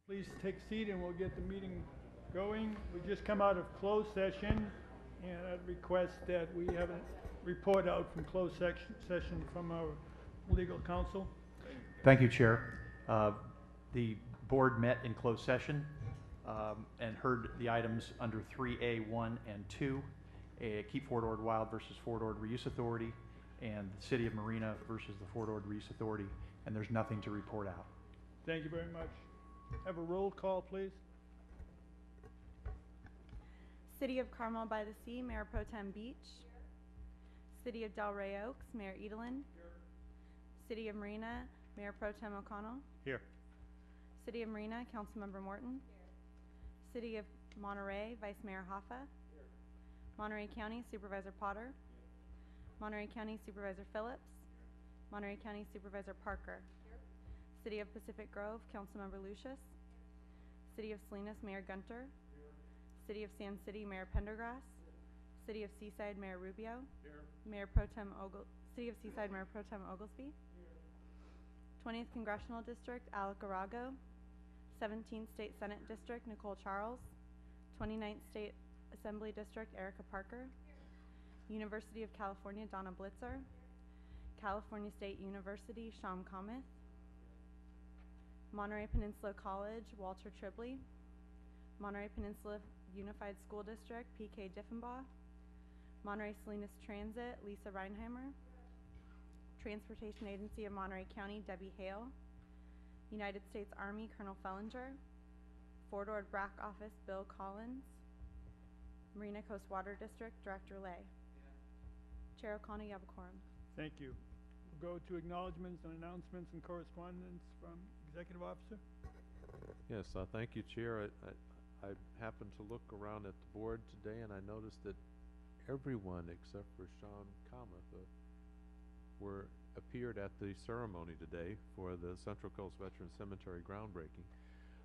Please take a seat and we'll get the meeting going. We just come out of closed session, and I'd request that we have a report out from closed session from our legal counsel. Thank you, Chair. The board met in closed session and heard the items under 3A1 and 2, Keep Fort Ord Wild versus Fort Ord Reuse Authority, and the City of Marina versus the Fort Ord Reuse Authority, and there's nothing to report out. Thank you very much. Have a roll call, please. City of Carmel by the Sea, Mayor Pro Tem Beach. City of Delray Oaks, Mayor Edelin. City of Marina, Mayor Pro Tem O'Connell. Here. City of Marina, Councilmember Morton. City of Monterey, Vice Mayor Hoffa. Monterey County, Supervisor Potter. Monterey County, Supervisor Phillips. Monterey County, Supervisor Parker. City of Pacific Grove, Councilmember Lucius. City of Salinas, Mayor Gunter. City of Sand City, Mayor Pendergrass. City of Seaside, Mayor Rubio. City of Seaside, Mayor Pro Tem Oglesby. 20th Congressional District, Alec Arago. 17th State Senate District, Nicole Charles. 29th State Assembly District, Erica Parker. University of California, Donna Blitzer. California State University, Sham Kameth. Monterey Peninsula College, Walter Tribley. Monterey Peninsula Unified School District, PK Diffenbaugh. Monterey Salinas Transit, Lisa Reinheimer. Transportation Agency of Monterey County, Debbie Hale. United States Army, Colonel Fellinger. Fort Ord BRAC Office, Bill Collins. Marina Coast Water District, Director Lay. Chair O'Connell, you have a quorum. Thank you. We'll go to acknowledgements and announcements and correspondence from Executive Officer. Yes, thank you, Chair. I happened to look around at the board today, and I noticed that everyone except for Sean Kameth appeared at the ceremony today for the Central Coast Veterans Cemetery groundbreaking.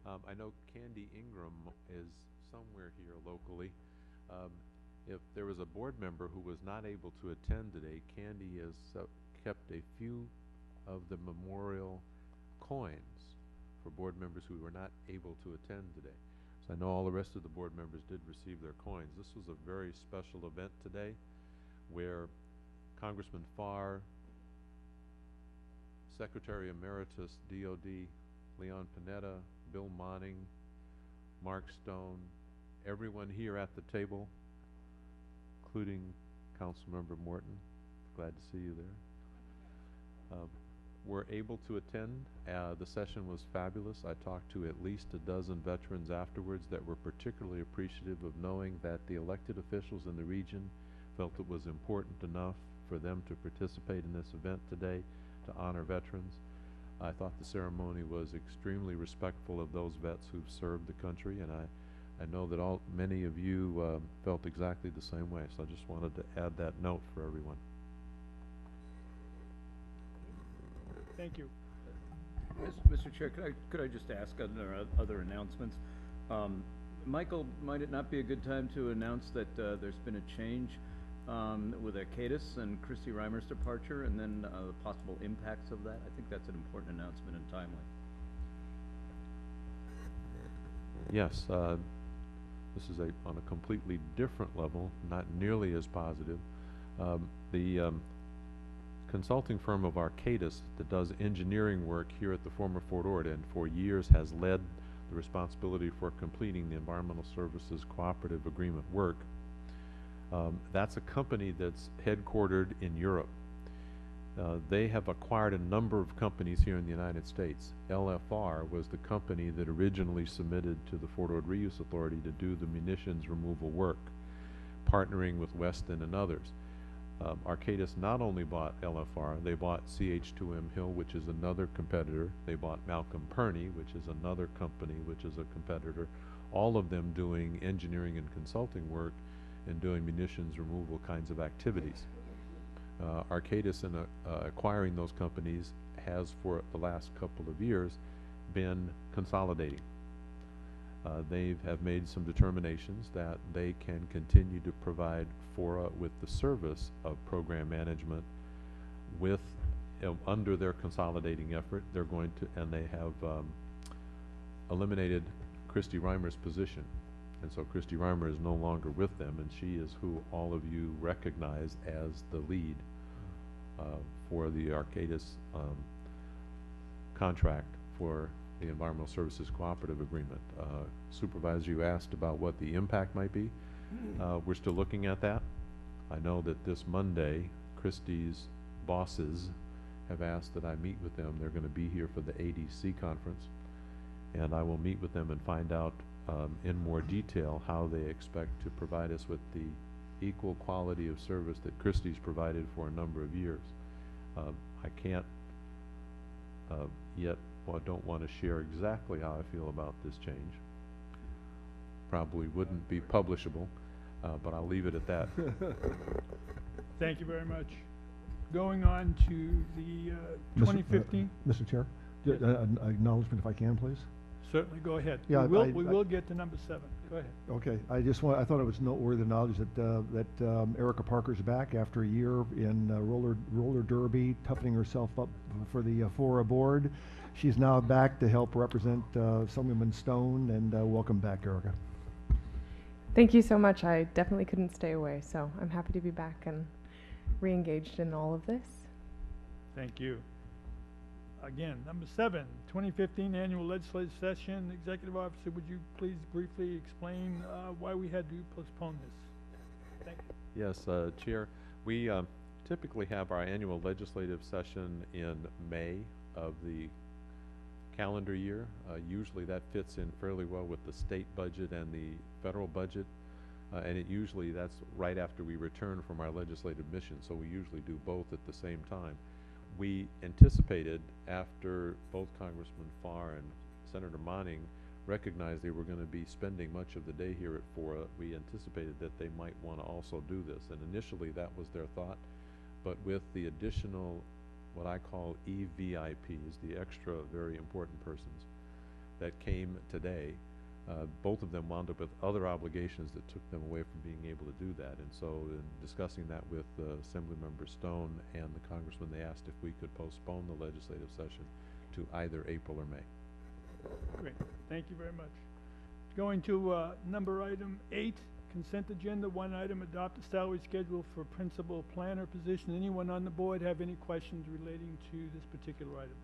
I know Candy Ingram is somewhere here locally. If there was a board member who was not able to attend today, Candy has kept a few of the memorial coins for board members who were not able to attend today. So I know all the rest of the board members did receive their coins. This was a very special event today where Congressman Farr, Secretary Emeritus DOD Leon Panetta, Bill Monning, Mark Stone, everyone here at the table, including Councilmember Morton, glad to see you there, were able to attend. The session was fabulous. I talked to at least a dozen veterans afterwards that were particularly appreciative of knowing that the elected officials in the region felt it was important enough for them to participate in this event today to honor veterans. I thought the ceremony was extremely respectful of those vets who've served the country, and I know that many of you felt exactly the same way, so I just wanted to add that note for everyone. Thank you. Mr. Chair, could I just ask under other announcements? Michael, might it not be a good time to announce that there's been a change with Arcadis and Christy Reimer's departure, and then the possible impacts of that? I think that's an important announcement and timely. Yes, this is on a completely different level, not nearly as positive. The consulting firm of Arcadis that does engineering work here at the former Fort Ord and for years has led the responsibility for completing the Environmental Services Cooperative Agreement work. That's a company that's headquartered in Europe. They have acquired a number of companies here in the United States. LFR was the company that originally submitted to the Fort Ord Reuse Authority to do the munitions removal work, partnering with Weston and others. Arcadis not only bought LFR, they bought CH2M Hill, which is another competitor. They bought Malcolm Perney, which is another company, which is a competitor. All of them doing engineering and consulting work and doing munitions removal kinds of activities. Arcadis, in acquiring those companies, has for the last couple of years been consolidating. They have made some determinations that they can continue to provide FORA with the service of program management under their consolidating effort. They're going to, and they have eliminated Christy Reimer's position. And so Christy Reimer is no longer with them, and she is who all of you recognize as the lead for the Arcadis contract for the Environmental Services Cooperative Agreement. Supervisor, you asked about what the impact might be. We're still looking at that. I know that this Monday, Christie's bosses have asked that I meet with them. They're going to be here for the ADC conference, and I will meet with them and find out in more detail how they expect to provide us with the equal quality of service that Christie's provided for a number of years. I can't yet, well, I don't want to share exactly how I feel about this change. Probably wouldn't be publishable, but I'll leave it at that. Thank you very much. Going on to the 2015. Mr. Chair, an acknowledgement if I can, please. Certainly, go ahead. Yeah, We will get to number 7. Go ahead. Okay, I thought it was noteworthy knowledge that Erica Parker's back after a year in roller derby, toughening herself up for the FORA board. She's now back to help represent Assemblyman Stone, and welcome back, Erica. Thank you so much. I definitely couldn't stay away, so I'm happy to be back and re-engaged in all of this. Thank you. Again, number 7, 2015 Annual Legislative Session. Executive Officer, would you please briefly explain why we had to postpone this? Thank you. Yes, Chair. We typically have our annual legislative session in May of the calendar year. Usually that fits in fairly well with the state budget and the federal budget. And it usually, that's right after we return from our legislative mission, so we usually do both at the same time. We anticipated, after both Congressman Farr and Senator Monning recognized they were going to be spending much of the day here at FORA, we anticipated that they might want to also do this. And initially that was their thought, but with the additional, what I call EVIPs, the extra very important persons that came today, both of them wound up with other obligations that took them away from being able to do that. And so in discussing that with Assemblymember Stone and the Congressman, they asked if we could postpone the legislative session to either April or May. Great. Thank you very much. Going to item 8, consent agenda. 1 item, adopt a salary schedule for principal planner position. Anyone on the board have any questions relating to this particular item?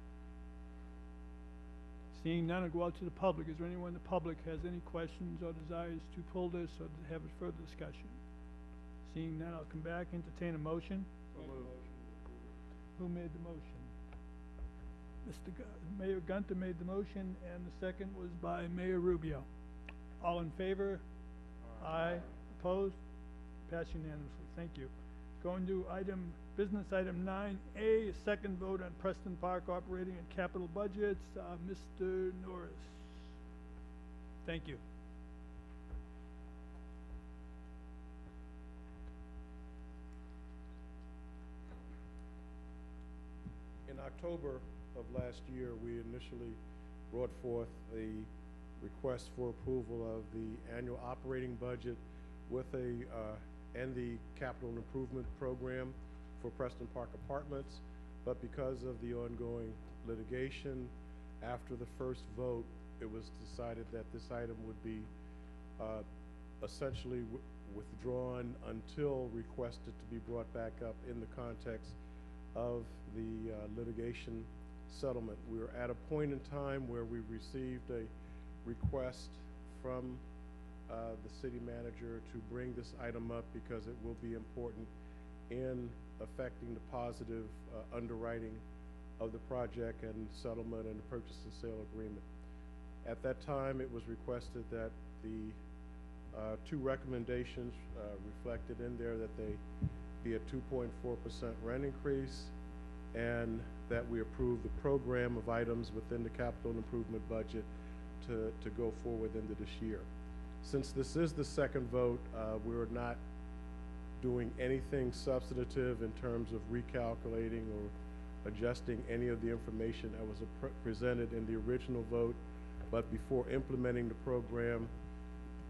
Seeing none, I'll go out to the public. Is there anyone in the public has any questions or desires to pull this or to have a further discussion? Seeing none, I'll come back, entertain a motion. Who made the motion? Mayor Gunter made the motion, and the second was by Mayor Rubio. All in favor? Aye. Opposed? Passed unanimously. Thank you. Going to business item 9A, a second vote on Preston Park operating and capital budgets. Mr. Norris. Thank you. In October of last year, we initially brought forth a request for approval of the annual operating budget with and the capital improvement program for Preston Park Apartments, but because of the ongoing litigation, after the first vote, it was decided that this item would be essentially withdrawn until requested to be brought back up in the context of the litigation settlement. We were at a point in time where we received a request from the city manager to bring this item up because it will be important in affecting the positive underwriting of the project and settlement and the purchase and sale agreement. At that time, it was requested that the 2 recommendations reflected in there, that they be a 2.4% rent increase and that we approve the program of items within the capital improvement budget to go forward into this year. Since this is the second vote, we're not doing anything substantive in terms of recalculating or adjusting any of the information that was presented in the original vote. But before implementing the program,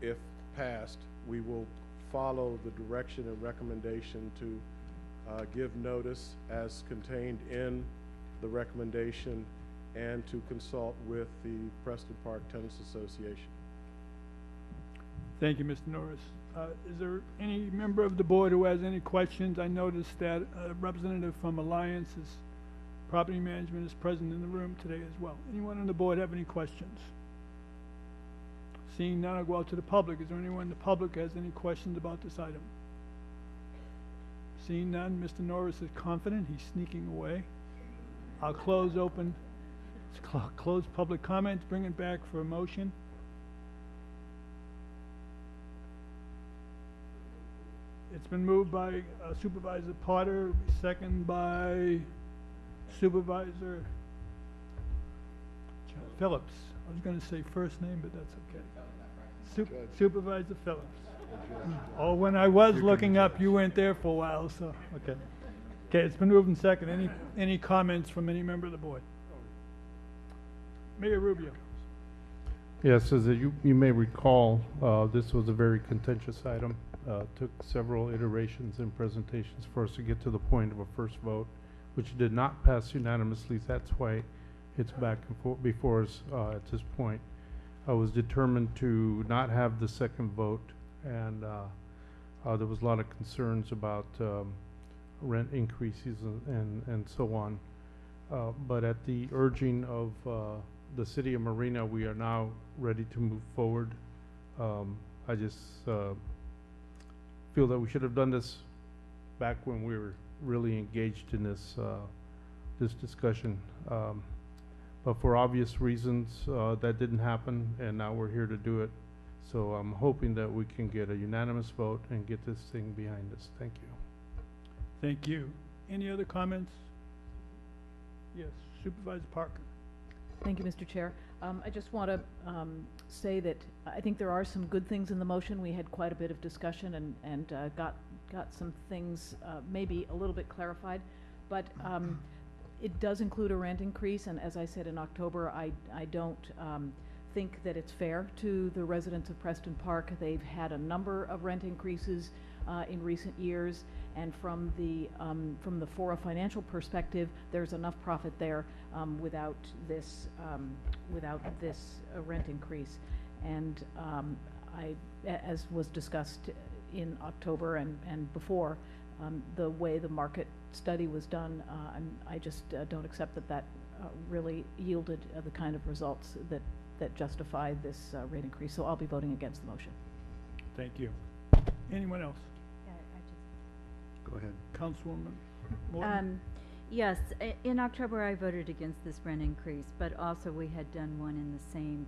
if passed, we will follow the direction and recommendation to give notice as contained in the recommendation and to consult with the Preston Park Tenants Association. Thank you, Mr. Norris. Is there any member of the board who has any questions? I noticed that a representative from Alliance's Property Management is present in the room today as well. Anyone on the board have any questions? Seeing none, I'll go out to the public. Is there anyone in the public who has any questions about this item? Seeing none, Mr. Norris is confident. He's sneaking away. I'll close public comments, bring it back for a motion. It's been moved by Supervisor Potter, second by Supervisor Phillips. I was going to say first name, but that's okay. Supervisor Phillips. Oh, when I was looking up, you weren't there for a while, so, okay. Okay, it's been moved and second. Any comments from any member of the board? Mayor Rubio. Yes, as you may recall, this was a very contentious item. Took several iterations and presentations for us to get to the point of a first vote, which did not pass unanimously. That's why it's back and forth before us at this point. I was determined to not have the second vote, and there was a lot of concerns about rent increases and so on. But at the urging of the city of Marina, we are now ready to move forward. I just feel that we should have done this back when we were really engaged in this this discussion. But for obvious reasons, that didn't happen, and now we're here to do it. So I'm hoping that we can get a unanimous vote and get this thing behind us. Thank you. Thank you. Any other comments? Yes, Supervisor Parker. Thank you, Mr. Chair. I just want to say that I think there are some good things in the motion. We had quite a bit of discussion and got some things maybe a little bit clarified, but it does include a rent increase, and as I said in October, I don't think that it's fair to the residents of Preston Park. They've had a number of rent increases in recent years, and from the FORA financial perspective, there's enough profit there without this rent increase. And as was discussed in October and before, the way the market study was done, I just don't accept that really yielded the kind of results that justify this rate increase. So I'll be voting against the motion. Thank you. Anyone else? Go ahead. Councilwoman Morton? Yes, in October I voted against this rent increase, but also we had done one in the same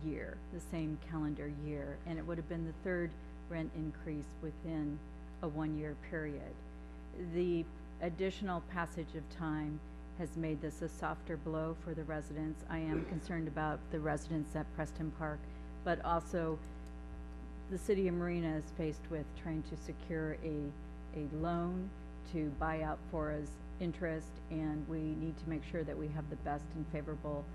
year, the same calendar year, and it would have been the third rent increase within a one-year period. The additional passage of time has made this a softer blow for the residents. I am concerned about the residents at Preston Park, but also the city of Marina is faced with trying to secure a loan to buy out FORA's interest, and we need to make sure that we have the best and favorable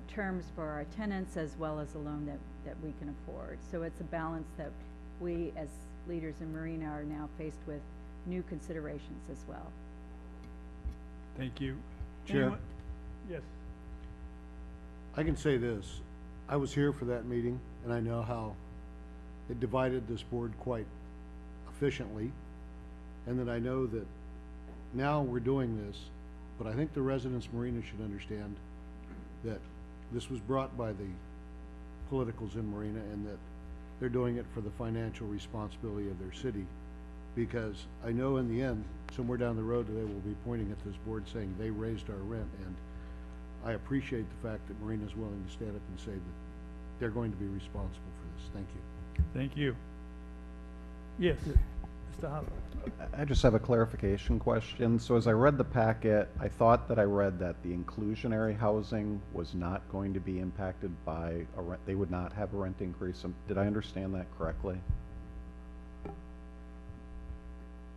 terms for our tenants, as well as a loan that we can afford. So it's a balance that we as leaders in Marina are now faced with new considerations as well. Thank you. Chair? Anyone? Yes. I can say this. I was here for that meeting, and I know how it divided this board quite efficiently, and that I know that now we're doing this, but I think the residents of Marina should understand that this was brought by the politicals in Marina, and that they're doing it for the financial responsibility of their city, because I know in the end, somewhere down the road, they will be pointing at this board saying they raised our rent, and I appreciate the fact that Marina's willing to stand up and say that they're going to be responsible for this. Thank you. Thank you. Yes, Mr. Hopper. I just have a clarification question. So as I read the packet, I thought that I read that the inclusionary housing was not going to be impacted by a rent, they would not have a rent increase. Did I understand that correctly?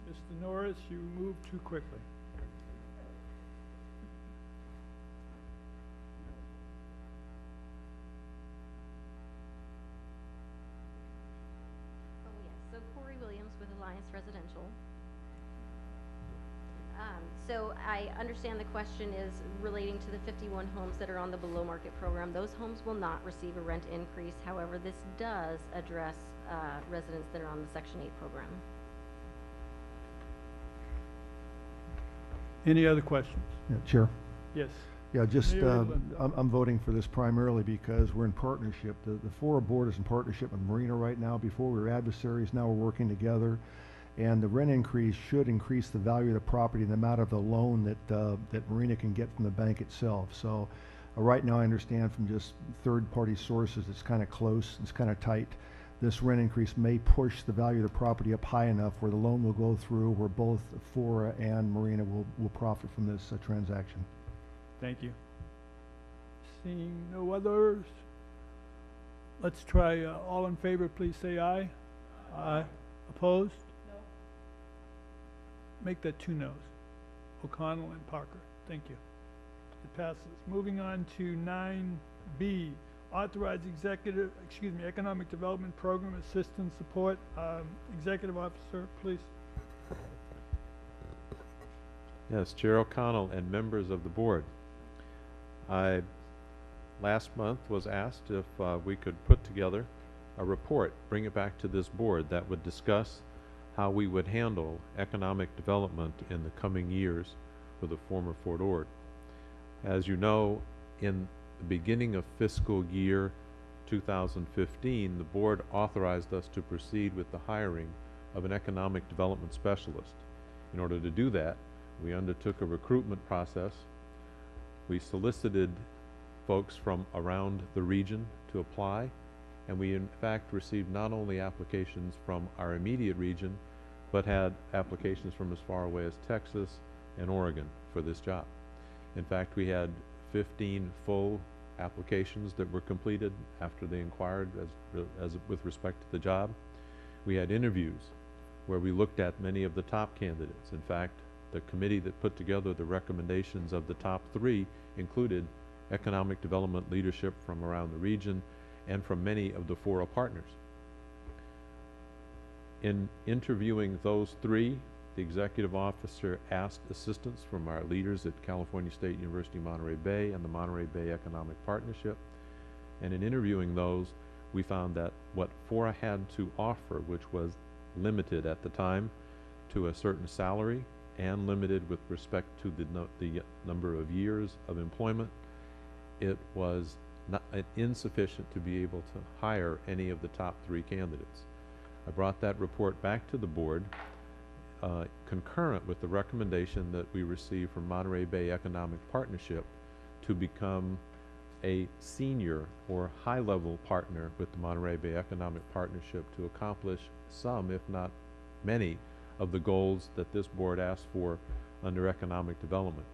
Mr. Norris, you moved too quickly. So Corey Williams with Alliance Residential. So I understand the question is relating to the 51 homes that are on the below market program. Those homes will not receive a rent increase. However, this does address residents that are on the Section 8 program. Any other questions? Yeah, Chair. Yes. Yeah, just, Mayor Woodland. I'm voting for this primarily because we're in partnership. The FORA board is in partnership with Marina right now. Before we were adversaries, now we're working together. And the rent increase should increase the value of the property and the amount of the loan that Marina can get from the bank itself. So right now I understand from just third-party sources it's kind of close, it's kind of tight. This rent increase may push the value of the property up high enough where the loan will go through, where both FORA and Marina will profit from this transaction. Thank you. Seeing no others, let's try, all in favor, please say aye. Aye. Opposed? No. Make that 2 noes. O'Connell and Parker. Thank you. It passes. Moving on to 9B, authorize economic development program assistance support. Executive officer, please. Yes, Chair O'Connell and members of the board. I last month was asked if we could put together a report, bring it back to this board that would discuss how we would handle economic development in the coming years for the former Fort Ord. As you know, in the beginning of fiscal year 2015, the board authorized us to proceed with the hiring of an economic development specialist. In order to do that, we undertook a recruitment process. We solicited folks from around the region to apply, and we in fact received not only applications from our immediate region, but had applications from as far away as Texas and Oregon for this job. In fact, we had 15 full applications that were completed after they inquired as with respect to the job. We had interviews where we looked at many of the top candidates. In fact, the committee that put together the recommendations of the top 3 included economic development leadership from around the region and from many of the FORA partners. In interviewing those 3, the executive officer asked assistance from our leaders at California State University Monterey Bay and the Monterey Bay Economic Partnership. And in interviewing those, we found that what FORA had to offer, which was limited at the time to a certain salary and limited with respect to the number of years of employment, it was not insufficient to be able to hire any of the top 3 candidates. I brought that report back to the board, concurrent with the recommendation that we received from Monterey Bay Economic Partnership to become a senior or high-level partner with the Monterey Bay Economic Partnership to accomplish some, if not many, of the goals that this board asked for under economic development.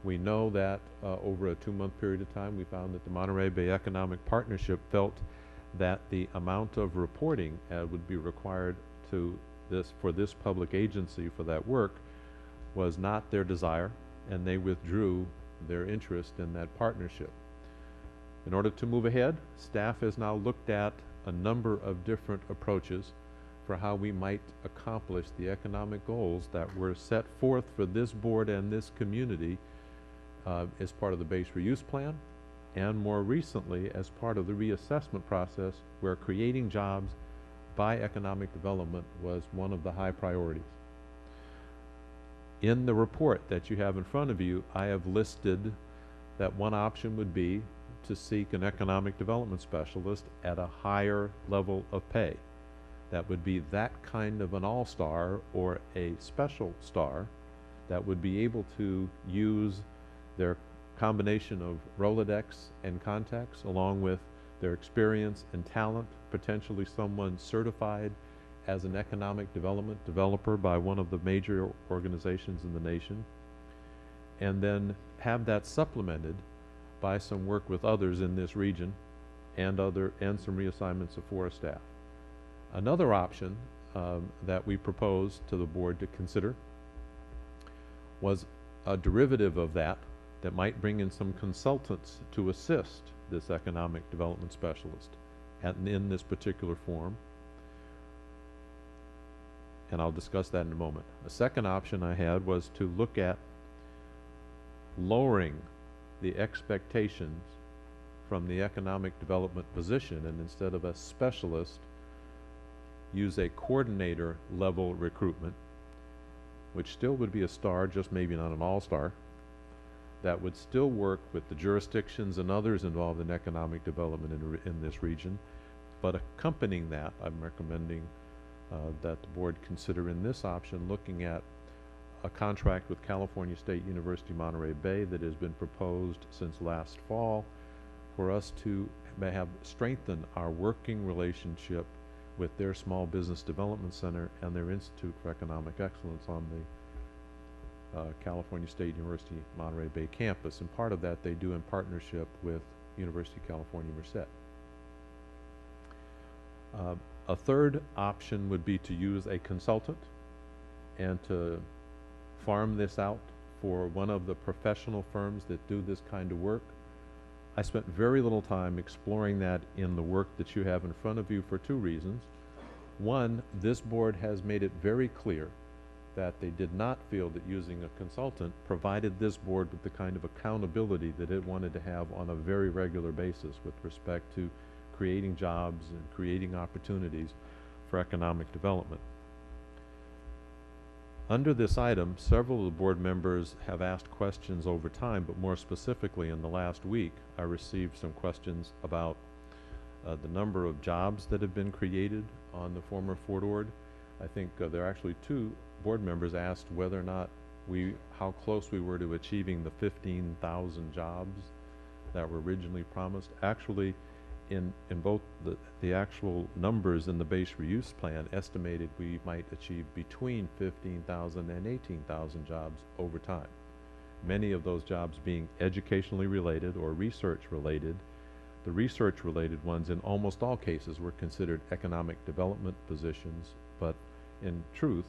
We know that over a 2-month period of time, we found that the Monterey Bay Economic Partnership felt that the amount of reporting would be required for this public agency for that work was not their desire, and they withdrew their interest in that partnership. In order to move ahead, staff has now looked at a number of different approaches for how we might accomplish the economic goals that were set forth for this board and this community as part of the base reuse plan, and more recently as part of the reassessment process, where creating jobs by economic development was one of the high priorities. In the report that you have in front of you, I have listed that one option would be to seek an economic development specialist at a higher level of pay. That would be that kind of an all-star or a special star that would be able to use their combination of Rolodex and contacts along with their experience and talent, potentially someone certified as an economic development developer by one of the major organizations in the nation, and then have that supplemented by some work with others in this region and some reassignments of FORA staff. Another option that we proposed to the board to consider was a derivative of that might bring in some consultants to assist this economic development specialist in this particular form. And I'll discuss that in a moment. A second option I had was to look at lowering the expectations from the economic development position, and instead of a specialist, use a coordinator level recruitment, which still would be a star, just maybe not an all-star, that would still work with the jurisdictions and others involved in economic development in this region. But accompanying that, I'm recommending that the board consider in this option looking at a contract with California State University Monterey Bay that has been proposed since last fall for us to strengthen our working relationship with their Small Business Development Center and their Institute for Economic Excellence on the California State University Monterey Bay campus. And part of that they do in partnership with University of California, Merced. A third option would be to use a consultant and to farm this out for one of the professional firms that do this kind of work. I spent very little time exploring that in the work that you have in front of you for two reasons. One, this board has made it very clear that they did not feel that using a consultant provided this board with the kind of accountability that it wanted to have on a very regular basis with respect to creating jobs and creating opportunities for economic development. Under this item, several of the board members have asked questions over time, but more specifically in the last week, I received some questions about the number of jobs that have been created on the former Fort Ord. I think there are actually two board members asked whether or not how close we were to achieving the 15,000 jobs that were originally promised. Actually, in both the actual numbers in the base reuse plan estimated we might achieve between 15,000 and 18,000 jobs over time. Many of those jobs being educationally related or research related. The research related ones in almost all cases were considered economic development positions, but in truth,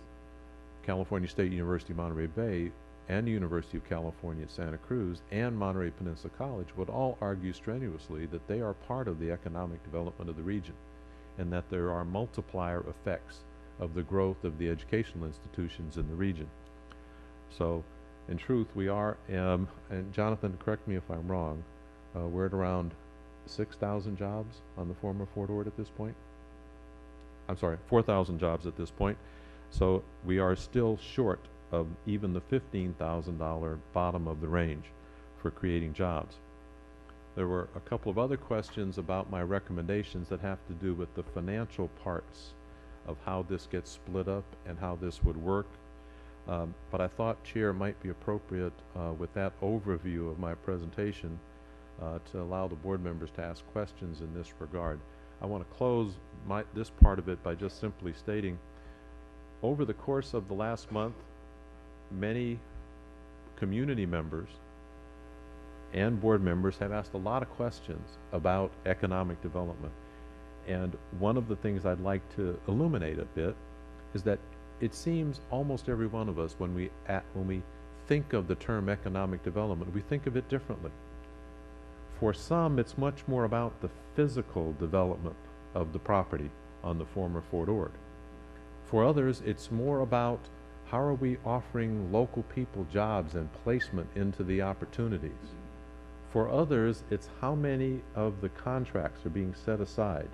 California State University Monterey Bay and the University of California at Santa Cruz and Monterey Peninsula College would all argue strenuously that they are part of the economic development of the region and that there are multiplier effects of the growth of the educational institutions in the region. So in truth we are, and Jonathan, correct me if I'm wrong, we're at around 6,000 jobs on the former Fort Ord at this point. I'm sorry, 4,000 jobs at this point. So we are still short of even the $15,000 bottom of the range for creating jobs. There were a couple of other questions about my recommendations that have to do with the financial parts of how this gets split up and how this would work. But I thought, Chair, it might be appropriate with that overview of my presentation to allow the board members to ask questions in this regard. I want to close this part of it by just simply stating, over the course of the last month, many community members and board members have asked a lot of questions about economic development. And one of the things I'd like to illuminate a bit is that it seems almost every one of us, when we think of the term economic development, we think of it differently. For some, it's much more about the physical development of the property on the former Fort Ord. For others, it's more about how are we offering local people jobs and placement into the opportunities. For others, it's how many of the contracts are being set aside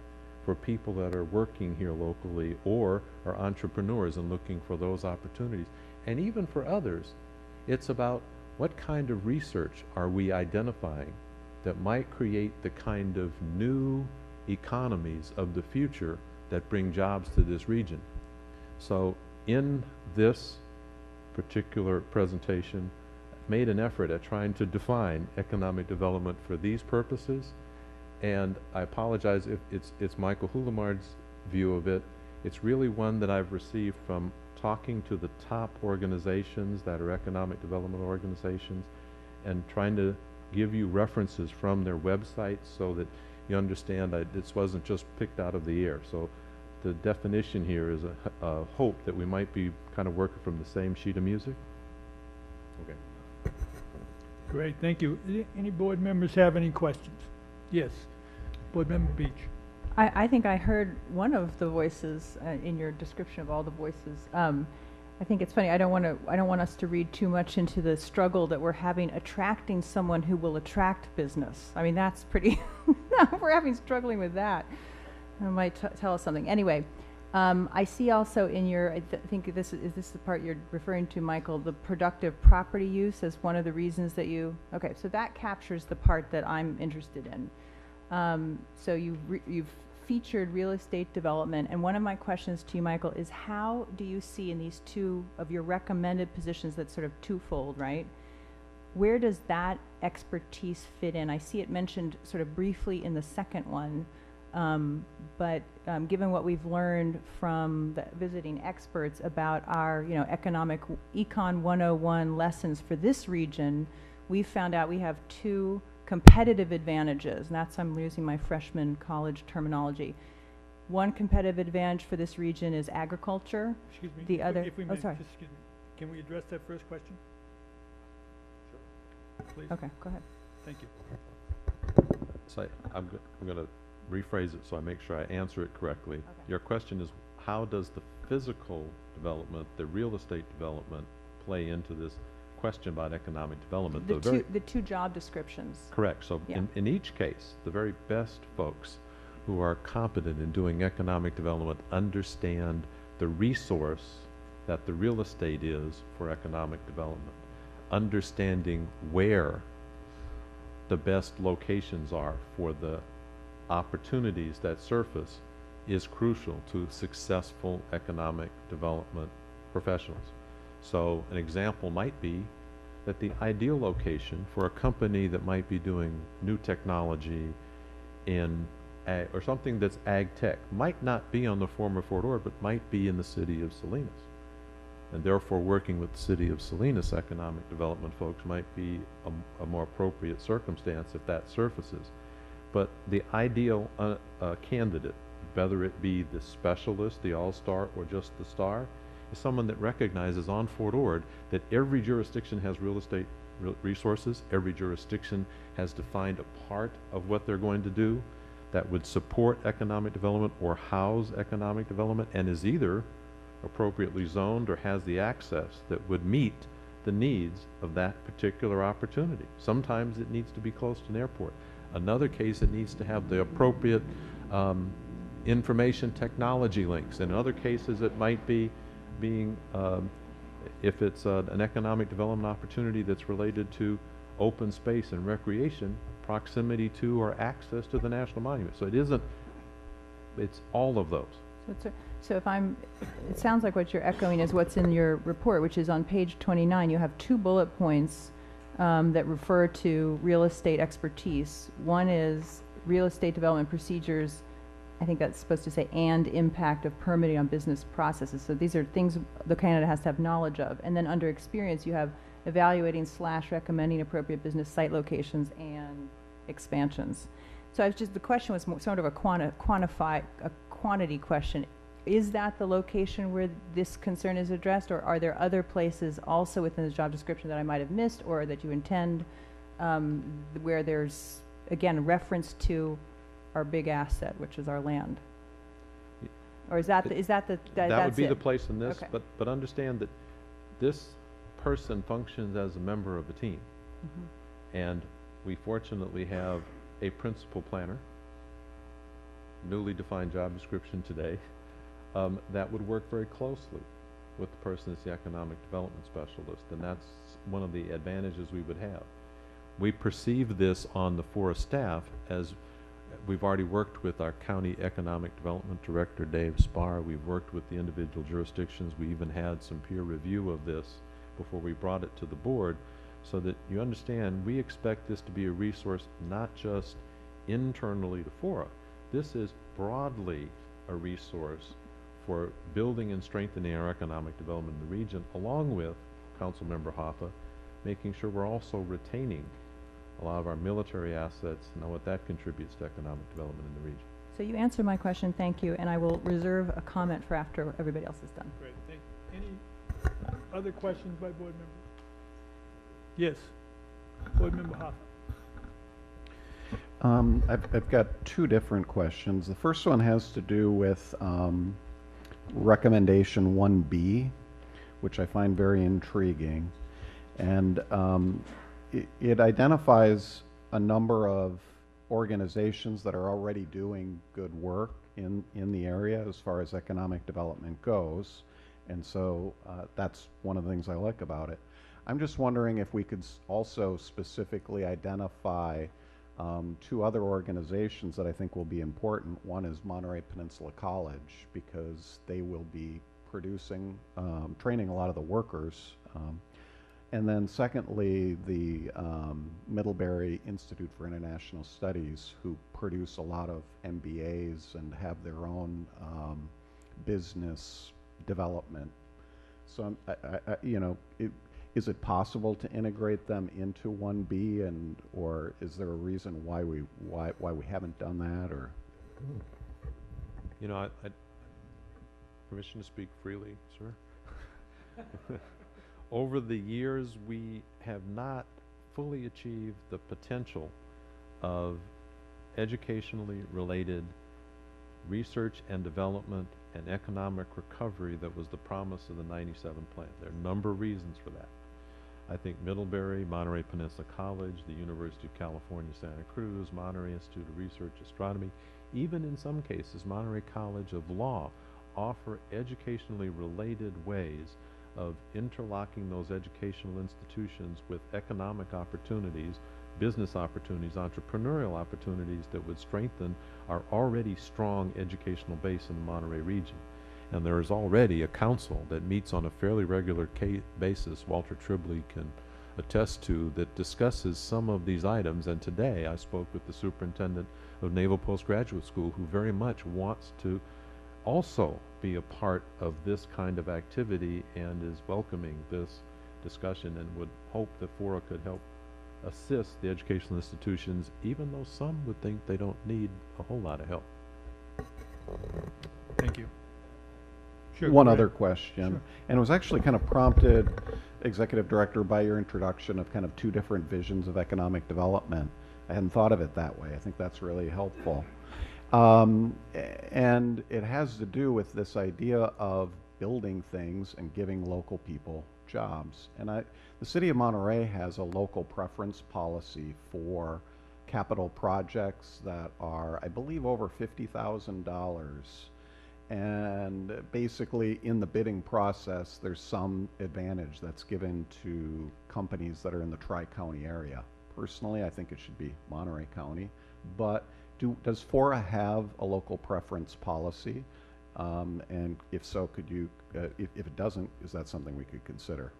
for people that are working here locally or are entrepreneurs and looking for those opportunities. And even for others, it's about what kind of research are we identifying that might create the kind of new economies of the future that bring jobs to this region. So in this particular presentation, I've made an effort at trying to define economic development for these purposes, and I apologize if it's Michael Hulamard's view of it. It's really one that I've received from talking to the top organizations that are economic development organizations and trying to give you references from their websites so that you understand that this wasn't just picked out of the air. So the definition here is a hope that we might be kind of working from the same sheet of music. Okay. Great, thank you. Any board members have any questions? Yes, Board Member Beach. I think I heard one of the voices in your description of all the voices. I think it's funny, I don't want us to read too much into the struggle that we're having attracting someone who will attract business. I mean, that's pretty, we're struggling with that. It might tell us something. Anyway, I see also in your, I think this is this the part you're referring to, Michael, the productive property use as one of the reasons that you, okay, so that captures the part that I'm interested in. So you've featured real estate development, and one of my questions to you, Michael, is how do you see in these two of your recommended positions, that's sort of twofold, right? Where does that expertise fit in? I see it mentioned sort of briefly in the second one, but given what we've learned from the visiting experts about our, economic econ 101 lessons for this region, we've found out we have two competitive advantages, and that's, I'm using my freshman college terminology. One competitive advantage for this region is agriculture. Excuse me. The other, if we oh, may, sorry. just excuse me. Can we address that first question? Sure. Please. Okay, go ahead. Thank you. So I'm going to rephrase it so I make sure I answer it correctly. Okay. Your question is, how does the physical development, the real estate development, play into this question about economic development? The two job descriptions. Correct. So Yeah. in each case, the very best folks who are competent in doing economic development understand the resource that the real estate is for economic development. Understanding where the best locations are for the opportunities that surface is crucial to successful economic development professionals. So an example might be that the ideal location for a company that might be doing new technology in ag, or something that's ag tech, might not be on the former Fort Ord, but might be in the city of Salinas. And therefore, working with the city of Salinas economic development folks might be a more appropriate circumstance if that surfaces. But the ideal candidate, whether it be the specialist, the all-star, or just the star, is someone that recognizes on Fort Ord that every jurisdiction has real estate resources, every jurisdiction has defined a part of what they're going to do that would support economic development or house economic development, and is either appropriately zoned or has the access that would meet the needs of that particular opportunity. Sometimes it needs to be close to an airport. Another case, it needs to have the appropriate information technology links. In other cases, it might be being, if it's an economic development opportunity that's related to open space and recreation, proximity to or access to the national monument. So it isn't, it's all of those. So if it sounds like what you're echoing is what's in your report, which is on page 29. You have two bullet points that refer to real estate expertise. One is real estate development procedures. I think that's supposed to say and impact of permitting on business processes. So these are things the candidate has to have knowledge of. And then under experience, you have evaluating / recommending appropriate business site locations and expansions. So I was just, the question was more, sort of a quantity question. Is that the location where this concern is addressed, or are there other places also within the job description that I might have missed, or that you intend where there's, again, reference to our big asset, which is our land? Or is that that would be the place in this, Okay. but understand that this person functions as a member of a team. Mm-hmm. And we fortunately have a principal planner, newly defined job description today, that would work very closely with the person that's the economic development specialist, and that's one of the advantages we would have. We perceive this on the FORA staff as we've already worked with our county economic development director, Dave Spar. We've worked with the individual jurisdictions. We even had some peer review of this before we brought it to the board, so that you understand we expect this to be a resource not just internally to FORA. This is broadly a resource for building and strengthening our economic development in the region, along with Councilmember Hoffa, making sure we're also retaining a lot of our military assets and what that contributes to economic development in the region. So you answered my question, thank you, and I will reserve a comment for after everybody else is done. Great, thank you. Any other questions by board members? Yes, Board Member Hoffa. I've got two different questions. The first one has to do with recommendation 1B, which I find very intriguing. And it identifies a number of organizations that are already doing good work in the area as far as economic development goes. And so that's one of the things I like about it. I'm just wondering if we could also specifically identify two other organizations that I think will be important. One is Monterey Peninsula College, because they will be producing, training a lot of the workers. And then secondly, the Middlebury Institute for International Studies, who produce a lot of MBAs and have their own business development. So, you know, is it possible to integrate them into 1B, and or is there a reason why we haven't done that? Or You know, I permission to speak freely, sir. Over the years, we have not fully achieved the potential of educationally related research and development and economic recovery that was the promise of the '97 plan. There are a number of reasons for that. I think Middlebury, Monterey Peninsula College, the University of California, Santa Cruz, Monterey Institute of Research Astronomy, even in some cases, Monterey College of Law, offer educationally related ways of interlocking those educational institutions with economic opportunities, business opportunities, entrepreneurial opportunities that would strengthen our already strong educational base in the Monterey region. And there is already a council that meets on a fairly regular basis, Walter Tribley can attest to, that discusses some of these items. And today I spoke with the superintendent of Naval Postgraduate School, who very much wants to also be a part of this kind of activity and is welcoming this discussion, and would hope that FORA could help assist the educational institutions, even though some would think they don't need a whole lot of help. Thank you. Sure, one go other ahead. question, Sure. and it was actually kind of prompted, Executive Director, by your introduction of kind of two different visions of economic development. I hadn't thought of it that way. I think that's really helpful. And it has to do with this idea of building things and giving local people jobs. And the City of Monterey has a local preference policy for capital projects that are, I believe, over $50,000. And basically, in the bidding process, there's some advantage that's given to companies that are in the Tri-County area. Personally, I think it should be Monterey County. But does FORA have a local preference policy? And if so, could you, if it doesn't, is that something we could consider?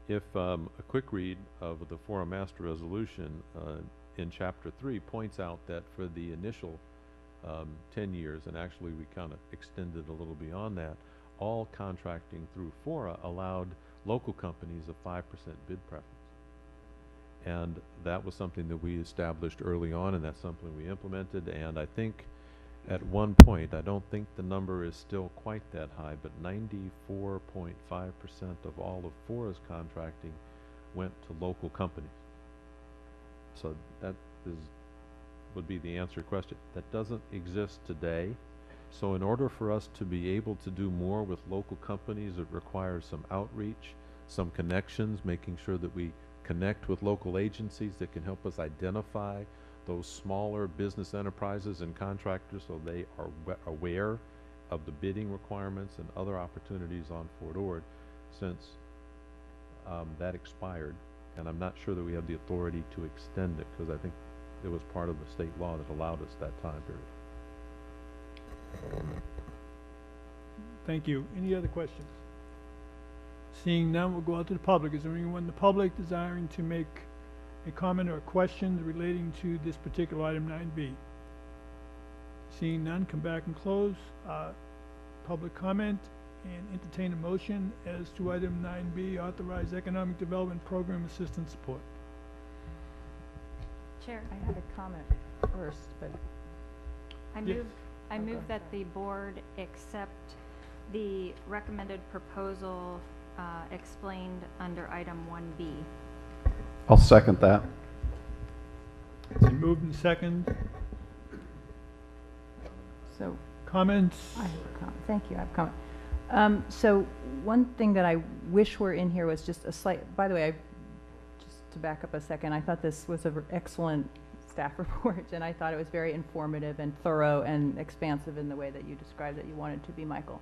If a quick read of the FORA Master Resolution in Chapter 3 points out that for the initial 10 years, and actually we kind of extended a little beyond that, all contracting through FORA allowed local companies a 5% bid preference. And that was something that we established early on, and that's something we implemented. And I think at one point, I don't think the number is still quite that high, but 94.5% of all of FORA's contracting went to local companies. So that would be the answer to your question. That doesn't exist today. So in order for us to be able to do more with local companies, it requires some outreach, some connections, making sure that we connect with local agencies that can help us identify those smaller business enterprises and contractors so they are aware of the bidding requirements and other opportunities on Fort Ord. Since that expired, and I'm not sure that we have the authority to extend it, because I think it was part of the state law that allowed us that time period. Thank you. Any other questions? Seeing none, we'll go out to the public. Is there anyone in the public desiring to make a comment or questions relating to this particular item 9B? Seeing none, come back and close public comment and entertain a motion as to item 9B, authorize economic development program assistance support. Chair, I had a comment first, but Yes. I move that the board accept the recommended proposal explained under item 1B. I'll second that. It's been moved and second. so Comments? I have a comment. Thank you. I have a comment. So one thing that I wish were in here was just a slight, by the way, just to back up a second, I thought this was an excellent staff report, and I thought it was very informative and thorough and expansive in the way that you described that you wanted to be, Michael.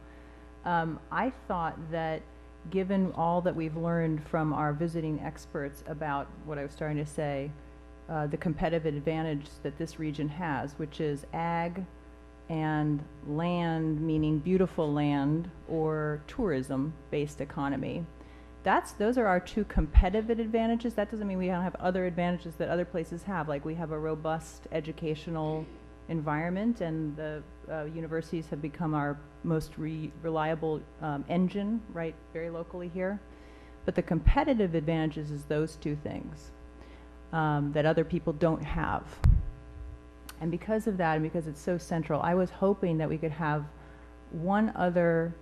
I thought that given all that we've learned from our visiting experts about what I was starting to say, the competitive advantage that this region has, which is ag and land, meaning beautiful land, or tourism-based economy. Those are our two competitive advantages. That doesn't mean we don't have other advantages that other places have, like we have a robust educational environment, and the universities have become our most reliable engine, right, very locally here. But the competitive advantages is those two things that other people don't have. And because of that, and because it's so central, I was hoping that we could have one other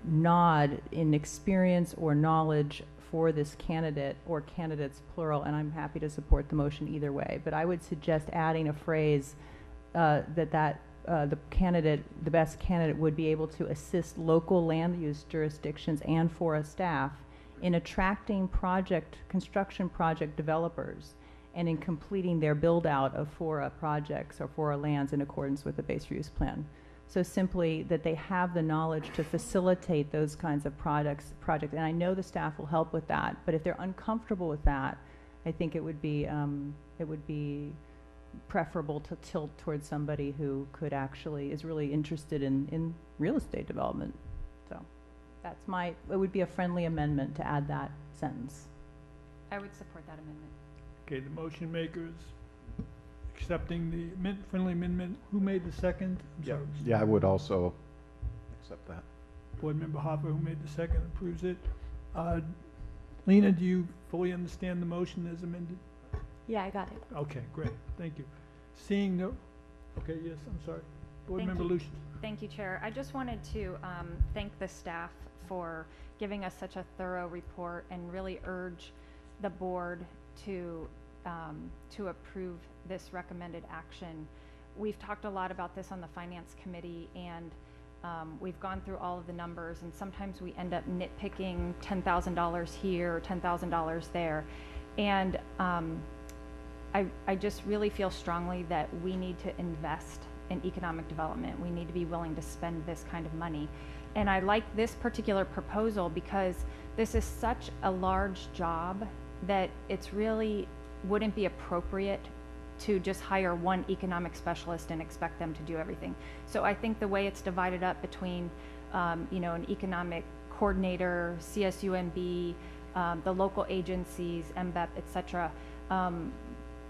nod in experience or knowledge for this candidate, or candidates plural, and I'm happy to support the motion either way. But I would suggest adding a phrase the best candidate would be able to assist local land use jurisdictions and FORA staff in attracting construction project developers and in completing their build out of FORA projects or FORA lands in accordance with the base use plan. So simply that they have the knowledge to facilitate those kinds of projects, and I know the staff will help with that, but if they're uncomfortable with that, I think it would be preferable to tilt towards somebody who is really interested in real estate development. So it would be a friendly amendment to add that sentence. I would support that amendment. Okay, the motion makers accepting the friendly amendment. Who made the second? I'm sorry. Yeah, I would also accept that. Board Member Hopper, who made the second, approves it. Lena, do you fully understand the motion as amended? Yeah, I got it. Okay, great. Thank you. Seeing no, okay, yes, I'm sorry. Board Thank Member you. Lucius. Thank you, Chair. I just wanted to thank the staff for giving us such a thorough report and really urge the board to approve this recommended action. We've talked a lot about this on the Finance Committee, and we've gone through all of the numbers, and sometimes we end up nitpicking $10,000 here, $10,000 there. And I just really feel strongly that we need to invest in economic development. We need to be willing to spend this kind of money. And I like this particular proposal because this is such a large job that it's really wouldn't be appropriate to just hire one economic specialist and expect them to do everything. So I think the way it's divided up between, an economic coordinator, CSUMB, the local agencies, MBEP, et cetera,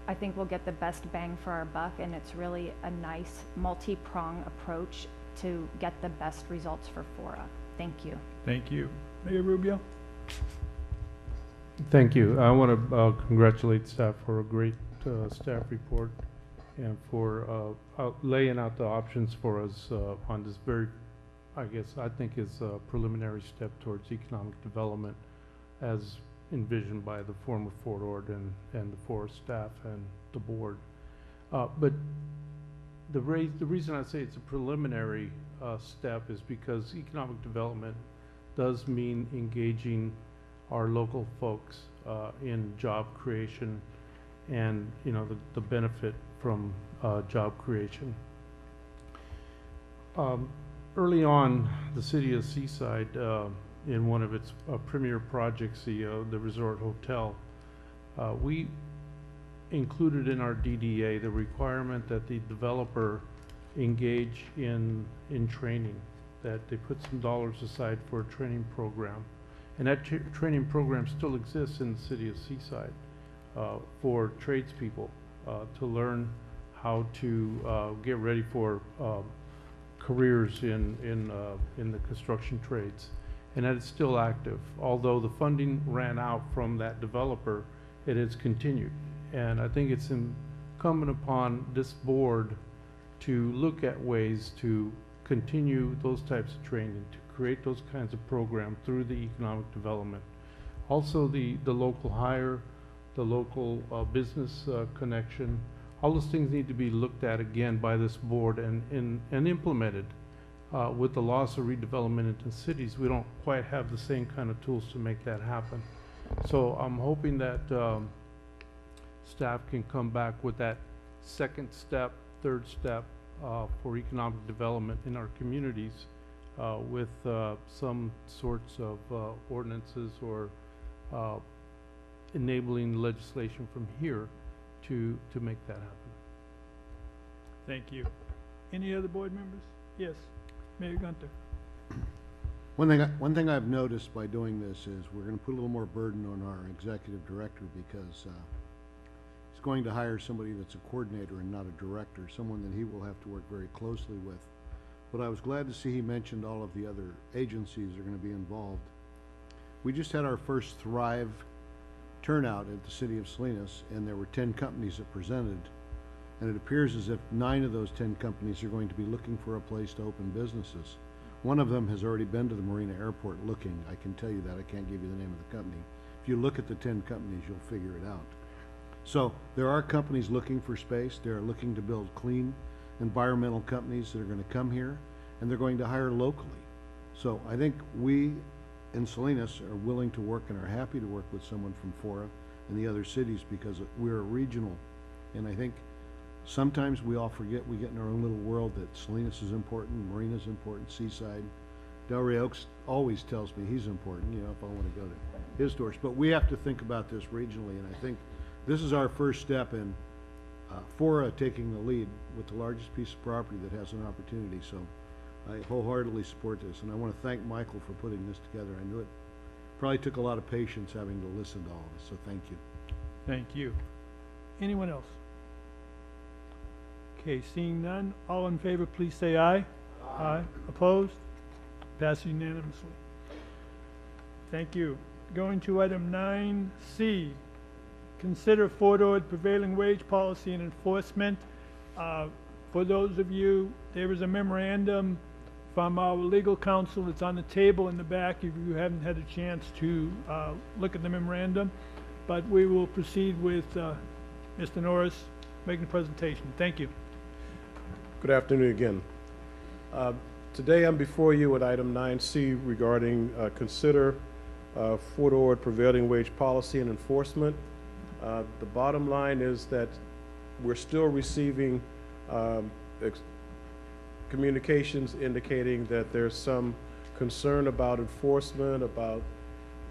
I think we'll get the best bang for our buck, and it's really a nice multi-prong approach to get the best results for FORA. Thank you. Thank you. Mayor Rubio? Thank you. I want to congratulate staff for a great staff report and for laying out the options for us on this very, I think is a preliminary step towards economic development as envisioned by the former Fort Ord and the forest staff and the board. But the reason I say it's a preliminary step is because economic development does mean engaging our local folks in job creation and the benefit from job creation. Early on, the city of Seaside, in one of its premier projects, the resort hotel, we included in our DDA the requirement that the developer engage in training, that they put some dollars aside for a training program. And that training program still exists in the city of Seaside for tradespeople to learn how to get ready for careers in the construction trades. And that is still active. Although the funding ran out from that developer, it has continued. And I think it's incumbent upon this board to look at ways to continue those types of training, to create those kinds of programs through the economic development. Also the local hire, the local business connection, all those things need to be looked at again by this board and implemented with the loss of redevelopment into cities, we don't quite have the same kind of tools to make that happen. So I'm hoping that staff can come back with that second step, third step for economic development in our communities with some sorts of ordinances or enabling legislation from here to make that happen. Thank you. Any other board members? Yes, Mayor Gunter. One thing I've noticed by doing this is we're gonna put a little more burden on our executive director because he's going to hire somebody that's a coordinator and not a director, someone that he will have to work very closely with. But I was glad to see he mentioned all of the other agencies that are gonna be involved. We just had our first Thrive turnout at the city of Salinas, and there were 10 companies that presented. And it appears as if 9 of those 10 companies are going to be looking for a place to open businesses. One of them has already been to the Marina Airport looking. I can tell you that. I can't give you the name of the company. If you look at the 10 companies, you'll figure it out. So there are companies looking for space. They're looking to build clean environmental companies that are going to come here, and they're going to hire locally. So I think we in Salinas are willing to work and are happy to work with someone from FORA and the other cities because we're regional. And I think sometimes we all forget, we get in our own little world that Salinas is important, Marina's important, Seaside. Delray Oaks always tells me he's important, you know, if I want to go to his doors. But we have to think about this regionally, and I think this is our first step in FORA taking the lead with the largest piece of property that has an opportunity. So I wholeheartedly support this, and I want to thank Michael for putting this together. I knew it probably took a lot of patience having to listen to all of this, so thank you. Thank you. Anyone else? Okay, seeing none, all in favor, please say aye. Aye. Opposed? Passed unanimously. Thank you. Going to item 9C, consider forward prevailing wage policy and enforcement. For those of you, there is a memorandum from our legal counsel that's on the table in the back if you haven't had a chance to look at the memorandum. But we will proceed with Mr. Norris making the presentation. Thank you. Good afternoon again. Today I'm before you with item 9C regarding consider forward prevailing wage policy and enforcement. The bottom line is that we're still receiving communications indicating that there's some concern about enforcement, about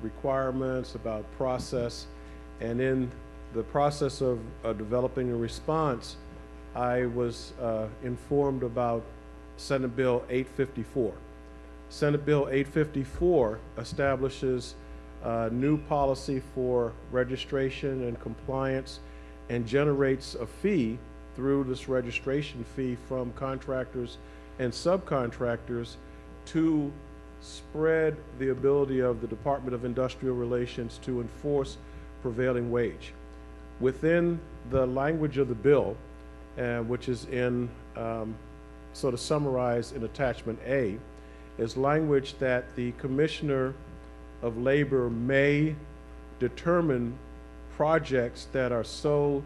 requirements, about process, and in the process of developing a response, I was informed about Senate Bill 854. Senate Bill 854 establishes a new policy for registration and compliance and generates a fee through this registration fee from contractors and subcontractors to spread the ability of the Department of Industrial Relations to enforce prevailing wage. Within the language of the bill, which is in sort of summarized in attachment A, is language that the Commissioner of Labor may determine projects that are so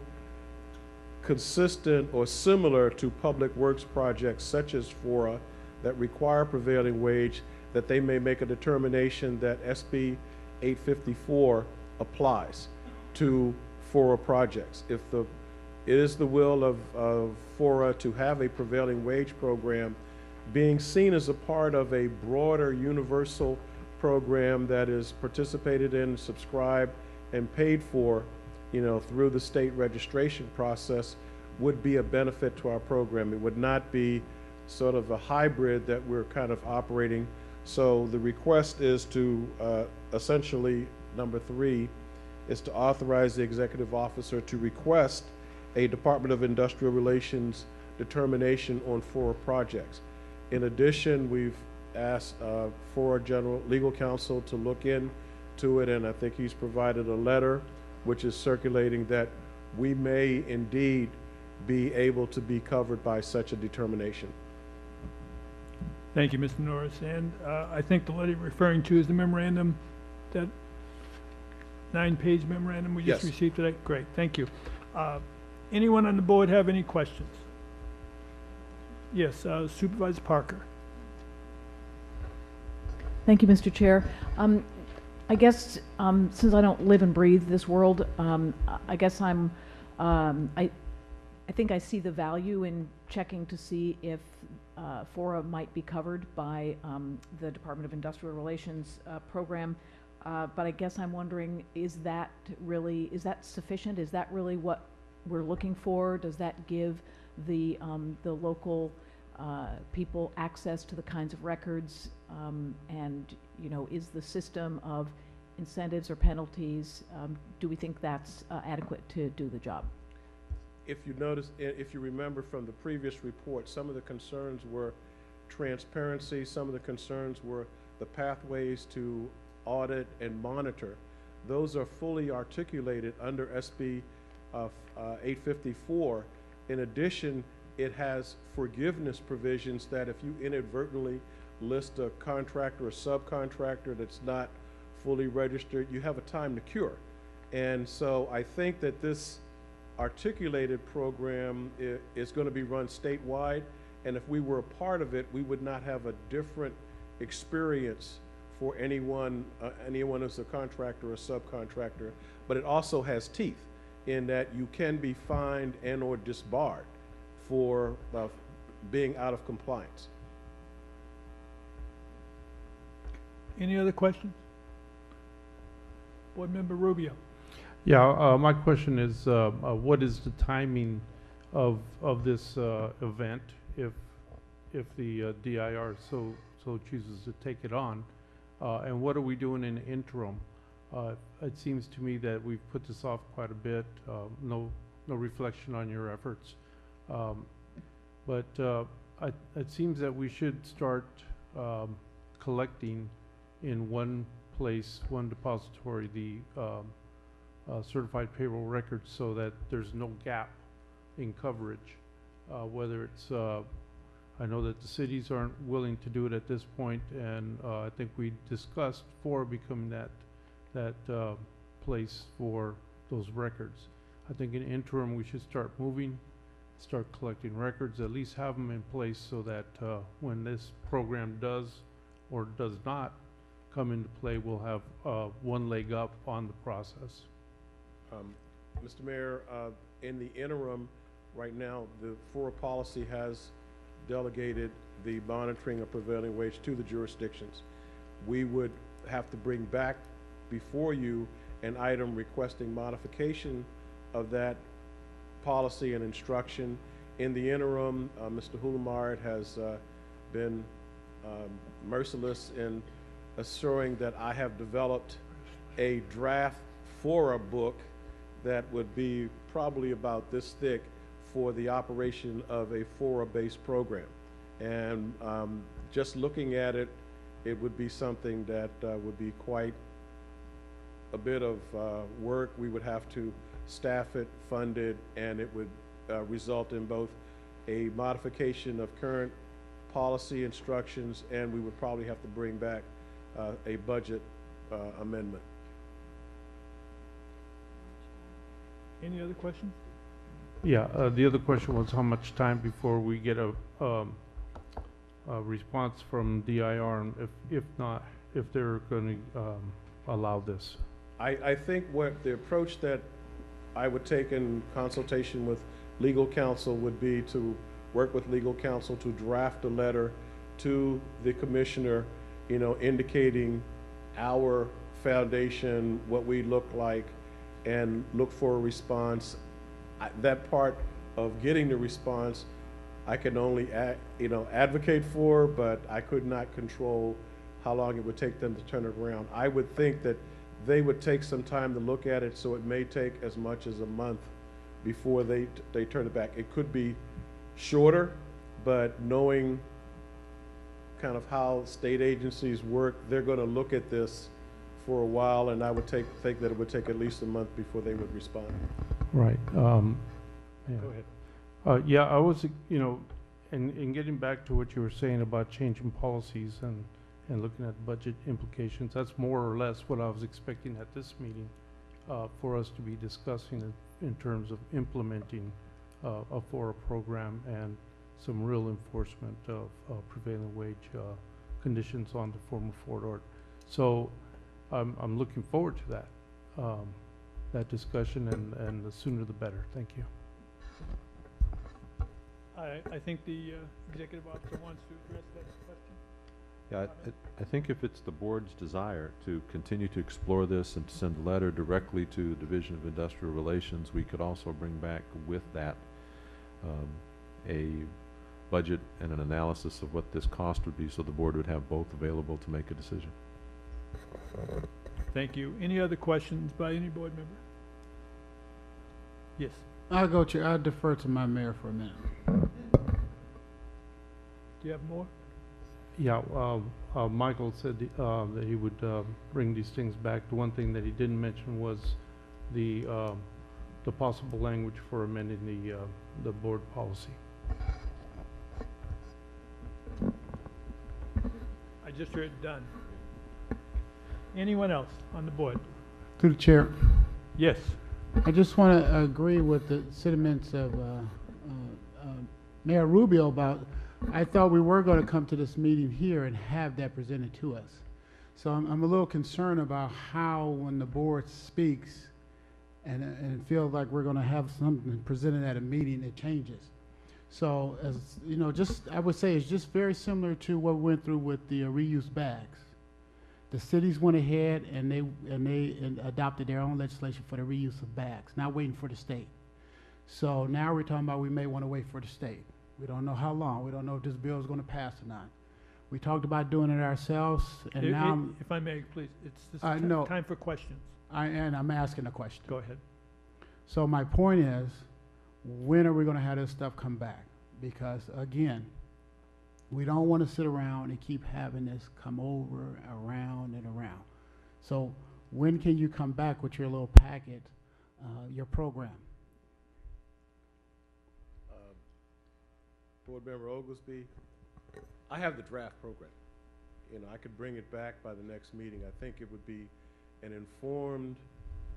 consistent or similar to public works projects such as FORA that require prevailing wage, that they may make a determination that SB 854 applies to FORA projects. If it is the will of FORA to have a prevailing wage program being seen as a part of a broader universal program that is participated in, subscribed, and paid for, you know, through the state registration process, would be a benefit to our program. It would not be sort of a hybrid that we're kind of operating. So the request is to essentially, number 3, is to authorize the executive officer to request a Department of Industrial Relations determination on FORA projects. In addition, we've asked FORA General Legal Counsel to look into it, and I think he's provided a letter which is circulating that we may indeed be able to be covered by such a determination. Thank you, Mr. Norris. And I think the letter you're referring to is the memorandum, that 9-page memorandum we just received today? Great, thank you. Anyone on the board have any questions? Yes, Supervisor Parker. Thank you, Mr. Chair. I guess, since I don't live and breathe this world, I guess I think I see the value in checking to see if FORA might be covered by the Department of Industrial Relations program. But I guess I'm wondering, is that sufficient? Is that really what we're looking for? Does that give the local people access to the kinds of records? And, you know, is the system of incentives or penalties, do we think that's adequate to do the job? If you notice, if you remember from the previous report, some of the concerns were transparency, some of the concerns were the pathways to audit and monitor. Those are fully articulated under SB 854. In addition, it has forgiveness provisions that if you inadvertently list a contractor or subcontractor that's not fully registered, you have a time to cure. And so I think that this articulated program is going to be run statewide, and if we were a part of it, we would not have a different experience for anyone who's a contractor or subcontractor. But it also has teeth in that you can be fined and or disbarred for being out of compliance. Any other questions? Board Member Rubio. Yeah, my question is, what is the timing of this event if the DIR so chooses to take it on, and what are we doing in the interim? It seems to me that we've put this off quite a bit. No reflection on your efforts, but it seems that we should start collecting in one place, one depository, the certified payroll records, so that there's no gap in coverage. Whether it's, I know that the cities aren't willing to do it at this point, and I think we discussed FORA becoming that place for those records. I think in interim we should start moving, start collecting records, at least have them in place so that when this program does or does not come into play, we'll have one leg up on the process. Mr. Mayor, in the interim, right now, the FORA policy has delegated the monitoring of prevailing wage to the jurisdictions. We would have to bring back before you an item requesting modification of that policy and instruction. In the interim, Mr. Hulamard has been merciless in assuring that I have developed a draft FORA book that would be probably about this thick for the operation of a FORA-based program. And just looking at it, it would be something that would be quite a bit of work. We would have to staff it, fund it, and it would result in both a modification of current policy instructions, and we would probably have to bring back a budget amendment. Any other questions? Yeah, the other question was how much time before we get a response from DIR, and if not, if they're going to allow this. I think what the approach that I would take in consultation with legal counsel would be to work with legal counsel to draft a letter to the commissioner, you know, indicating our foundation, what we look like, and look for a response. That part of getting the response, I can only advocate for, but I could not control how long it would take them to turn it around. I would think that they would take some time to look at it, so it may take as much as a month before they turn it back. It could be shorter, but knowing kind of how state agencies work, they're going to look at this for a while, and I would think that it would take at least a month before they would respond. Right. Yeah. Go ahead. Yeah, I was, in getting back to what you were saying about changing policies and looking at budget implications, that's more or less what I was expecting at this meeting for us to be discussing in terms of implementing a FORA program and some real enforcement of prevailing wage conditions on the former Fort Ord. So I'm looking forward to that discussion, and the sooner the better. Thank you. I think the executive officer wants to address that question. Yeah, I think if it's the board's desire to continue to explore this and to send a letter directly to the Division of Industrial Relations, we could also bring back with that a budget and an analysis of what this cost would be, so the board would have both available to make a decision. Thank you. Any other questions by any board member? Yes. I'll go, Chair. I'll defer to my mayor for a minute. Do you have more? Yeah, Michael said that he would bring these things back. The one thing that he didn't mention was the possible language for amending the board policy. I just heard done. Anyone else on the board? Through the chair. Yes. I just want to agree with the sentiments of Mayor Rubio about, I thought we were going to come to this meeting here and have that presented to us. So I'm a little concerned about how, when the board speaks and it feels like we're going to have something presented at a meeting, it changes. So, as you know, I would say it's just very similar to what we went through with the reuse bags. The cities went ahead and they adopted their own legislation for the reuse of bags, not waiting for the state. So now we're talking about we may want to wait for the state. We don't know how long. We don't know if this bill is going to pass or not. We talked about doing it ourselves, and now if I may, please, it's no. time for questions. And I'm asking a question. Go ahead. So my point is, when are we going to have this stuff come back? Because again, we don't want to sit around and keep having this come over, around, and around. So when can you come back with your little packet, your program? Board Member Oglesby, I have the draft program. You know, I could bring it back by the next meeting. I think it would be an informed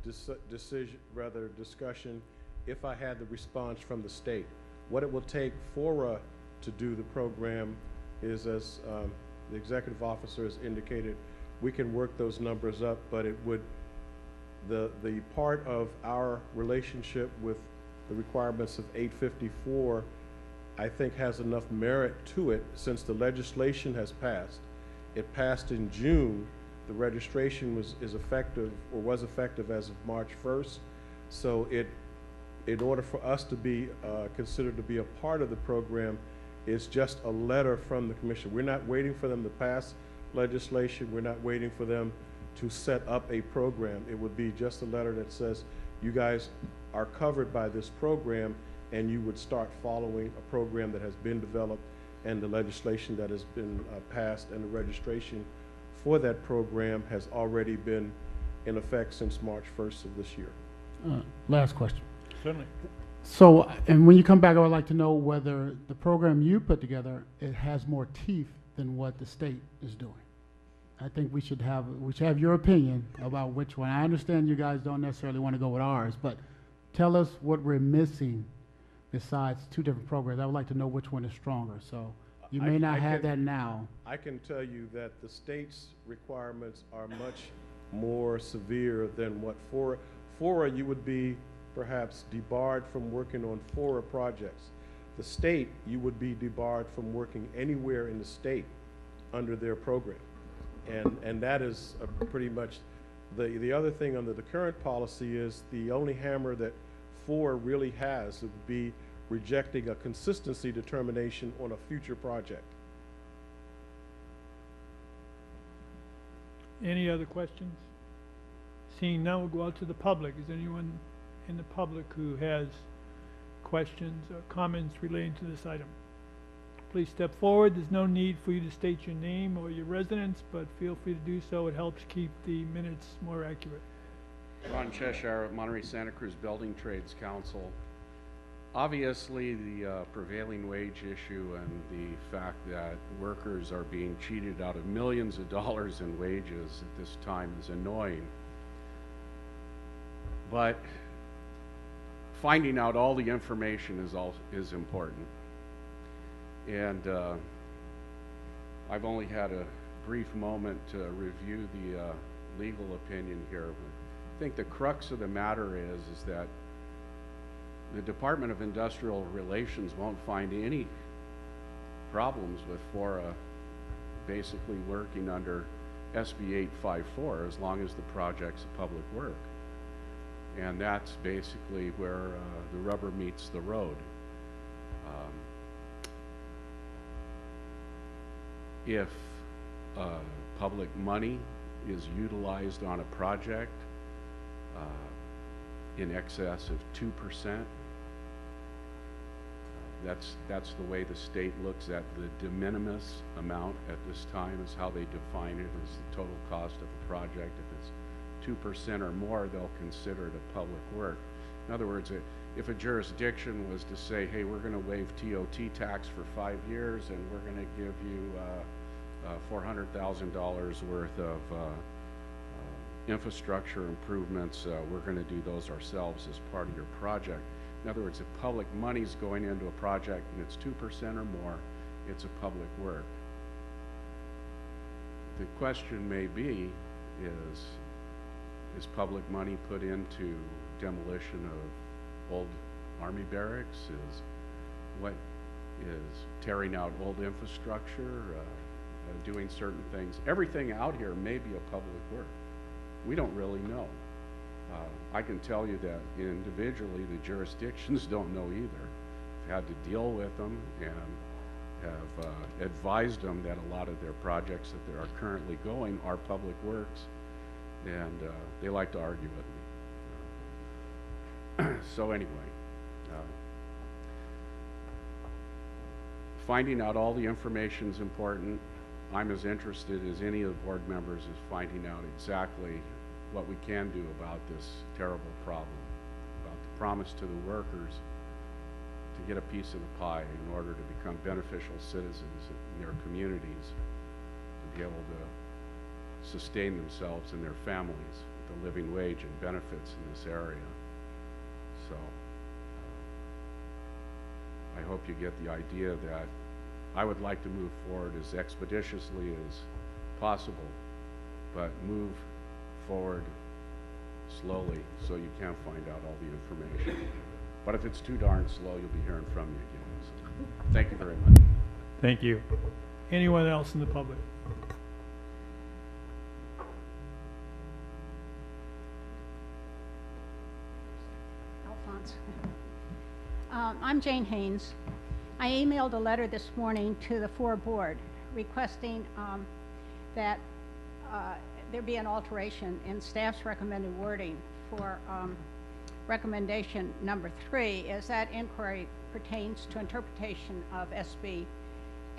discussion if I had the response from the state. What it will take FORA to do the program is, as the executive officer has indicated, we can work those numbers up, but it would, the part of our relationship with the requirements of 854, I think has enough merit to it since the legislation has passed. It passed in June. The registration was effective as of March 1st. So in order for us to be considered to be a part of the program, it's just a letter from the commission. We're not waiting for them to pass legislation. We're not waiting for them to set up a program. It would be just a letter that says, you guys are covered by this program, and you would start following a program that has been developed and the legislation that has been passed, and the registration for that program has already been in effect since March 1st of this year. Last question. Certainly. So, and when you come back, I would like to know whether the program you put together, it has more teeth than what the state is doing. I think we should have your opinion about which one. I understand you guys don't necessarily want to go with ours, but tell us what we're missing besides two different programs. I would like to know which one is stronger. So you may not have that now. I can tell you that the state's requirements are much more severe than what FORA, you would be perhaps debarred from working on FORA projects. The state, you would be debarred from working anywhere in the state under their program. And that is pretty much the other thing under the current policy is the only hammer that FORA really has would be rejecting a consistency determination on a future project. Any other questions? Seeing none, we'll go out to the public. Is there anyone in the public who has questions or comments relating to this item? Please step forward. There's no need for you to state your name or your residence, but feel free to do so. It helps keep the minutes more accurate. Ron Cheshire, Monterey Santa Cruz Building Trades Council. Obviously, the prevailing wage issue and the fact that workers are being cheated out of millions of dollars in wages at this time is annoying. But finding out all the information is important. And I've only had a brief moment to review the legal opinion here. I think the crux of the matter is that the Department of Industrial Relations won't find any problems with FORA basically working under SB 854 as long as the project's a public work. And that's basically where the rubber meets the road. If public money is utilized on a project in excess of 2%, that's the way the state looks at the de minimis amount at this time, is how they define it as the total cost of a project. If it's 2% or more, they'll consider it a public work. In other words, if a jurisdiction was to say, hey, we're going to waive TOT tax for 5 years and we're going to give you $400,000 worth of infrastructure improvements, we're going to do those ourselves as part of your project. In other words, if public money's going into a project and it's 2% or more, it's a public work. The question may be is public money put into demolition of old Army barracks? What is tearing out old infrastructure, doing certain things? Everything out here may be a public work. We don't really know. I can tell you that individually the jurisdictions don't know either. I've had to deal with them and have advised them that a lot of their projects that they are currently going are public works, and they like to argue with me. So anyway, finding out all the information is important. I'm as interested as any of the board members is finding out exactly what we can do about this terrible problem, about the promise to the workers to get a piece of the pie in order to become beneficial citizens in their communities, to be able to sustain themselves and their families with a living wage and benefits in this area. So I hope you get the idea that I would like to move forward as expeditiously as possible, but move forward slowly so you can find out all the information. But if it's too darn slow, you'll be hearing from me again. So, thank you very much. Thank you. Anyone else in the public? Alphonse. I'm Jane Haynes. I emailed a letter this morning to the FORA board requesting that there be an alteration in staff's recommended wording for recommendation number 3, as that inquiry pertains to interpretation of SB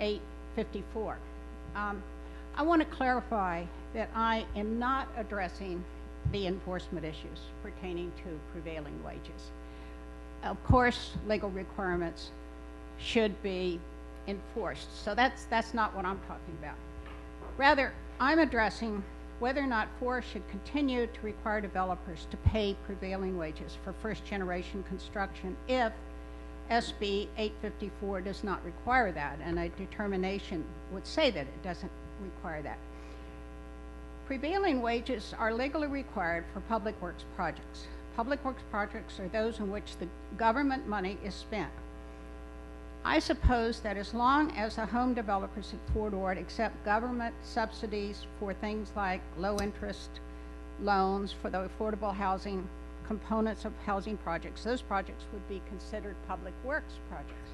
854. I want to clarify that I am not addressing the enforcement issues pertaining to prevailing wages. Of course, legal requirements should be enforced, so that's not what I'm talking about. Rather, I'm addressing whether or not FORA should continue to require developers to pay prevailing wages for first-generation construction if SB 854 does not require that, and a determination would say that it doesn't require that. Prevailing wages are legally required for public works projects. Public works projects are those in which the government money is spent. I suppose that as long as the home developers at Fort Ord accept government subsidies for things like low interest loans for the affordable housing components of housing projects, those projects would be considered public works projects.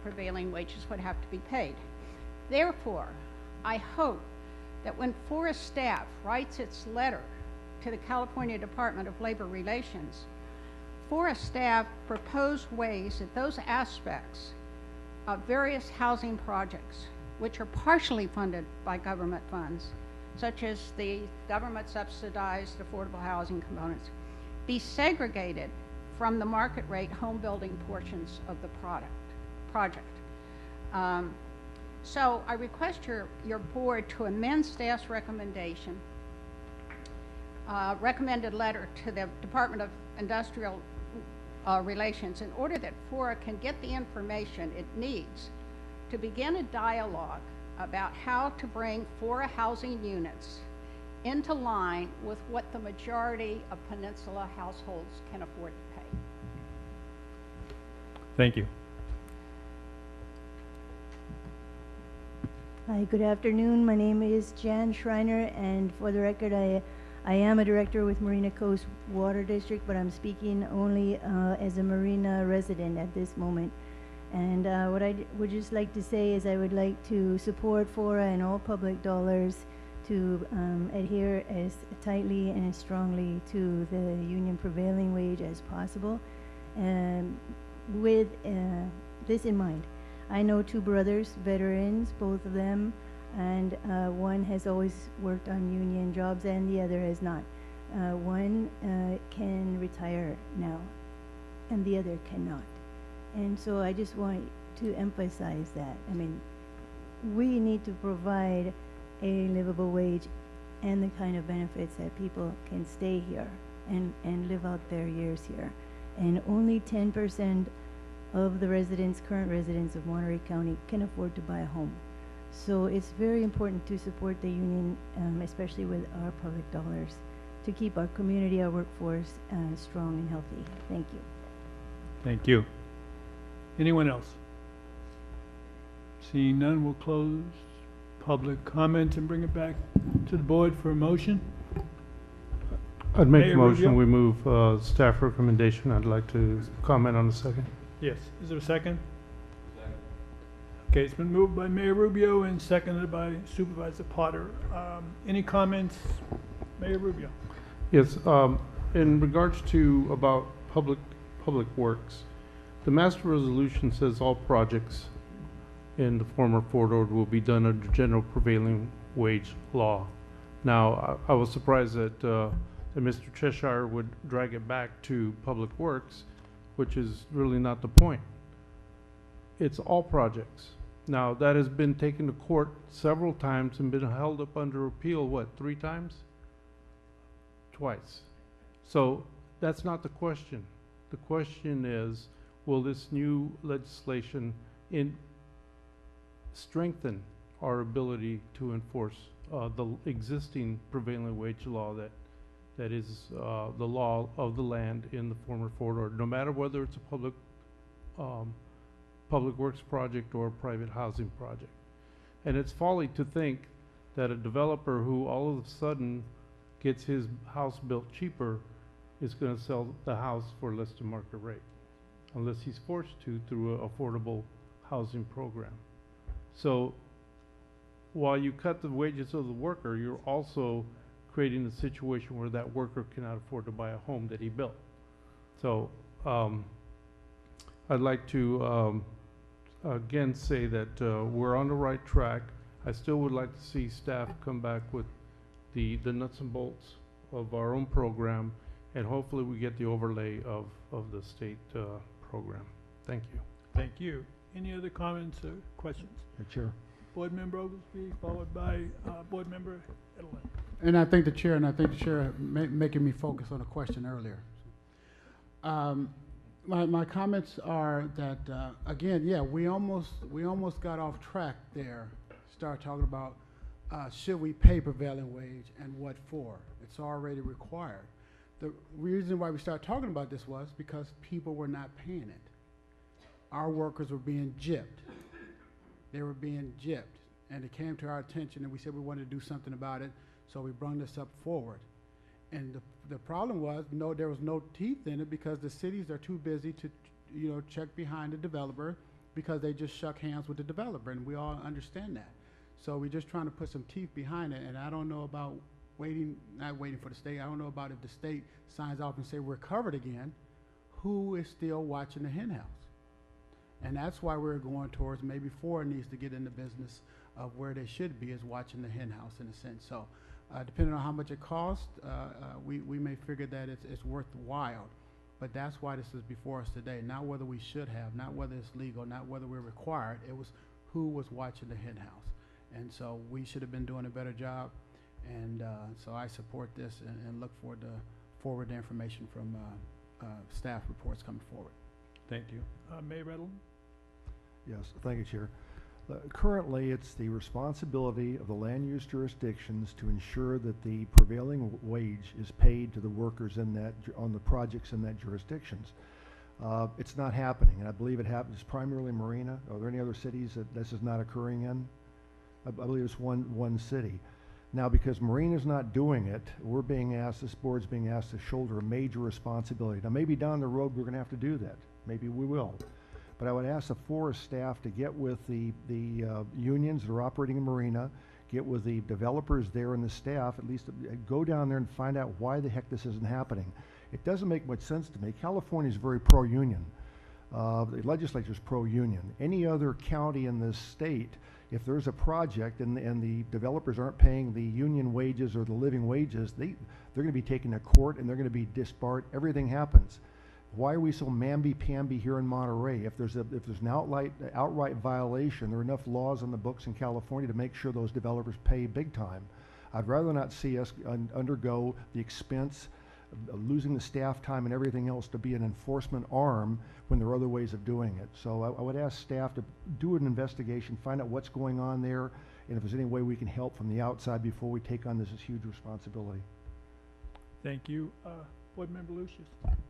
Prevailing wages would have to be paid. Therefore, I hope that when FORA staff writes its letter to the California Department of Labor Relations, FORA staff propose ways that those aspects of various housing projects, which are partially funded by government funds, such as the government subsidized affordable housing components, be segregated from the market rate home building portions of the project. So I request your board to amend staff's recommendation, recommended letter to the Department of Industrial Relations in order that FORA can get the information it needs to begin a dialogue about how to bring FORA housing units into line with what the majority of Peninsula households can afford to pay. Thank you. Hi, good afternoon. My name is Jan Schreiner, and for the record, I am a director with Marina Coast Water District, but I'm speaking only as a Marina resident at this moment. And what I would just like to say is I would like to support FORA and all public dollars to adhere as tightly and as strongly to the union prevailing wage as possible. With this in mind, I know two brothers, veterans, both of them, and one has always worked on union jobs and the other has not. One can retire now and the other cannot. And so I just want to emphasize that. I mean, we need to provide a livable wage and the kind of benefits that people can stay here and live out their years here. And only 10% of the residents, current residents of Monterey County, can afford to buy a home. So it's very important to support the union, especially with our public dollars, to keep our community, our workforce strong and healthy. Thank you. Thank you. Anyone else? Seeing none, we'll close public comment and bring it back to the board for a motion. I'd make Mayor a motion, Rubio? we move staff recommendation. I'd like to comment on the second. Yes. Is there a second? Second. Okay, it's been moved by Mayor Rubio and seconded by Supervisor Potter. Any comments, Mayor Rubio? Yes, in regards to about public works, the master resolution says all projects in the former Fort Ord will be done under general prevailing wage law. Now, I was surprised that Mr. Cheshire would drag it back to public works, which is really not the point. It's all projects. Now, that has been taken to court several times and been held up under appeal, what, 3 times? Twice. So that's not the question. The question is, will this new legislation strengthen our ability to enforce the existing prevailing wage law that is the law of the land in the former Fort Ord, no matter whether it's a public works project or a private housing project. And it's folly to think that a developer who all of a sudden gets his house built cheaper is going to sell the house for less than market rate, unless he's forced to through an affordable housing program. So while you cut the wages of the worker, you're also creating a situation where that worker cannot afford to buy a home that he built. So I'd like to again say that we're on the right track. I still would like to see staff come back with the nuts and bolts of our own program, and hopefully we get the overlay of the state program. Thank you. Thank you. Any other comments or questions? Chair. Board Member Oglesby, followed by Board Member Edelman. And I thank the chair, making me focus on a question earlier. My comments are that again, yeah, we almost got off track there. Start talking about should we pay prevailing wage and what for? It's already required. The reason why we started talking about this was because people were not paying it. Our workers were being gypped. They were being gypped, and it came to our attention, and we said we wanted to do something about it. So we brought this up forward. And the problem was, there was no teeth in it because the cities are too busy to, check behind the developer because they just shook hands with the developer, and we all understand that. So we're just trying to put some teeth behind it, and I don't know about not waiting for the state. I don't know about if the state signs off and say we're covered again, who is still watching the hen house? And that's why we're going towards maybe FORA needs to get in the business of where they should be, is watching the hen house in a sense. So depending on how much it costs, we may figure that it's worthwhile. But that's why this is before us today. Not whether we should have, not whether it's legal, not whether we're required. It was who was watching the hen house. And so we should have been doing a better job. And so I support this and look forward to forward information from staff reports coming forward. Thank you. Mayor Edelman? Yes, thank you, Chair. Currently, it's the responsibility of the land use jurisdictions to ensure that the prevailing wage is paid to the workers in that, on the projects in that jurisdictions. It's not happening, and I believe it happens primarily Marina. Are there any other cities that this is not occurring in? I believe it's one city. Now, because Marina's not doing it, we're being asked, this board's being asked to shoulder a major responsibility. Now, maybe down the road we're going to have to do that. Maybe we will. But I would ask the FORA staff to get with the unions that are operating in Marina, get with the developers there and the staff, at least go down there and find out why the heck this isn't happening. It doesn't make much sense to me. California is very pro-union. The legislature is pro-union. Any other county in this state, if there's a project and the developers aren't paying the union wages or the living wages, they're going to be taken to court and they're going to be disbarred. Everything happens. Why are we so mamby-pamby here in Monterey? If there's an outright violation, there are enough laws on the books in California to make sure those developers pay big time. I'd rather not see us undergo the expense of losing the staff time and everything else to be an enforcement arm when there are other ways of doing it. So I would ask staff to do an investigation, find out what's going on there, and if there's any way we can help from the outside before we take on this huge responsibility. Thank you. Board Member Lucius.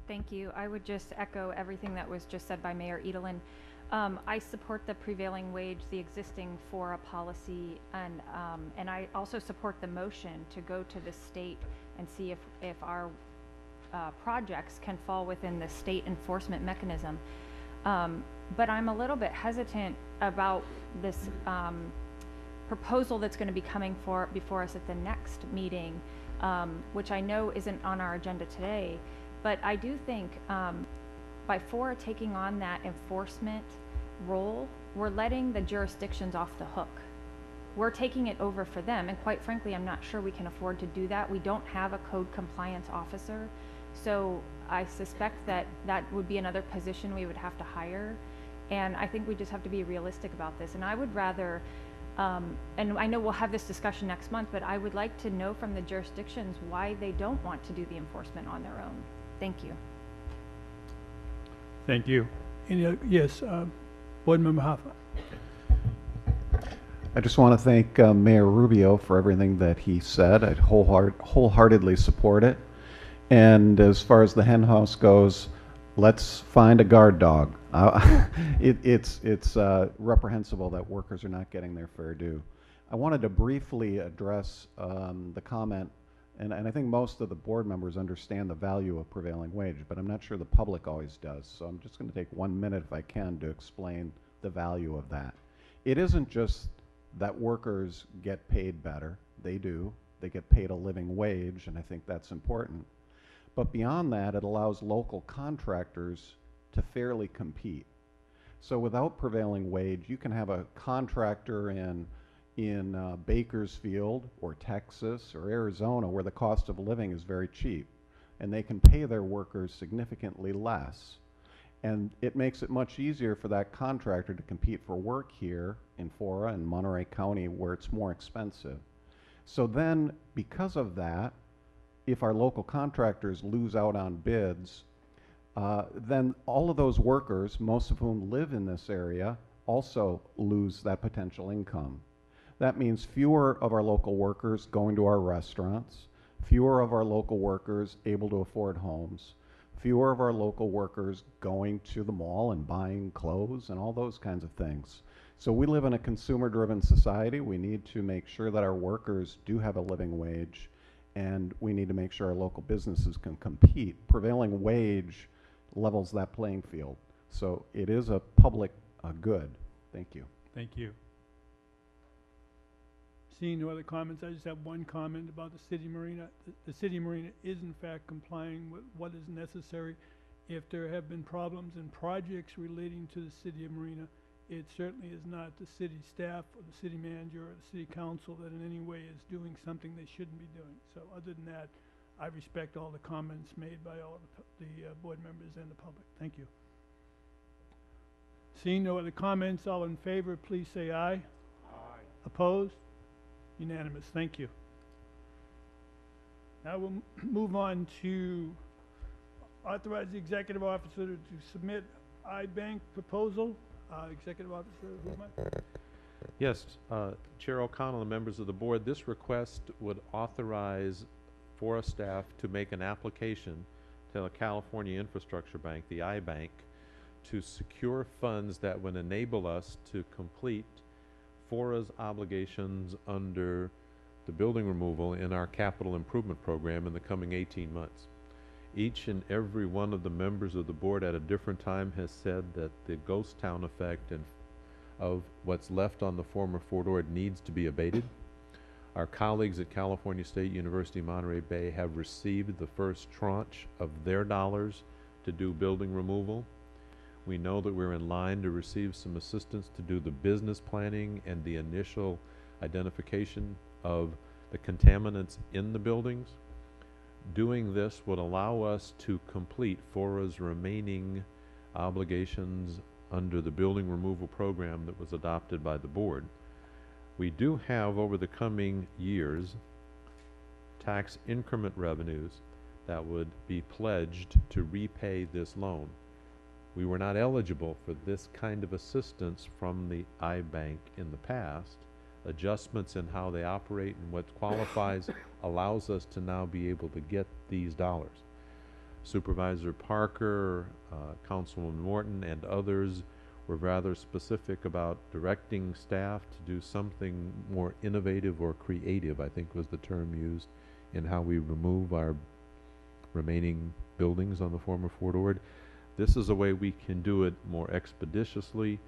Thank you. I would just echo everything that was just said by Mayor Edelin. I support the prevailing wage, the existing FORA policy, and I also support the motion to go to the state and see if our projects can fall within the state enforcement mechanism. But I'm a little bit hesitant about this proposal that's going to be coming before us at the next meeting, which I know isn't on our agenda today. But I do think by FORA taking on that enforcement role, we're letting the jurisdictions off the hook. We're taking it over for them, and quite frankly, I'm not sure we can afford to do that. We don't have a code compliance officer, so I suspect that would be another position we would have to hire, and I think we just have to be realistic about this. And I would rather, and I know we'll have this discussion next month, but I would like to know from the jurisdictions why they don't want to do the enforcement on their own. Thank you. Thank you. Yes, Board Member Hoffa. I just want to thank Mayor Rubio for everything that he said. I wholeheartedly support it. And as far as the hen house goes, let's find a guard dog. It's reprehensible that workers are not getting their fair due. I wanted to briefly address the comment, and I think most of the board members understand the value of prevailing wage, but I'm not sure the public always does. So I'm just going to take 1 minute, if I can, to explain the value of that. It isn't just that workers get paid better. They do. They get paid a living wage, and I think that's important. But beyond that, it allows local contractors to fairly compete. So without prevailing wage, you can have a contractor in Bakersfield or Texas or Arizona where the cost of living is very cheap, and they can pay their workers significantly less. And it makes it much easier for that contractor to compete for work here in FORA and Monterey County where it's more expensive. So then, because of that, if our local contractors lose out on bids, then all of those workers, most of whom live in this area, also lose that potential income. That means fewer of our local workers going to our restaurants, fewer of our local workers able to afford homes, fewer of our local workers going to the mall and buying clothes and all those kinds of things. So we live in a consumer-driven society. We need to make sure that our workers do have a living wage, and we need to make sure our local businesses can compete. Prevailing wage levels that playing field. So it is a public good. Thank you. Thank you. Seeing no other comments, I just have one comment about the city marina. The city marina is in fact complying with what is necessary. If there have been problems in projects relating to the city of Marina, it certainly is not the city staff or the city manager or the city council that in any way is doing something they shouldn't be doing. So other than that, I respect all the comments made by all the board members and the public. Thank you. Seeing no other comments, all in favor, please say aye. Aye. Opposed? Unanimous. Thank you. Now we'll move on to authorize the executive officer to submit I-Bank proposal. Executive officer, who am I? Yes, Chair O'Connell and members of the board, this request would authorize FORA staff to make an application to the California Infrastructure Bank, the iBank, to secure funds that would enable us to complete FORA's obligations under the building removal in our capital improvement program in the coming 18 months. Each and every one of the members of the board at a different time has said that the ghost town effect and of what's left on the former Fort Ord needs to be abated. Our colleagues at California State University Monterey Bay have received the first tranche of their dollars to do building removal. We know that we're in line to receive some assistance to do the business planning and the initial identification of the contaminants in the buildings. Doing this would allow us to complete FORA's remaining obligations under the building removal program that was adopted by the board. We do have, over the coming years, tax increment revenues that would be pledged to repay this loan. We were not eligible for this kind of assistance from the iBank in the past. Adjustments in how they operate and what qualifies allows us to now be able to get these dollars. Supervisor Parker, Councilman Morton, and others were rather specific about directing staff to do something more innovative or creative, I think was the term used, in how we remove our remaining buildings on the former Fort Ord. This is a way we can do it more expeditiously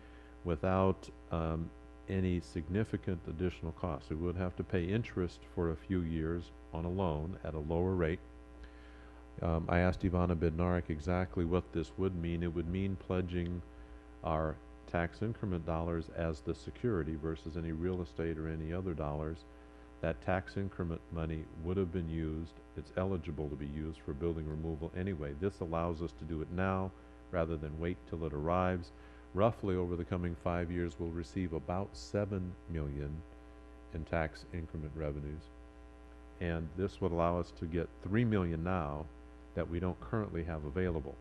without any significant additional costs. We would have to pay interest for a few years on a loan at a lower rate. I asked Ivana Bednarik exactly what this would mean. It would mean pledging our tax increment dollars as the security versus any real estate or any other dollars. That tax increment money would have been used. It's eligible to be used for building removal anyway. This allows us to do it now rather than wait till it arrives. Roughly over the coming 5 years, we'll receive about $7 million in tax increment revenues. And this would allow us to get $3 million now that we don't currently have available.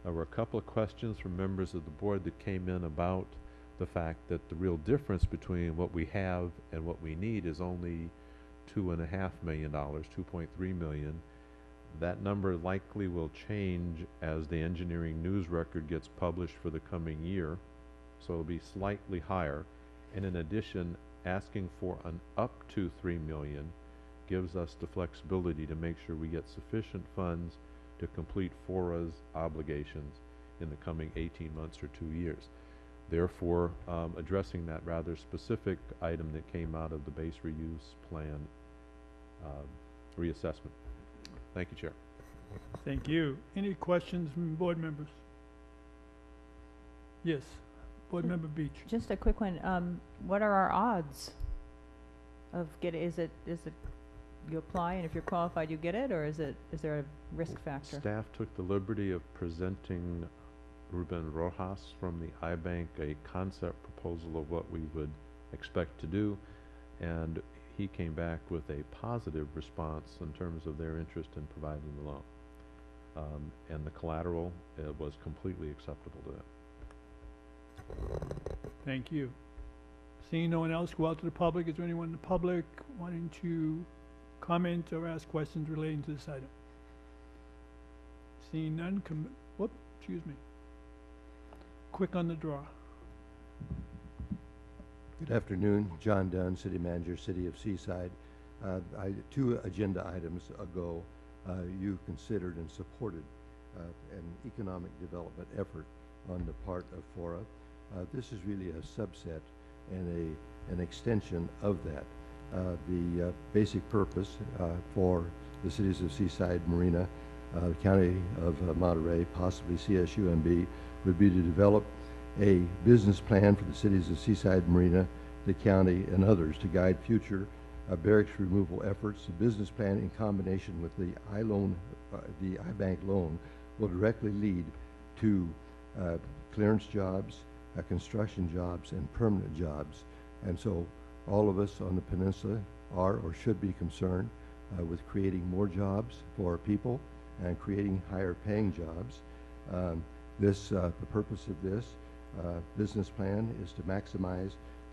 There were a couple of questions from members of the board that came in about the fact that the real difference between what we have and what we need is only $2.5 million, $2.3 million. That number likely will change as the engineering news record gets published for the coming year, so it'll be slightly higher. And in addition, asking for an up to $3 million gives us the flexibility to make sure we get sufficient funds to complete FORA's obligations in the coming 18 months or 2 years. Therefore, addressing that rather specific item that came out of the base reuse plan reassessment. Thank you, Chair. Thank you. Any questions from board members? Yes, Board Member Beach. Just a quick one. What are our odds of getting, is it you apply and if you're qualified you get it, or is there a risk factor? Staff took the liberty of presenting Ruben Rojas from the iBank a concept proposal of what we would expect to do, and he came back with a positive response in terms of their interest in providing the loan. And the collateral was completely acceptable to them. Thank you. Seeing no one else, go out to the public. Is there anyone in the public wanting to comment or ask questions relating to this item? Seeing none, excuse me. Quick on the draw. Good afternoon, John Dunn, City Manager, City of Seaside. 2 agenda items ago, you considered and supported an economic development effort on the part of FORA. This is really a subset and an extension of that. The basic purpose for the cities of Seaside, Marina, the County of Monterey, possibly CSUMB, would be to develop a business plan for the cities of Seaside, Marina, the county, and others to guide future barracks removal efforts. The business plan, in combination with the iBank loan, will directly lead to clearance jobs, construction jobs, and permanent jobs. And so all of us on the peninsula are or should be concerned with creating more jobs for our people and creating higher paying jobs. The purpose of this business plan is to maximize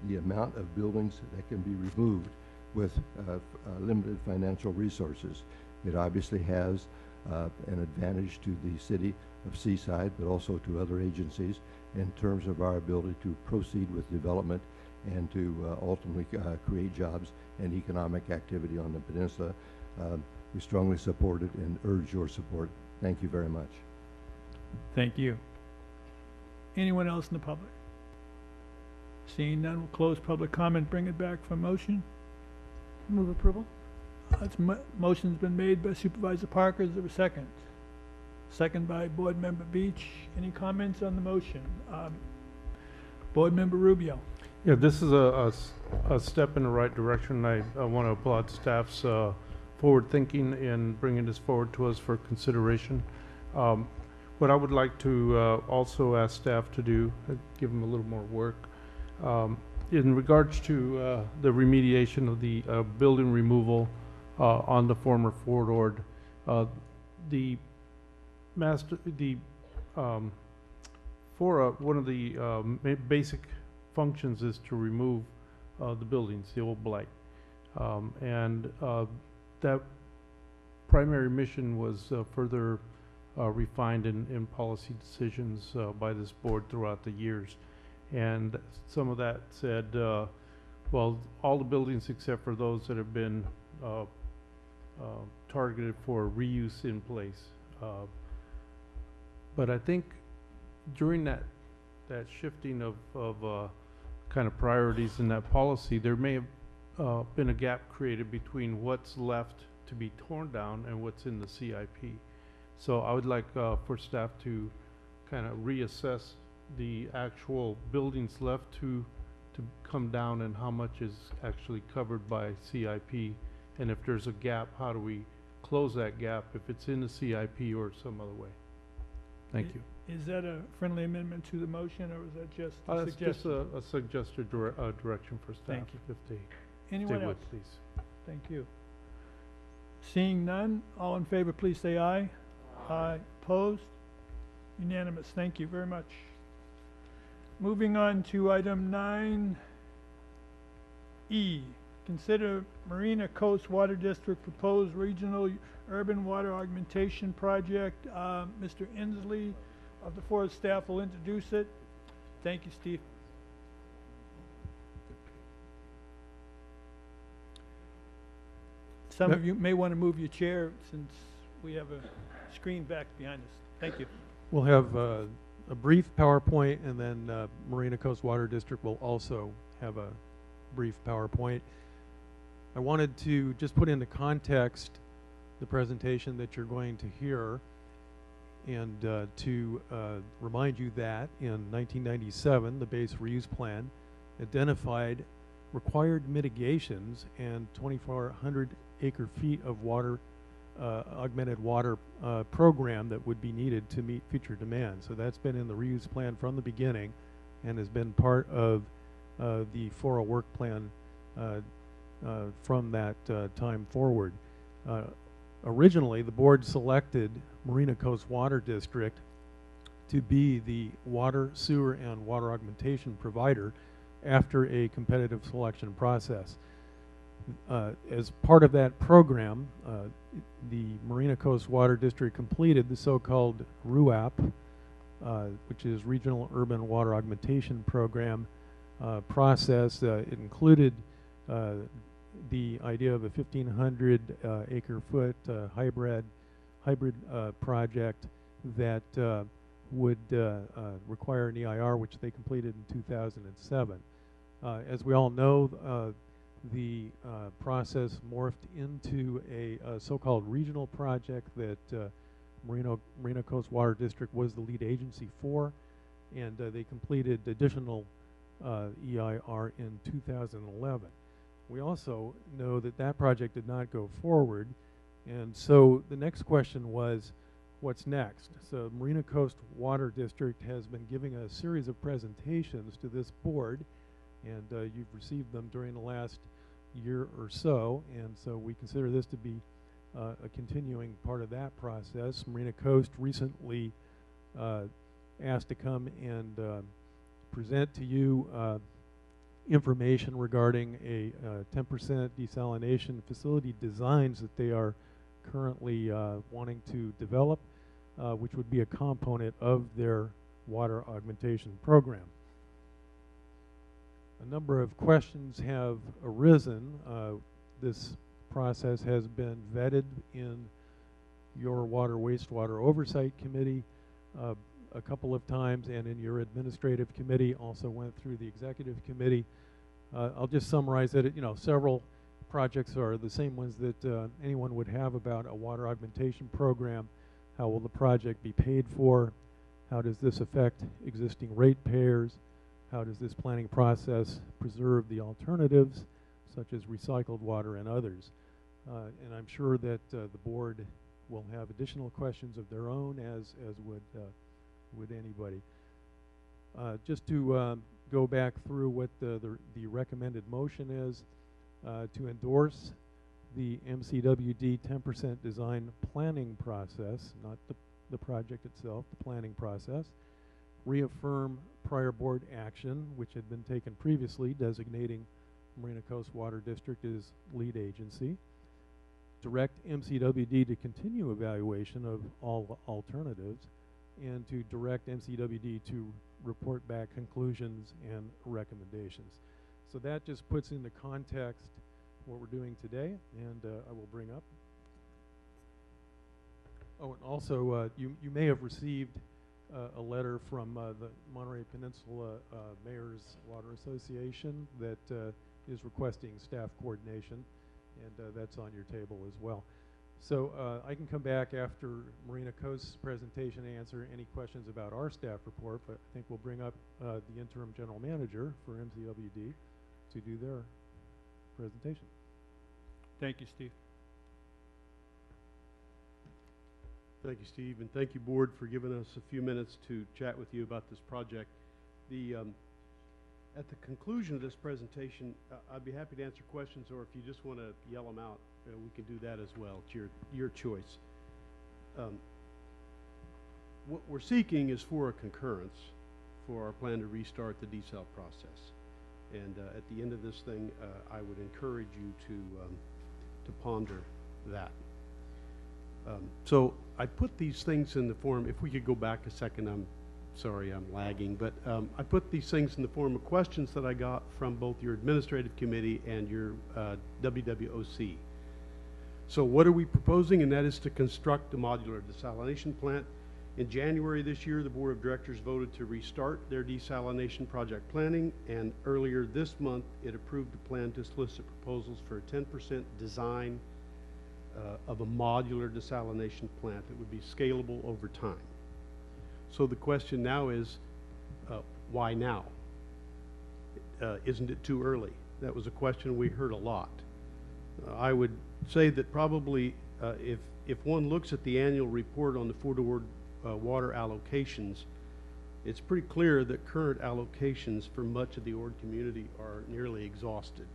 the amount of buildings that can be removed with limited financial resources. It obviously has an advantage to the city of Seaside, but also to other agencies in terms of our ability to proceed with development and to ultimately create jobs and economic activity on the peninsula. We strongly support it and urge your support. Thank you very much. Thank you. Anyone else in the public? Seeing none, we'll close public comment, bring it back for motion. Move approval? Motion's been made by Supervisor Parker. Is there a second? Second by Board Member Beach. Any comments on the motion? Board Member Rubio. Yeah, this is a step in the right direction. I want to applaud staff's forward thinking in bringing this forward to us for consideration. What I would like to also ask staff to do, give them a little more work, in regards to the remediation of the building removal on the former Fort Ord, the FORA, one of the basic functions is to remove the buildings, the old blight. And that primary mission was further refined in policy decisions by this board throughout the years. And some of that said, well, all the buildings except for those that have been targeted for reuse in place. But I think during that shifting of kind of priorities in that policy, there may have been a gap created between what's left to be torn down and what's in the CIP. So I would like for staff to kind of reassess the actual buildings left to come down and how much is actually covered by CIP, and if there's a gap, how do we close that gap if it's in the CIP or some other way? Thank you. Is that a friendly amendment to the motion, or is that just a That's just suggestion? a suggested direction for staff. Thank you. If they Anyone stay else? with, please. Thank you. Seeing none, all in favor, please say aye. Aye. Opposed? Unanimous. Thank you very much. Moving on to item 9E. Consider Marina Coast Water District proposed regional urban water augmentation project. Mr. Inslee of the FORA staff will introduce it. Thank you, Steve. Some of you may want to move your chair since we have a screen back behind us. Thank you. We'll have a brief PowerPoint, and then Marina Coast Water District will also have a brief PowerPoint. I wanted to just put into context the presentation that you're going to hear, and to remind you that in 1997, the base reuse plan identified required mitigations and 2,400 acre feet of water, augmented water program that would be needed to meet future demand. So that's been in the reuse plan from the beginning and has been part of the FORA work plan from that time forward. Originally, the board selected Marina Coast Water District to be the water, sewer, and water augmentation provider after a competitive selection process. As part of that program, the Marina Coast Water District completed the so-called RUAP, which is Regional Urban Water Augmentation Program process. It included the idea of a 1,500 acre foot hybrid project that would require an EIR, which they completed in 2007. As we all know, the process morphed into a so-called regional project that Marina Coast Water District was the lead agency for, and they completed additional EIR in 2011. We also know that that project did not go forward, and so the next question was, what's next? So Marina Coast Water District has been giving a series of presentations to this board, and you've received them during the last year or so, and so we consider this to be a continuing part of that process. Marina Coast recently asked to come and present to you information regarding a 10% desalination facility designs that they are currently wanting to develop, which would be a component of their water augmentation program. A number of questions have arisen. This process has been vetted in your Water Wastewater Oversight Committee a couple of times, and in your administrative committee, also went through the executive committee. I'll just summarize it. You know, several projects are the same ones that anyone would have about a water augmentation program. How will the project be paid for? How does this affect existing ratepayers? How does this planning process preserve the alternatives, such as recycled water and others? And I'm sure that the board will have additional questions of their own, as would anybody. Just to go back through what the recommended motion is, to endorse the MCWD 10% design planning process, not the project itself, the planning process. Reaffirm prior board action, which had been taken previously, designating Marina Coast Water District as lead agency. Direct MCWD to continue evaluation of all alternatives, and to direct MCWD to report back conclusions and recommendations. So that just puts into context what we're doing today, and I will bring up. Oh, and also you may have received a letter from the Monterey Peninsula Mayor's Water Association that is requesting staff coordination, and that's on your table as well. So I can come back after Marina Coast's presentation and answer any questions about our staff report, but I think we'll bring up the interim general manager for MCWD to do their presentation. Thank you, Steve. Thank you, Steve, and thank you, board, for giving us a few minutes to chat with you about this project. At the conclusion of this presentation, I'd be happy to answer questions, or if you just want to yell them out, we can do that as well. It's your choice. What we're seeking is for a concurrence for our plan to restart the desal process. And at the end of this thing, I would encourage you to ponder that. So I put these things in the form, if we could go back a second, I'm sorry I'm lagging, but I put these things in the form of questions that I got from both your administrative committee and your WWOC. So what are we proposing? And that is to construct a modular desalination plant. In January this year, the board of directors voted to restart their desalination project planning, and earlier this month it approved a plan to solicit proposals for a 10% design of a modular desalination plant that would be scalable over time. So the question now is, why now? Isn't it too early? That was a question we heard a lot. I would say that probably if one looks at the annual report on the forward water allocations, it's pretty clear that current allocations for much of the Ord community are nearly exhausted.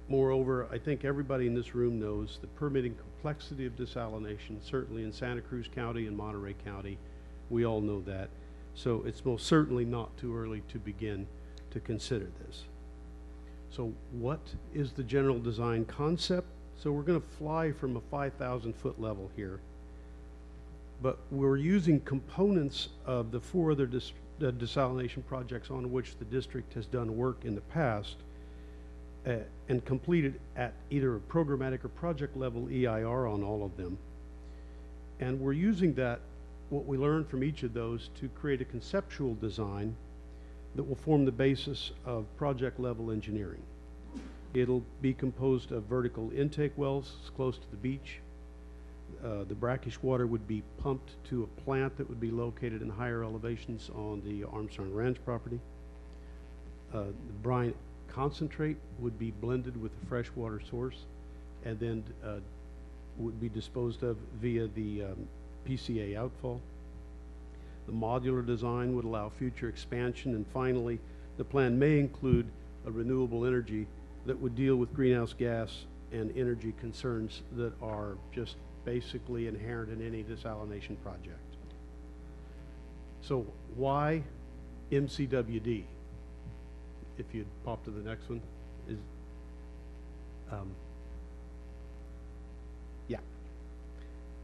Moreover, I think everybody in this room knows the permitting complexity of desalination, certainly in Santa Cruz County and Monterey County. We all know that. So it's most certainly not too early to begin to consider this. So what is the general design concept? So we're going to fly from a 5,000-foot level here, but we're using components of the 4 other desalination projects on which the district has done work in the past and completed at either a programmatic or project level EIR on all of them. And we're using that, what we learned from each of those, to create a conceptual design that will form the basis of project level engineering. It'll be composed of vertical intake wells close to the beach. The brackish water would be pumped to a plant that would be located in higher elevations on the Armstrong Ranch property. The brine concentrate would be blended with the freshwater source and then would be disposed of via the PCA outfall. The modular design would allow future expansion, and finally, the plan may include a renewable energy that would deal with greenhouse gas and energy concerns that are just basically inherent in any desalination project. So why MCWD? if you'd pop to the next one, is, yeah.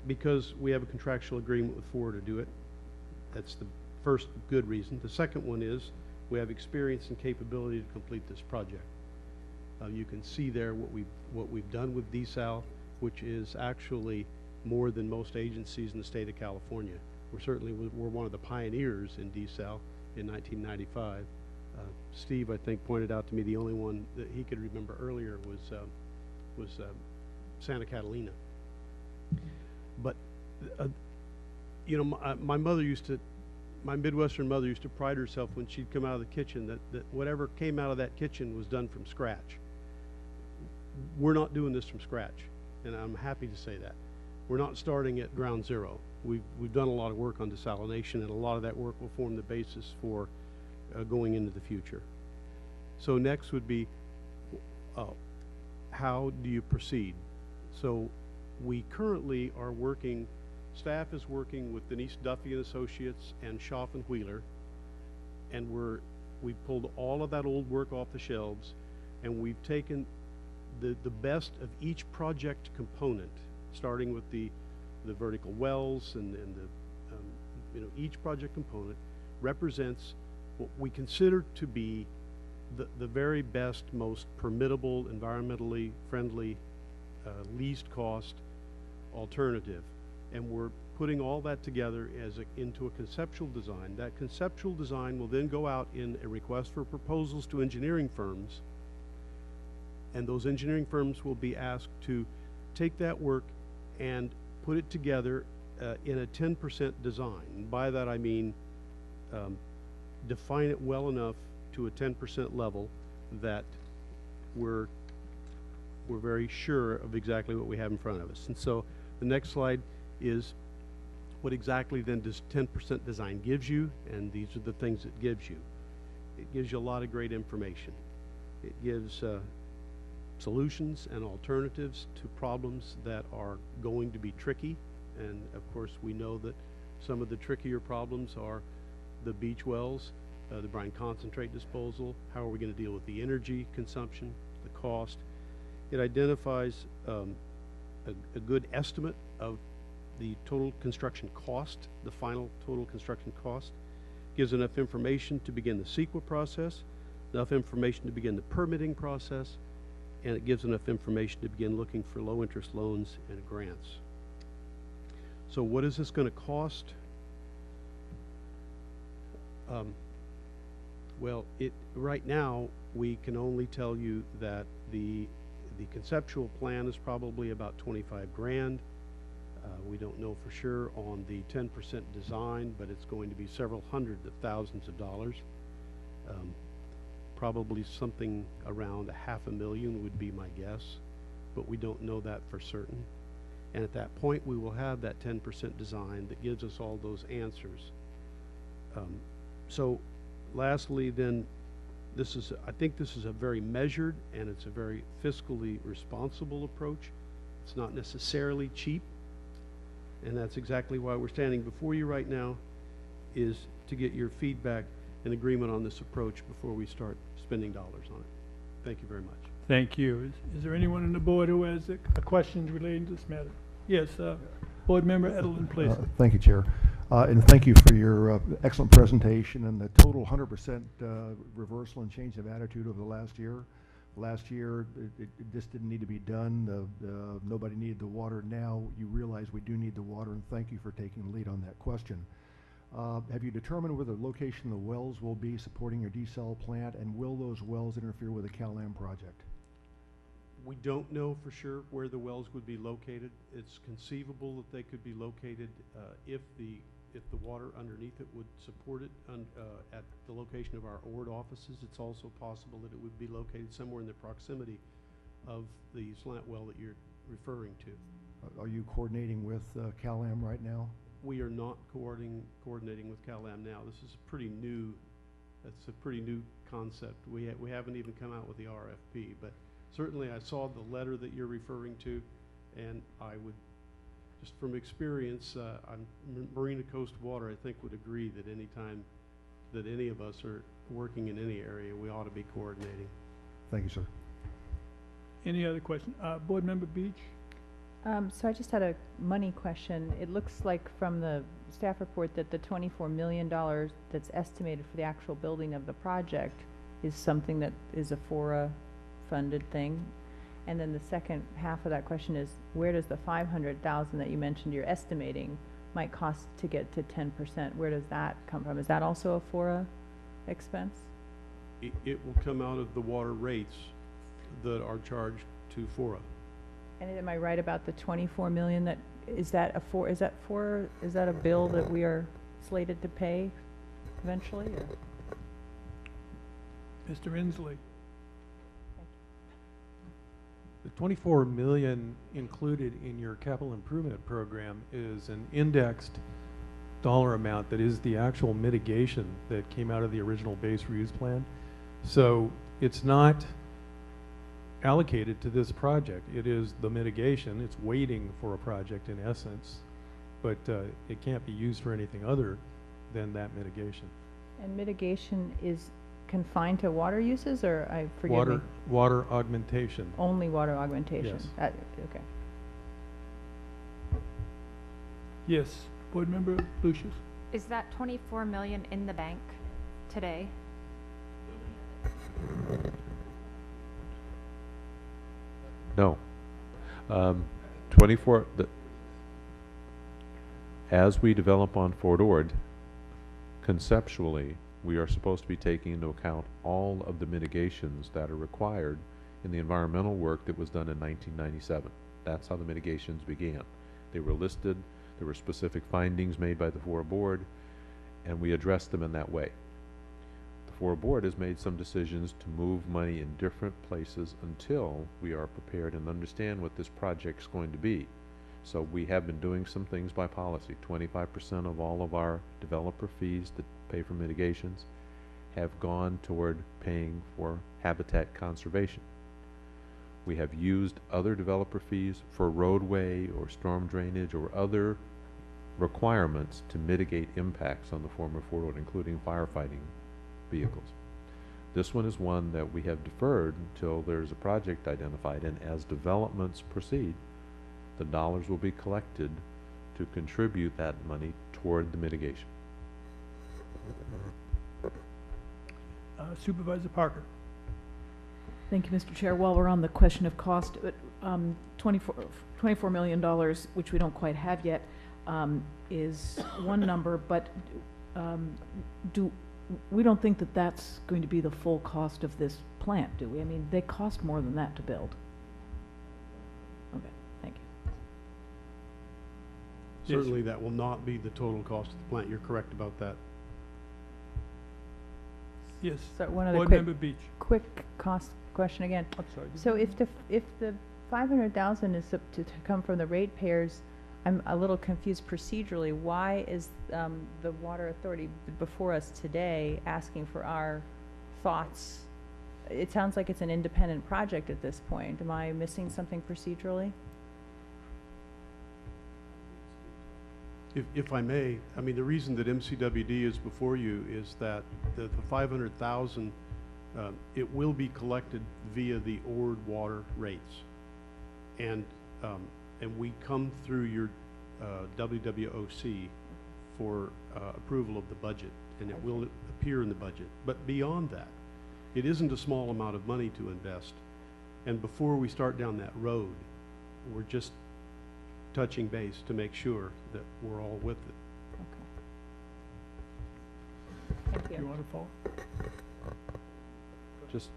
Because we have a contractual agreement with FORA to do it. That's the first good reason. The second one is we have experience and capability to complete this project. You can see there what we've done with DSAL, which is actually more than most agencies in the state of California. We're one of the pioneers in DSAL in 1995. Steve, I think, pointed out to me the only one that he could remember earlier was Santa Catalina. But you know, my Midwestern mother used to pride herself when she'd come out of the kitchen that whatever came out of that kitchen was done from scratch. We're not doing this from scratch, and I'm happy to say that. We're not starting at ground zero. We've done a lot of work on desalination, and a lot of that work will form the basis for going into the future. So next would be, how do you proceed? So we currently are working, staff is working with Denise Duffy and Associates and Schaff and Wheeler, and we pulled all of that old work off the shelves, and we've taken the best of each project component, starting with the vertical wells and the you know, each project component represents what we consider to be the very best, most permittable, environmentally friendly, least cost alternative. And we're putting all that together into a conceptual design. That conceptual design will then go out in a request for proposals to engineering firms, and those engineering firms will be asked to take that work and put it together in a 10% design. And by that I mean define it well enough to a 10% level that we're very sure of exactly what we have in front of us. And so the next slide is what exactly then does 10% design gives you, and these are the things it gives you. It gives you a lot of great information. It gives solutions and alternatives to problems that are going to be tricky, and of course we know that some of the trickier problems are the beach wells, the brine concentrate disposal, how are we going to deal with the energy consumption, the cost. It identifies a good estimate of the total construction cost, the final total construction cost, gives enough information to begin the CEQA process, enough information to begin the permitting process, and it gives enough information to begin looking for low interest loans and grants. So what is this going to cost? Well, right now we can only tell you that the conceptual plan is probably about 25 grand. We don't know for sure on the 10% design, but it's going to be several hundreds of thousands of dollars. Probably something around $500,000 would be my guess, but we don't know that for certain. And at that point, we will have that 10% design that gives us all those answers. So lastly, then, I think this is a very measured and it's a very fiscally responsible approach. It's not necessarily cheap, and that's exactly why we're standing before you right now, is to get your feedback and agreement on this approach before we start spending dollars on it. Thank you very much. Thank you. Is there anyone on the board who has a questions relating to this matter? Yes, Board Member Edelman, please. Thank you, Chair. And thank you for your excellent presentation and the total 100% reversal and change of attitude over the last year. Last year, it just didn't need to be done. Nobody needed the water. Now you realize we do need the water, and thank you for taking the lead on that question. Have you determined where the location of the wells will be supporting your desal plant, and will those wells interfere with the CalAm project? We don't know for sure where the wells would be located. It's conceivable that they could be located if the water underneath it would support it at the location of our ORD offices. It's also possible that it would be located somewhere in the proximity of the slant well that you're referring to. Are you coordinating with CalAm right now? We are not coordinating with CalAm now. This is pretty new. That's a pretty new concept. We haven't even come out with the RFP, but certainly I saw the letter that you're referring to, and I would, just from experience, Marina Coast Water, I think, would agree that any time that any of us are working in any area, we ought to be coordinating. Thank you, sir. Any other question? Board Member Beach? So I just had a money question. It looks like from the staff report that the $24 million that's estimated for the actual building of the project is something that is a FORA funded thing. And then the second half of that question is, where does the 500,000 that you mentioned you're estimating might cost to get to 10%? Where does that come from? Is that also a FORA expense? It will come out of the water rates that are charged to FORA. And am I right about the 24 million that, is that a bill that we are slated to pay eventually, or? Mr. Inslee? The 24 million included in your capital improvement program is an indexed dollar amount that is the actual mitigation that came out of the original base reuse plan. So it's not allocated to this project. It is the mitigation. It's waiting for a project in essence, but it can't be used for anything other than that mitigation. And mitigation is confined to water uses, or forgive me? Water augmentation. Only water augmentation? Yes. Okay. Yes. Board Member Lucius? Is that 24 million in the bank today? No. 'As we develop on Fort Ord, conceptually, we are supposed to be taking into account all of the mitigations that are required in the environmental work that was done in 1997. That's how the mitigations began. They were listed, there were specific findings made by the FORA board, and we addressed them in that way. The FORA board has made some decisions to move money in different places until we are prepared and understand what this project's going to be. So we have been doing some things by policy. 25% of all of our developer fees that pay for mitigations have gone toward paying for habitat conservation. We have used other developer fees for roadway or storm drainage or other requirements to mitigate impacts on the former Fort Ord, including firefighting vehicles. This one is one that we have deferred until there's a project identified, and as developments proceed, the dollars will be collected to contribute that money toward the mitigation. Supervisor Parker? Thank you, Mr. Chair. While we're on the question of cost, $24 million, which we don't quite have yet, is one number, but we don't think that that's going to be the full cost of this plant, do we? I mean, they cost more than that to build. Okay, thank you. Certainly that will not be the total cost of the plant. You're correct about that. Yes. So one other Board Member Beach? quick cost question again. I'm sorry. So if the 500,000 is to come from the ratepayers, I'm a little confused procedurally. Why is the water authority before us today asking for our thoughts? It sounds like it's an independent project at this point. Am I missing something procedurally? If I may, I mean, the reason that MCWD is before you is that the 500,000, it will be collected via the Ord water rates. And we come through your WWOC for approval of the budget, and it will appear in the budget. But beyond that, it isn't a small amount of money to invest. And before we start down that road, we're just touching base to make sure that we're all with it. Okay. Thank Do you want to follow?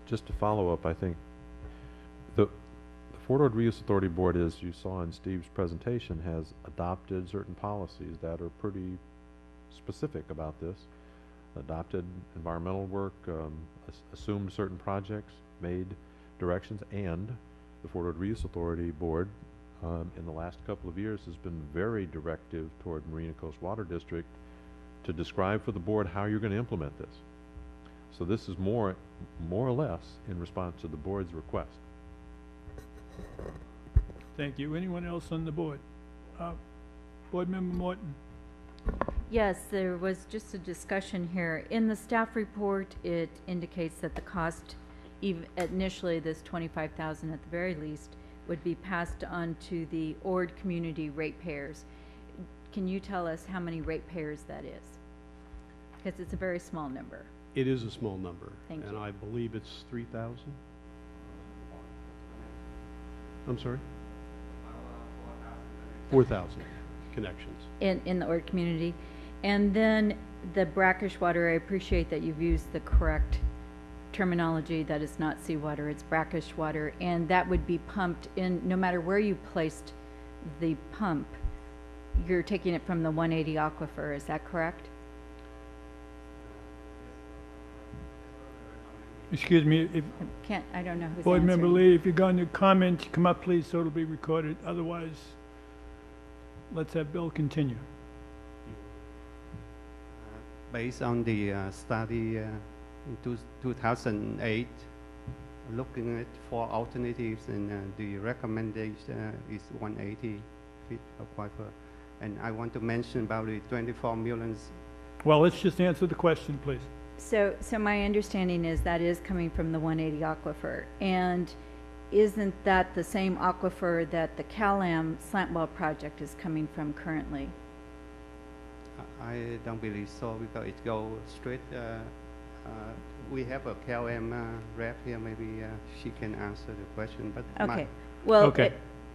Just to follow up, I think the Fort Ord Reuse Authority Board, as you saw in Steve's presentation, has adopted certain policies that are pretty specific about this. Adopted environmental work, assumed certain projects, made directions, and the Fort Ord Reuse Authority Board in the last couple of years has been very directive toward Marina Coast Water District to describe for the board how you're going to implement this. So this is more or less in response to the board's request. Thank you. Anyone else on the board? Board Member Morton? Yes, there was just a discussion here. In the staff report, it indicates that the cost, even initially this 25,000 at the very least, would be passed on to the Ord community ratepayers. Can you tell us how many ratepayers that is? Because it's a very small number. It is a small number. Thank and you. I believe it's 3,000. I'm sorry? 4,000 connections. In the Ord community. And then the brackish water, I appreciate that you've used the correct terminology, that it's not seawater, it's brackish water, and that would be pumped in, no matter where you placed the pump, you're taking it from the 180 aquifer, is that correct? Excuse me, if, I don't know who's Board Member answering. Lee, if you're going to comment, come up please so it'll be recorded. Otherwise, let's have Bill continue. Based on the study in 2008, looking at four alternatives, and the recommendation is 180 feet aquifer. And I want to mention about the 24 millions. Well, let's just answer the question, please. So my understanding is that is coming from the 180 aquifer, and isn't that the same aquifer that the CalAm slant well project is coming from currently? I don't believe so, because it goes straight. We have a CalAm rep here. Maybe she can answer the question. But Okay. Well, okay.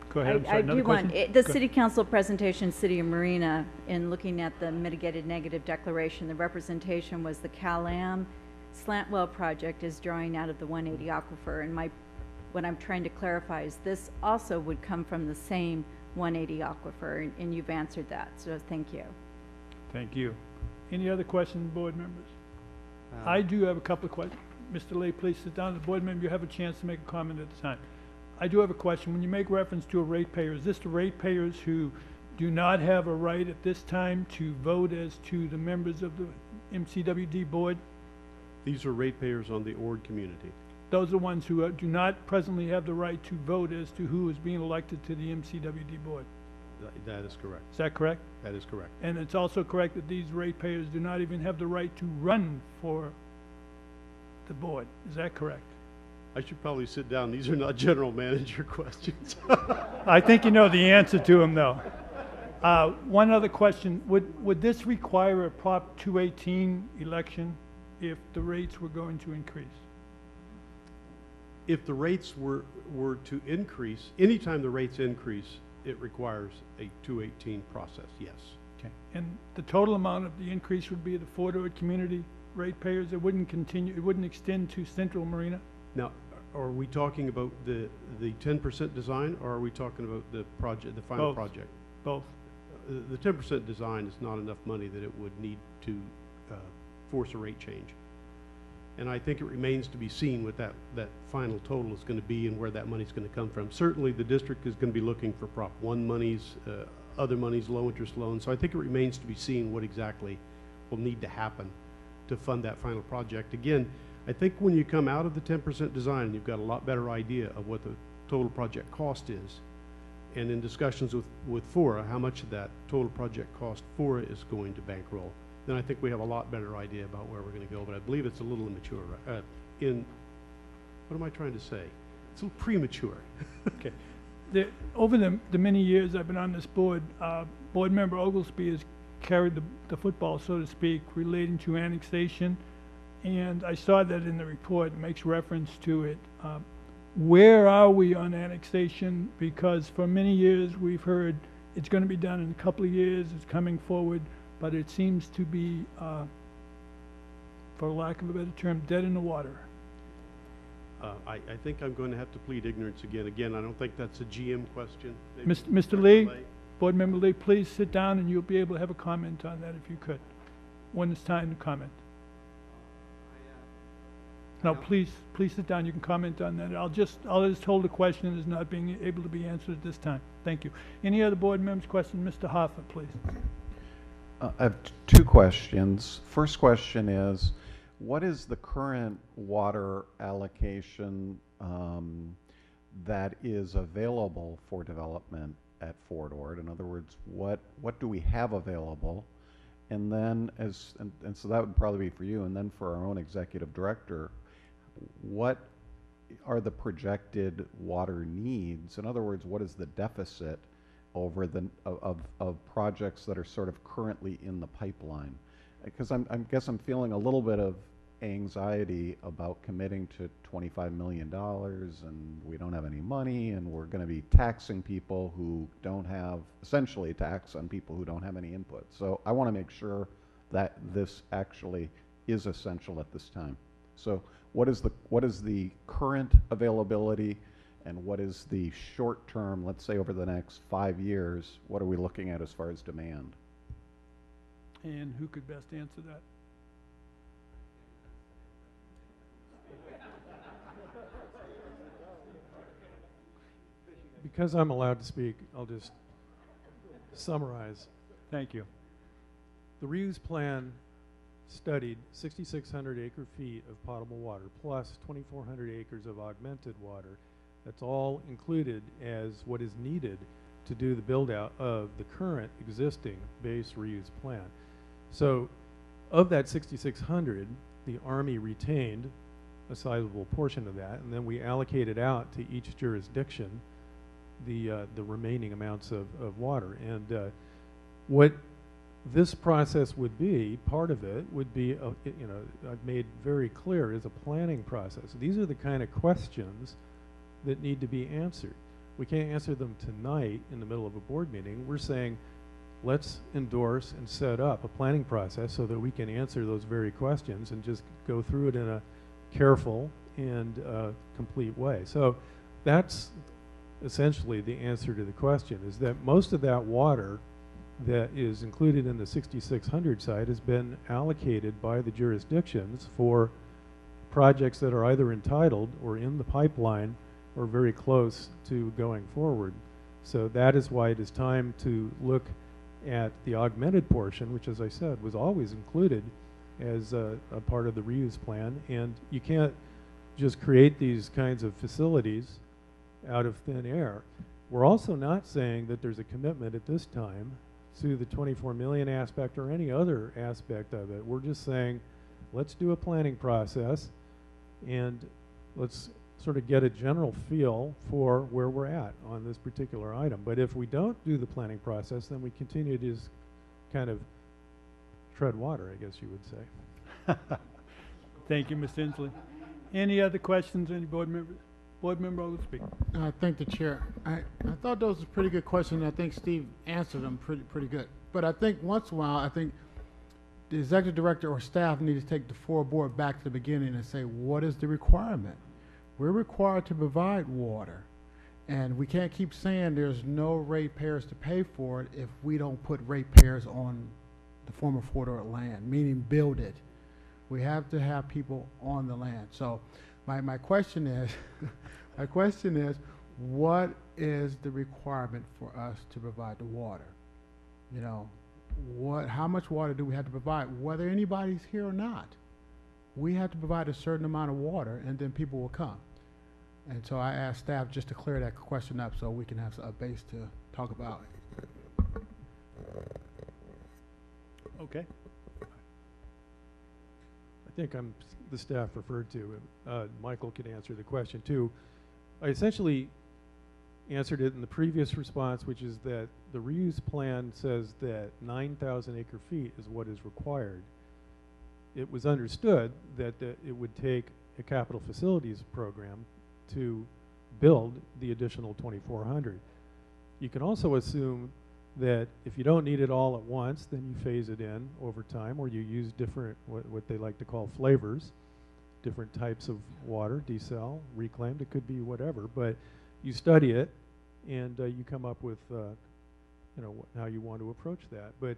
Go ahead. I'm sorry. I Another do want question? the Go City Council presentation, City of Marina, in looking at the mitigated negative declaration. The representation was the CalAm slant well project is drawing out of the 180 aquifer, and what I'm trying to clarify is this also would come from the same 180 aquifer, and you've answered that. So thank you. Thank you. Any other questions, board members? I do have a couple of questions. Mr. Lay, please sit down. The board member, you have a chance to make a comment at the time. I do have a question. When you make reference to a ratepayer, is this the ratepayers who do not have a right at this time to vote as to the members of the MCWD board? These are ratepayers on the Ord community. Those are ones who do not presently have the right to vote as to who is being elected to the MCWD board. That is correct. Is that correct? That is correct. And it's also correct that these ratepayers do not even have the right to run for the board. Is that correct? I should probably sit down. These are not general manager questions. I think you know the answer to them, though. One other question. Would this require a Prop 218 election if the rates were going to increase? If the rates were to increase, anytime the rates increase, it requires a 218 process, yes. Okay. And the total amount of the increase would be the FORA community ratepayers? It wouldn't continue, it wouldn't extend to Central Marina? Now, are we talking about the 10% design, or are we talking about the project, the final project? Both. The 10% design is not enough money that it would need to force a rate change. And I think it remains to be seen what that final total is going to be and where that money is going to come from. Certainly, the district is going to be looking for Prop 1 monies, other monies, low-interest loans. So I think it remains to be seen what exactly will need to happen to fund that final project. Again, I think when you come out of the 10% design, you've got a lot better idea of what the total project cost is. And in discussions with FORA, how much of that total project cost FORA is going to bankroll, then I think we have a lot better idea about where we're going to go. But I believe it's a little immature. What am I trying to say? It's a little premature. Okay. Over the many years I've been on this board, Board Member Oglesby has carried the football, so to speak, relating to annexation. And I saw that in the report. It makes reference to it. Where are we on annexation? Because for many years we've heard it's going to be done in a couple of years, it's coming forward, but it seems to be, for lack of a better term, dead in the water. I think I'm going to have to plead ignorance again. Again, I don't think that's a GM question. Mr. Lee, Board Member Lee, please sit down and you'll be able to have a comment on that if you could, when it's time to comment. No, please sit down. You can comment on that. I'll just hold the question as not being able to be answered at this time. Thank you. Any other board members' questions? Mr. Hoffa, please. I have two questions. First question is, what is the current water allocation that is available for development at Fort Ord? In other words, what do we have available? And then and so that would probably be for you, and then for our own executive director, what are the projected water needs? In other words, what is the deficit over of projects that are sort of currently in the pipeline? Because I guess I'm feeling a little bit of anxiety about committing to $25 million and we don't have any money, and we're going to be taxing people who don't have, essentially tax on people who don't have any input. So I want to make sure that this actually is essential at this time. So what is the current availability, and what is the short term, let's say over the next 5 years, what are we looking at as far as demand? And who could best answer that? Because I'm allowed to speak, I'll just summarize. Thank you. The reuse plan studied 6,600 acre-feet of potable water plus 2,400 acres of augmented water. That's all included as what is needed to do the build-out of the current existing base reuse plan. So of that 6,600, the Army retained a sizable portion of that, and then we allocated out to each jurisdiction the remaining amounts of water. And what this process would be, part of it would be, I've made very clear, is a planning process. These are the kind of questions that need to be answered. We can't answer them tonight in the middle of a board meeting. We're saying, let's endorse and set up a planning process so that we can answer those very questions and just go through it in a careful and complete way. So that's essentially the answer to the question, is that most of that water that is included in the 6,600 site has been allocated by the jurisdictions for projects that are either entitled or in the pipeline or very close to going forward. So that is why it is time to look at the augmented portion, which, as I said, was always included as a part of the reuse plan. And you can't just create these kinds of facilities out of thin air. We're also not saying that there's a commitment at this time to the 24 million aspect or any other aspect of it. We're just saying, let's do a planning process and let's sort of get a general feel for where we're at on this particular item. But if we don't do the planning process, then we continue to just kind of tread water, I guess you would say. Thank you, Mr. Inslee. Any other questions, any board members? Board member will speak. I thank the chair. I thought those were pretty good questions. I think Steve answered them pretty good. But I think once in a while, I think the executive director or staff need to take the FORA board back to the beginning and say, what is the requirement? We're required to provide water. And we can't keep saying there's no ratepayers to pay for it if we don't put ratepayers on the former Fort land, meaning build it. We have to have people on the land. So my question is, what is the requirement for us to provide the water? You know, how much water do we have to provide, whether anybody's here or not? We have to provide a certain amount of water, and then people will come. And so I asked staff just to clear that question up so we can have a base to talk about. Okay. I think I'm the staff referred to. Michael could answer the question too. I essentially answered it in the previous response, which is that the reuse plan says that 9,000 acre feet is what is required. It was understood that it would take a capital facilities program to build the additional 2,400. You can also assume that if you don't need it all at once, then you phase it in over time, or you use different, what they like to call flavors, different types of water, desal, reclaimed, it could be whatever, but you study it and you come up with how you want to approach that. But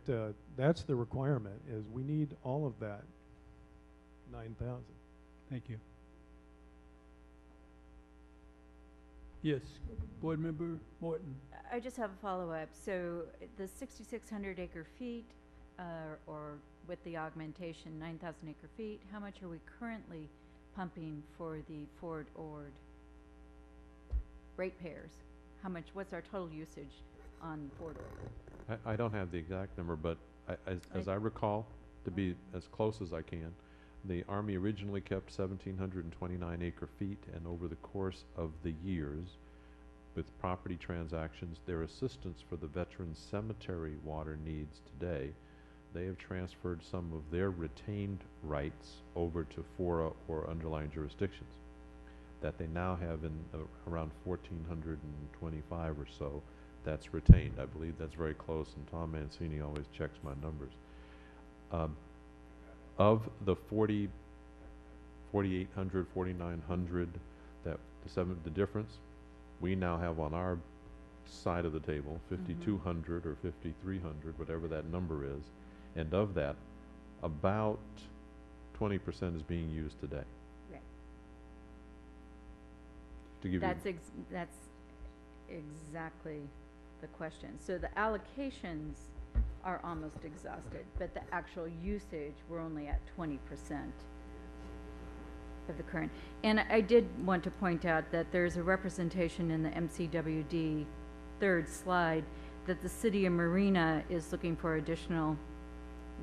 that's the requirement, is we need all of that 9,000. Thank you. Yes, board member Morton. I just have a follow-up. So the 6,600 acre feet, or with the augmentation, 9,000 acre feet, how much are we currently pumping for the Fort Ord ratepayers? How much, what's our total usage on Fort Ord? I don't have the exact number, but as I recall, to be as close as I can, the Army originally kept 1,729 acre-feet, and over the course of the years, with property transactions, their assistance for the veterans cemetery water needs today, they have transferred some of their retained rights over to FORA or underlying jurisdictions that they now have in around 1,425 or so that's retained. I believe that's very close, and Tom Mancini always checks my numbers. Of the 4,800, 4,900, the difference, we now have on our side of the table 5,200 or 5,300, whatever that number is, and of that, about 20% is being used today. Right. To give That's exactly the question. So the allocations are almost exhausted, but the actual usage, we're only at 20% of the current. And I did want to point out that there's a representation in the MCWD third slide that the city of Marina is looking for additional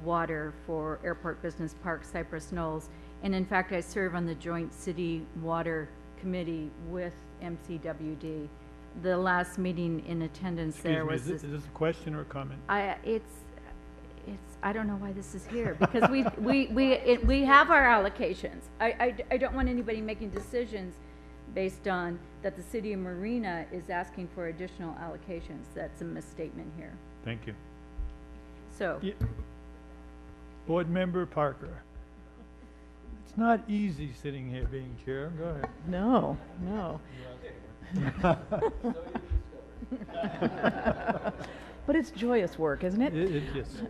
water for Airport Business Park, Cypress Knolls. And in fact, I serve on the Joint City Water Committee with MCWD. The last meeting in attendance there was Is this a question or a comment? I don't know why this is here, because we have our allocations. I don't want anybody making decisions based on that the city of Marina is asking for additional allocations. That's a misstatement here. Thank you. So. Board Member Parker. It's not easy sitting here being chair. Go ahead. No, no. But it's joyous work, isn't it? It is.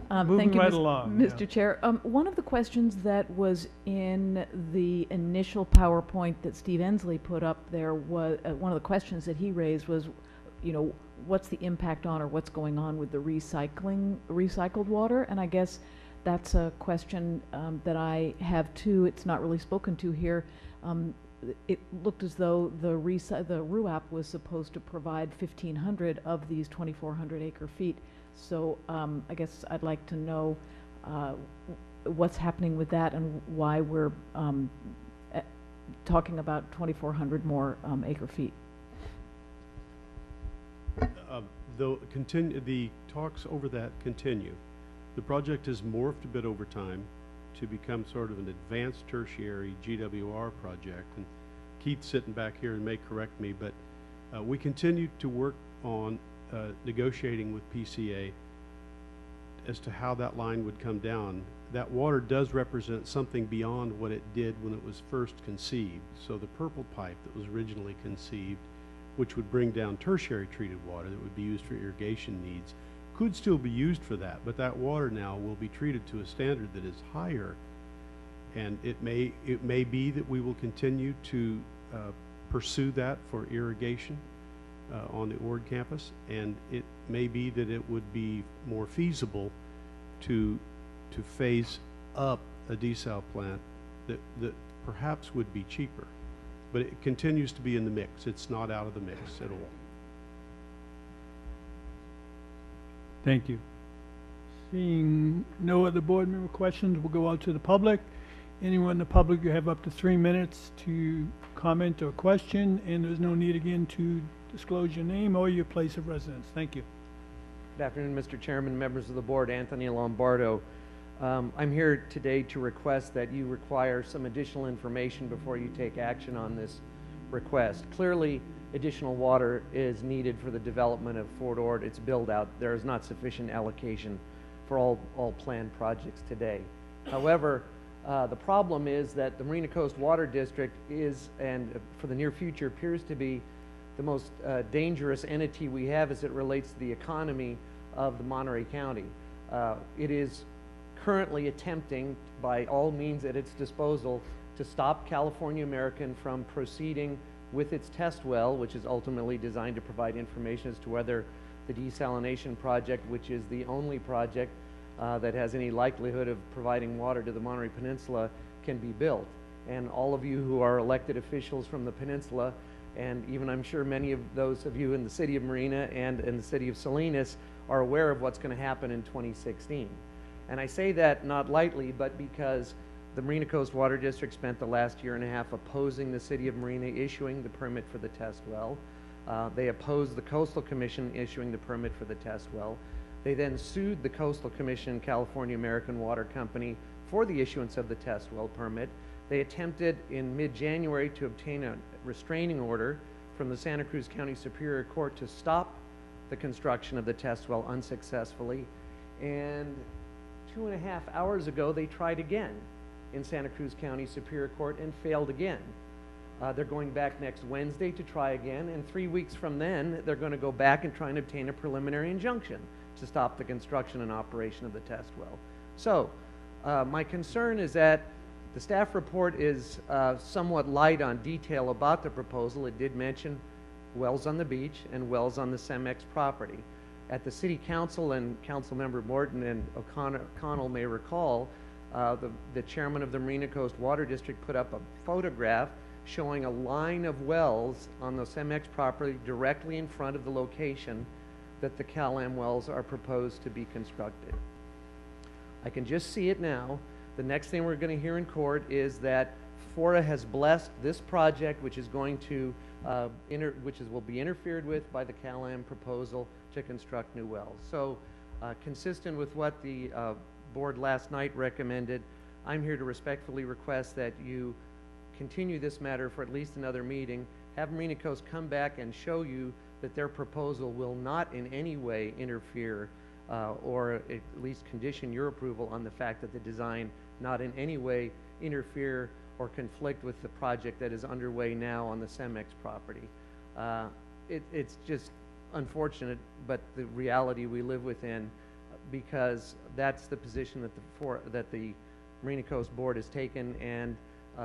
Thank you, right along, Mr. yeah. Chair. One of the questions that was in the initial PowerPoint that Steve Ensley put up there was, one of the questions that he raised was, you know, what's the impact on or what's going on with the recycled water? And I guess that's a question that I have too. It's not really spoken to here. It looked as though the RUAP was supposed to provide 1,500 of these 2,400 acre feet. So I guess I'd like to know what's happening with that and why we're talking about 2,400 more acre feet. The talks over that continue. The project has morphed a bit over time to become sort of an advanced tertiary GWR project. And Keith's sitting back here and may correct me, but we continue to work on negotiating with PCA as to how that line would come down. That water does represent something beyond what it did when it was first conceived. So the purple pipe that was originally conceived, which would bring down tertiary treated water that would be used for irrigation needs, could still be used for that, but that water now will be treated to a standard that is higher. And it may be that we will continue to pursue that for irrigation on the Ord campus, and it may be that it would be more feasible to phase up a desal plant that perhaps would be cheaper. But it continues to be in the mix. It's not out of the mix at all. Thank you. Seeing no other board member questions, we'll go out to the public. Anyone in the public, you have up to 3 minutes to comment or question, and there's no need again to disclose your name or your place of residence. Thank you. Good afternoon, Mr. Chairman, members of the board, Anthony Lombardo. I'm here today to request that you require some additional information before you take action on this request. Clearly, additional water is needed for the development of Fort Ord, its build out. There is not sufficient allocation for all planned projects today. However, the problem is that the Marina Coast Water District is, and for the near future, appears to be the most dangerous entity we have as it relates to the economy of the Monterey County. It is currently attempting, by all means at its disposal, to stop California American from proceeding with its test well, which is ultimately designed to provide information as to whether the desalination project, which is the only project that has any likelihood of providing water to the Monterey Peninsula, can be built. And all of you who are elected officials from the peninsula, and even I'm sure many of those of you in the city of Marina and in the city of Salinas, are aware of what's going to happen in 2016. And I say that not lightly, but because the Marina Coast Water District spent the last year and a half opposing the City of Marina issuing the permit for the test well. They opposed the Coastal Commission issuing the permit for the test well. They then sued the Coastal Commission, California American Water Company, for the issuance of the test well permit. They attempted in mid-January to obtain a restraining order from the Santa Cruz County Superior Court to stop the construction of the test well unsuccessfully. And 2.5 hours ago, they tried again in Santa Cruz County Superior Court and failed again. They're going back next Wednesday to try again, and 3 weeks from then, they're going to go back and try and obtain a preliminary injunction to stop the construction and operation of the test well. So, my concern is that the staff report is somewhat light on detail about the proposal. It did mention wells on the beach and wells on the CEMEX property. At the City Council, and Councilmember Morton and O'Connell may recall, the chairman of the Marina Coast Water District put up a photograph showing a line of wells on the CEMEX property directly in front of the location that the CalAm wells are proposed to be constructed. I can just see it now. The next thing we're going to hear in court is that FORA has blessed this project, which is going to will be interfered with by the CalAm proposal to construct new wells. So, consistent with what the board last night recommended, I'm here to respectfully request that you continue this matter for at least another meeting, have Marina Coast come back and show you that their proposal will not in any way interfere or at least condition your approval on the fact that the design not in any way interfere or conflict with the project that is underway now on the CEMEX property. It's just unfortunate, but the reality we live within, because that's the position that the Marina Coast Board has taken, and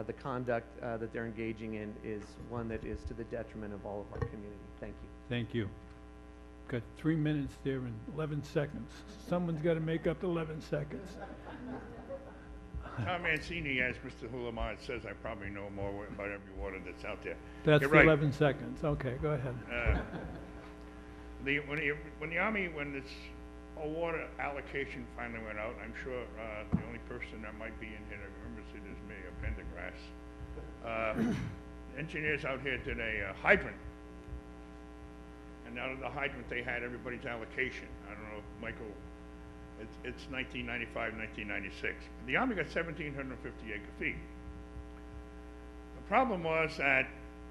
the conduct that they're engaging in is one that is to the detriment of all of our community. Thank you. Thank you. Got 3 minutes there and 11 seconds. Someone's got to make up the 11 seconds. Tom Mancini, as Mr. Hulamar says, I probably know more about every water that's out there. That's You're the right. 11 seconds. Okay, go ahead. When the Army, when this water allocation finally went out, I'm sure the only person that might be in here that remembers it is me, a Pendergrass. Engineers out here did a hydrant. And out of the hydrant, they had everybody's allocation. I don't know if Michael, it's 1995, 1996. The Army got 1,750 acre feet. The problem was that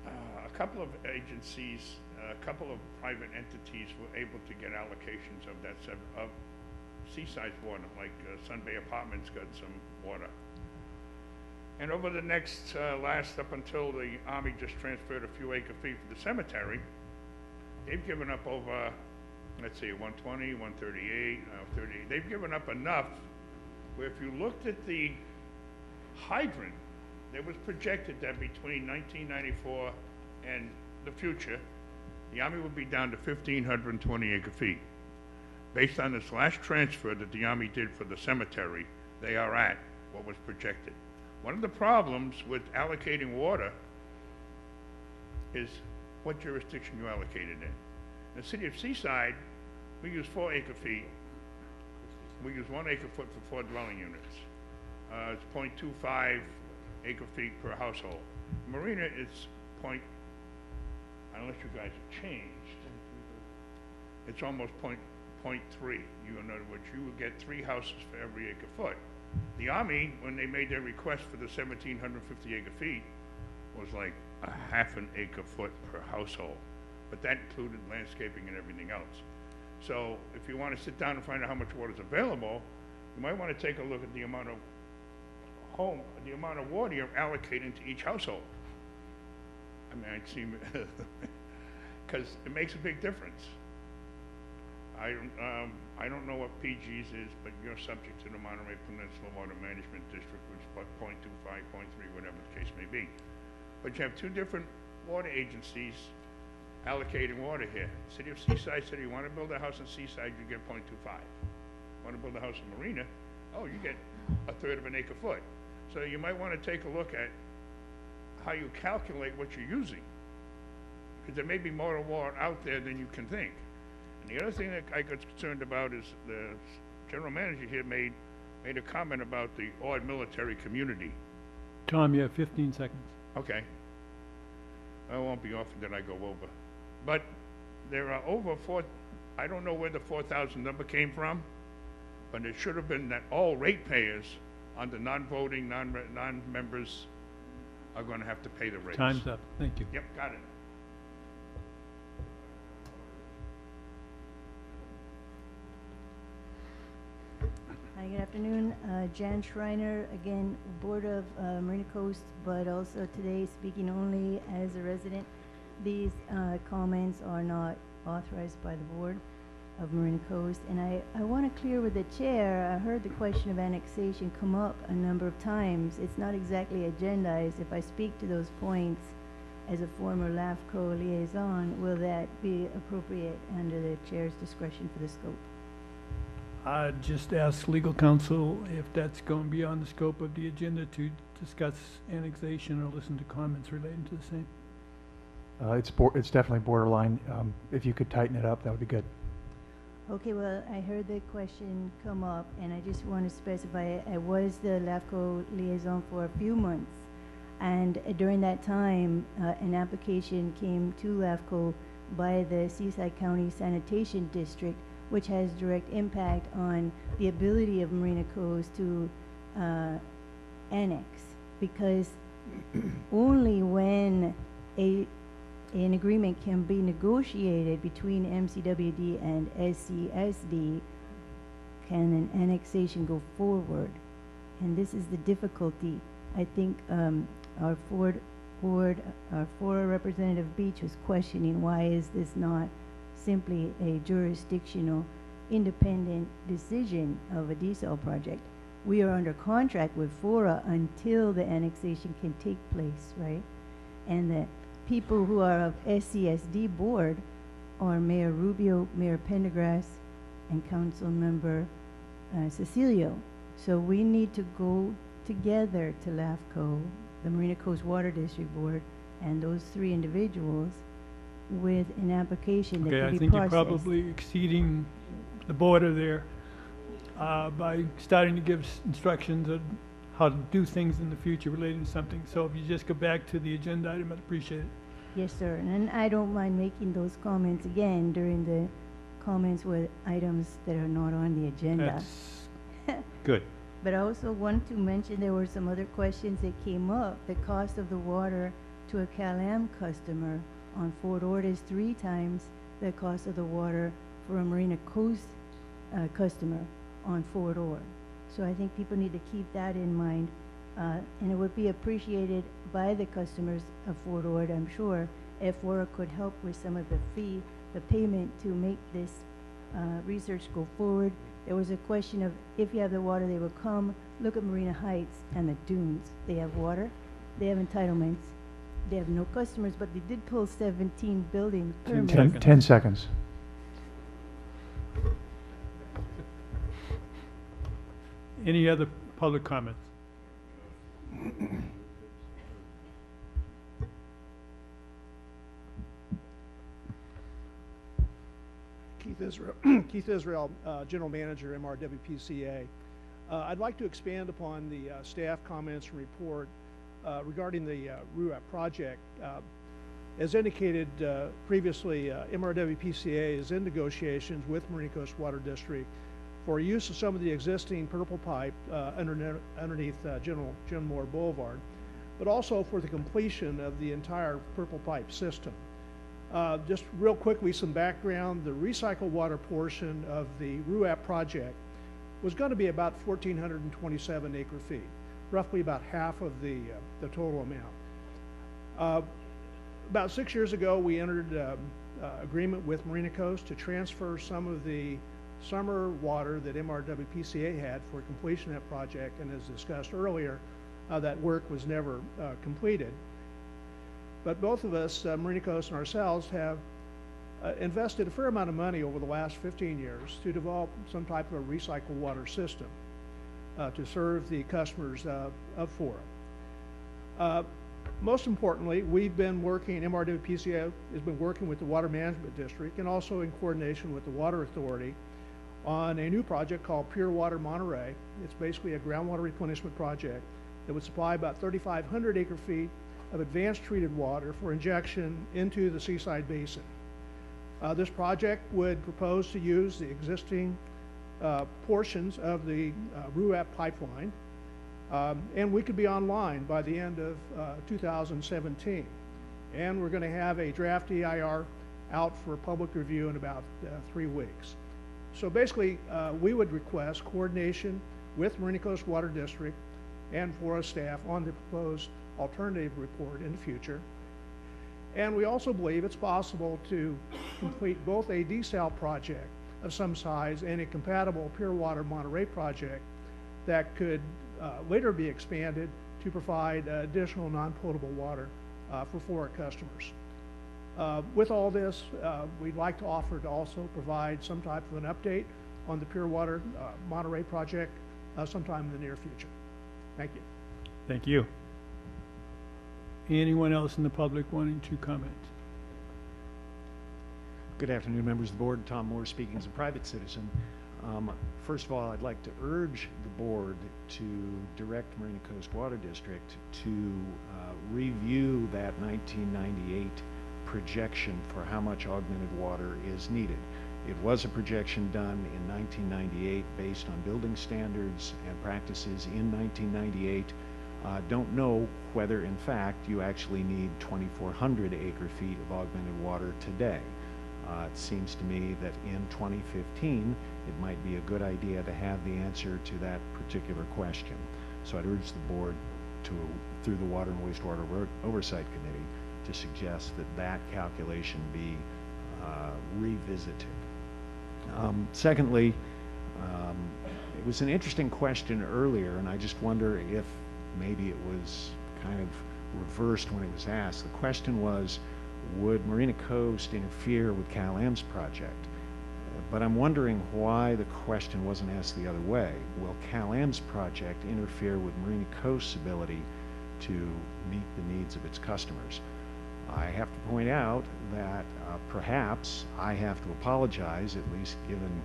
a couple of agencies, a couple of private entities were able to get allocations of that of seaside water, like Sun Bay Apartments got some water. And over the next last, up until the Army just transferred a few acre feet for the cemetery, they've given up over, let's see, 120, 138, 38. They've given up enough where if you looked at the hydrant, it was projected that between 1994 and the future, the Army would be down to 1,520 acre feet. Based on this last transfer that the Army did for the cemetery, they are at what was projected. One of the problems with allocating water is what jurisdiction you allocated in. In the city of Seaside, we use 4 acre feet. We use 1 acre foot for 4 dwelling units. It's 0.25 acre feet per household. Marina is unless you guys have changed, it's almost 0.3. In other words, you would get 3 houses for every acre foot. The Army, when they made their request for the 1,750 acre feet, was like a half an acre foot per household, but that included landscaping and everything else. So if you want to sit down and find out how much water is available, you might want to take a look at the amount of water you're allocating to each household. I mean, I'd see, because it makes a big difference. I don't know what PG's is, but you're subject to the Monterey Peninsula Water Management District, which is about 0.25, 0.3, whatever the case may be. But you have 2 different water agencies allocating water here. City of Seaside said, you want to build a house in Seaside, you get 0.25. Want to build a house in Marina, oh, you get 1/3 of an acre foot. So you might want to take a look at how you calculate what you're using, because there may be more water out there than you can think. And the other thing that I got concerned about is the general manager here made a comment about the odd military community. Tom, you have 15 seconds. Okay. I won't be often that I go over. But there are over I don't know where the 4,000 number came from, but it should have been that all ratepayers under non-voting, non-members are gonna have to pay the rates. Time's up. Thank you. Yep, got it. Hi, good afternoon. Jan Schreiner, again, Board of Marina Coast, but also today speaking only as a resident. These comments are not authorized by the Board of Marina Coast. And I want to clear with the chair, I heard the question of annexation come up a number of times. It's not exactly agendized. If I speak to those points as a former LAFCO liaison, will that be appropriate under the chair's discretion for the scope? I'd just ask legal counsel if that's going to be on the scope of the agenda to discuss annexation or listen to comments relating to the same. It's definitely borderline. If you could tighten it up, that would be good. Okay, well, I heard the question come up, and I just want to specify, I was the LAFCO liaison for a few months, and during that time, an application came to LAFCO by the Seaside County Sanitation District, which has direct impact on the ability of Marina Coast to annex, because only when an agreement can be negotiated between MCWD and SCSD can an annexation go forward. And this is the difficulty. I think our FORA representative Beach was questioning, why is this not simply a jurisdictional independent decision of a desal project? We are under contract with FORA until the annexation can take place, right? And the people who are of SCSD board are Mayor Rubio, Mayor Pendergrass, and Council Member Cecilio. So we need to go together to LAFCO, the Marina Coast Water District Board, and those three individuals with an application that Okay, can I be think processed. you're probably exceeding the border there by starting to give instructions on how to do things in the future relating to something. So if you just go back to the agenda item, I'd appreciate it. Yes, sir, and I don't mind making those comments again during the comments with items that are not on the agenda. That's good. But I also want to mention there were some other questions that came up. The cost of the water to a Cal-Am customer on Fort Ord is 3 times the cost of the water for a Marina Coast customer on Fort Ord. So I think people need to keep that in mind. And it would be appreciated by the customers of Fort Ord, I'm sure, if FORA could help with some of the payment to make this research go forward. There was a question of, if you have the water, they will come. Look at Marina Heights and the dunes. They have water, they have entitlements, they have no customers, but they did pull 17 building permits. 10 seconds. Any other public comments? Keith Israel, General Manager, MRWPCA. I'd like to expand upon the staff comments and report regarding the RUAP project. As indicated previously, MRWPCA is in negotiations with Marina Coast Water District for use of some of the existing purple pipe underneath General Jim Moore Boulevard, but also for the completion of the entire purple pipe system. Just real quickly, some background. The recycled water portion of the RUAP project was going to be about 1,427 acre feet, roughly about half of the total amount. About 6 years ago, we entered agreement with Marina Coast to transfer some of the summer water that MRWPCA had for completion of that project, and as discussed earlier, that work was never completed. But both of us, Marina Coast and ourselves, have invested a fair amount of money over the last 15 years to develop some type of a recycled water system to serve the customers of FORA. Most importantly, we've been working, MRWPCA has been working with the Water Management District and also in coordination with the Water Authority on a new project called Pure Water Monterey. It's basically a groundwater replenishment project that would supply about 3,500 acre feet of advanced treated water for injection into the Seaside Basin. This project would propose to use the existing portions of the RUAP pipeline, and we could be online by the end of 2017. And we're going to have a draft EIR out for public review in about 3 weeks. So basically, we would request coordination with Marina Coast Water District and FORA staff on the proposed alternative report in the future. And we also believe it's possible to complete both a desal project of some size and a compatible Pure Water Monterey project that could later be expanded to provide additional non-potable water for FORA customers. With all this, we'd like to offer to also provide some type of an update on the Pure Water Monterey project sometime in the near future. Thank you. Thank you. Anyone else in the public wanting to comment? Good afternoon, members of the board. Tom Moore speaking as a private citizen. First of all, I'd like to urge the board to direct Marina Coast Water District to review that 1998 projection for how much augmented water is needed. It was a projection done in 1998 based on building standards and practices in 1998. Don't know whether in fact you actually need 2,400 acre feet of augmented water today. It seems to me that in 2015 it might be a good idea to have the answer to that particular question. So I'd urge the board to, through the Water and Wastewater Oversight Committee, to suggest that that calculation be revisited. Secondly, it was an interesting question earlier, and I just wonder if maybe it was kind of reversed when it was asked. The question was, would Marina Coast interfere with Cal-Am's project? But I'm wondering why the question wasn't asked the other way. Will Cal-Am's project interfere with Marina Coast's ability to meet the needs of its customers? I have to point out that perhaps I have to apologize, at least given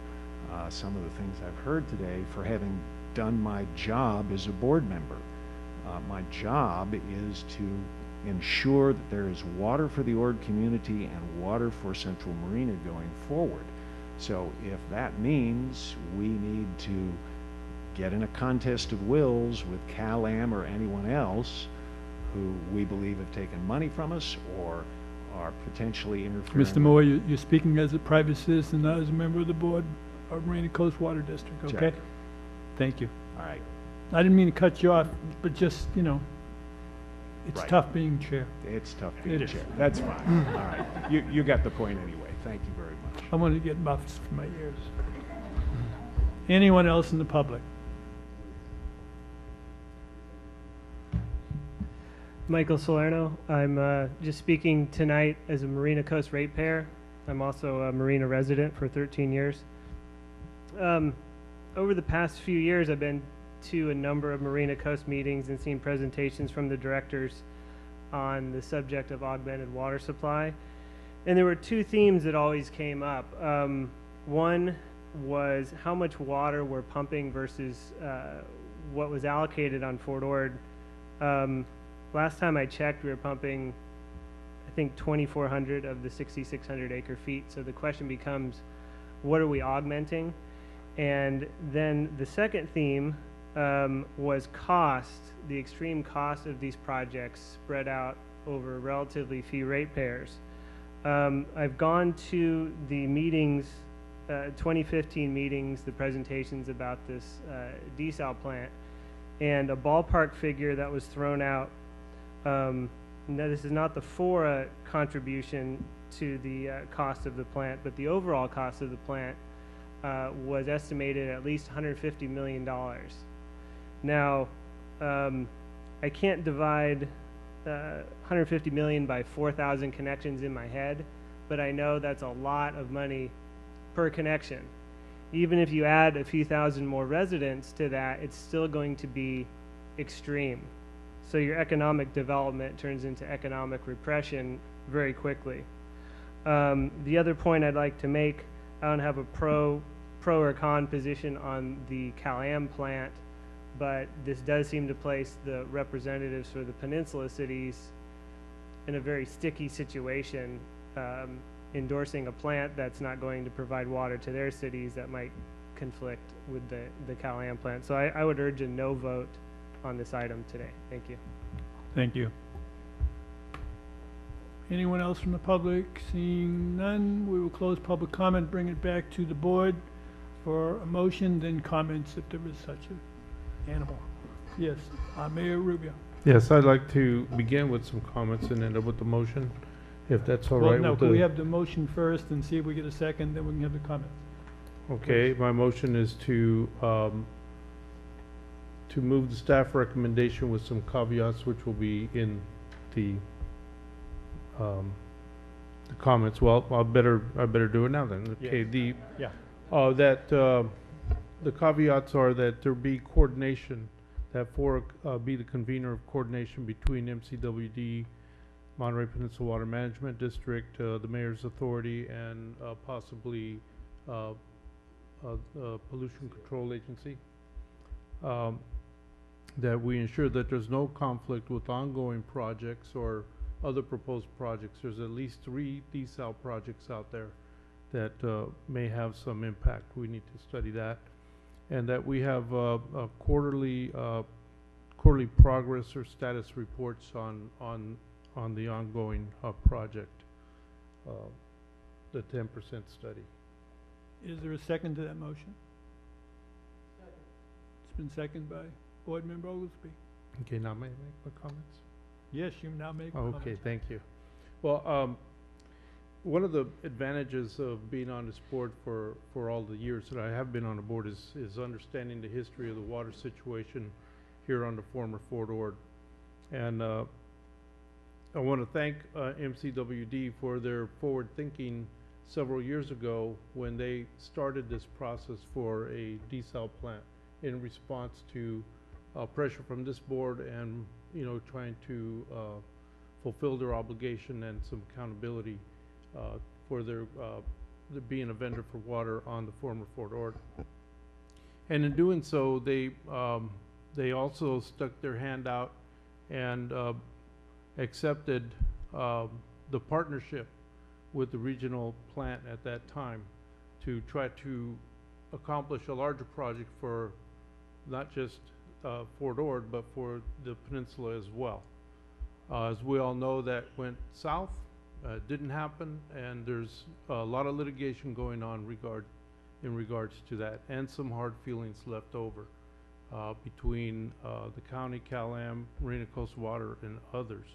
some of the things I've heard today, for having done my job as a board member. My job is to ensure that there is water for the Ord community and water for Central Marina going forward. So if that means we need to get in a contest of wills with Cal-Am or anyone else who we believe have taken money from us or are potentially interfering. Mr. Moore, you're speaking as a private citizen, not as a member of the board of Marina Coast Water District, okay? Check. Thank you. All right. I didn't mean to cut you off, but just, you know, it's Right. tough being chair. It's tough being It chair. is. That's fine. All right. You got the point anyway. Thank you very much. I want to get muffs for my ears. Anyone else in the public? Michael Salerno. I'm just speaking tonight as a Marina Coast ratepayer. I'm also a Marina resident for 13 years. Over the past few years, I've been to a number of Marina Coast meetings and seen presentations from the directors on the subject of augmented water supply. And there were two themes that always came up. One was how much water we're pumping versus what was allocated on Fort Ord. Last time I checked, we were pumping, I think, 2,400 of the 6,600 acre feet. So the question becomes, what are we augmenting? And then the second theme was cost, the extreme cost of these projects spread out over relatively few ratepayers. I've gone to the meetings, 2015 meetings, the presentations about this desal plant, and a ballpark figure that was thrown out. Now this is not the FORA contribution to the cost of the plant, but the overall cost of the plant was estimated at least $150 million. Now, I can't divide 150 million by 4,000 connections in my head, but I know that's a lot of money per connection. Even if you add a few thousand more residents to that, it's still going to be extreme. So your economic development turns into economic repression very quickly. The other point I'd like to make, I don't have a pro or con position on the Cal-Am plant, but this does seem to place the representatives for the peninsula cities in a very sticky situation, endorsing a plant that's not going to provide water to their cities that might conflict with the Cal-Am plant. So I would urge a no vote on this item today. Thank you. Thank you. Anyone else from the public? Seeing none, we will close public comment, bring it back to the board for a motion, then comments if there is such an animal. Yes, Mayor Rubio. Yes, I'd like to begin with some comments and end up with the motion, if that's all Well, right no, with could we the. have the motion first and see if we get a second, then we can have the comments. Okay, my motion is to move the staff recommendation with some caveats, which will be in the comments. Well, I better do it now then. Okay, Yeah. The caveats are that there be coordination, that FORA be the convener of coordination between MCWD, Monterey Peninsula Water Management District, the Mayor's Authority, and possibly Pollution Control Agency. That we ensure that there's no conflict with ongoing projects or other proposed projects. There's at least 3 desal projects out there that may have some impact. We need to study that. And that we have quarterly progress or status reports on the ongoing project, the 10% study. Is there a second to that motion? Second. It's been seconded by Board Member Oglesby. Okay, now may I make my comments? Yes, you now make Okay, comments. thank you. Well, one of the advantages of being on this board for all the years that I have been on the board is understanding the history of the water situation here on the former Fort Ord. And I want to thank MCWD for their forward thinking several years ago when they started this process for a desal plant in response to pressure from this board and, you know, trying to fulfill their obligation and some accountability for their being a vendor for water on the former Fort Ord. And in doing so, they also stuck their hand out and accepted the partnership with the regional plant at that time to try to accomplish a larger project for not just Fort Ord, but for the peninsula as well. As we all know, that went south, didn't happen, and there's a lot of litigation going on in regards to that, and some hard feelings left over between the county, Cal-Am, Marina Coast Water, and others.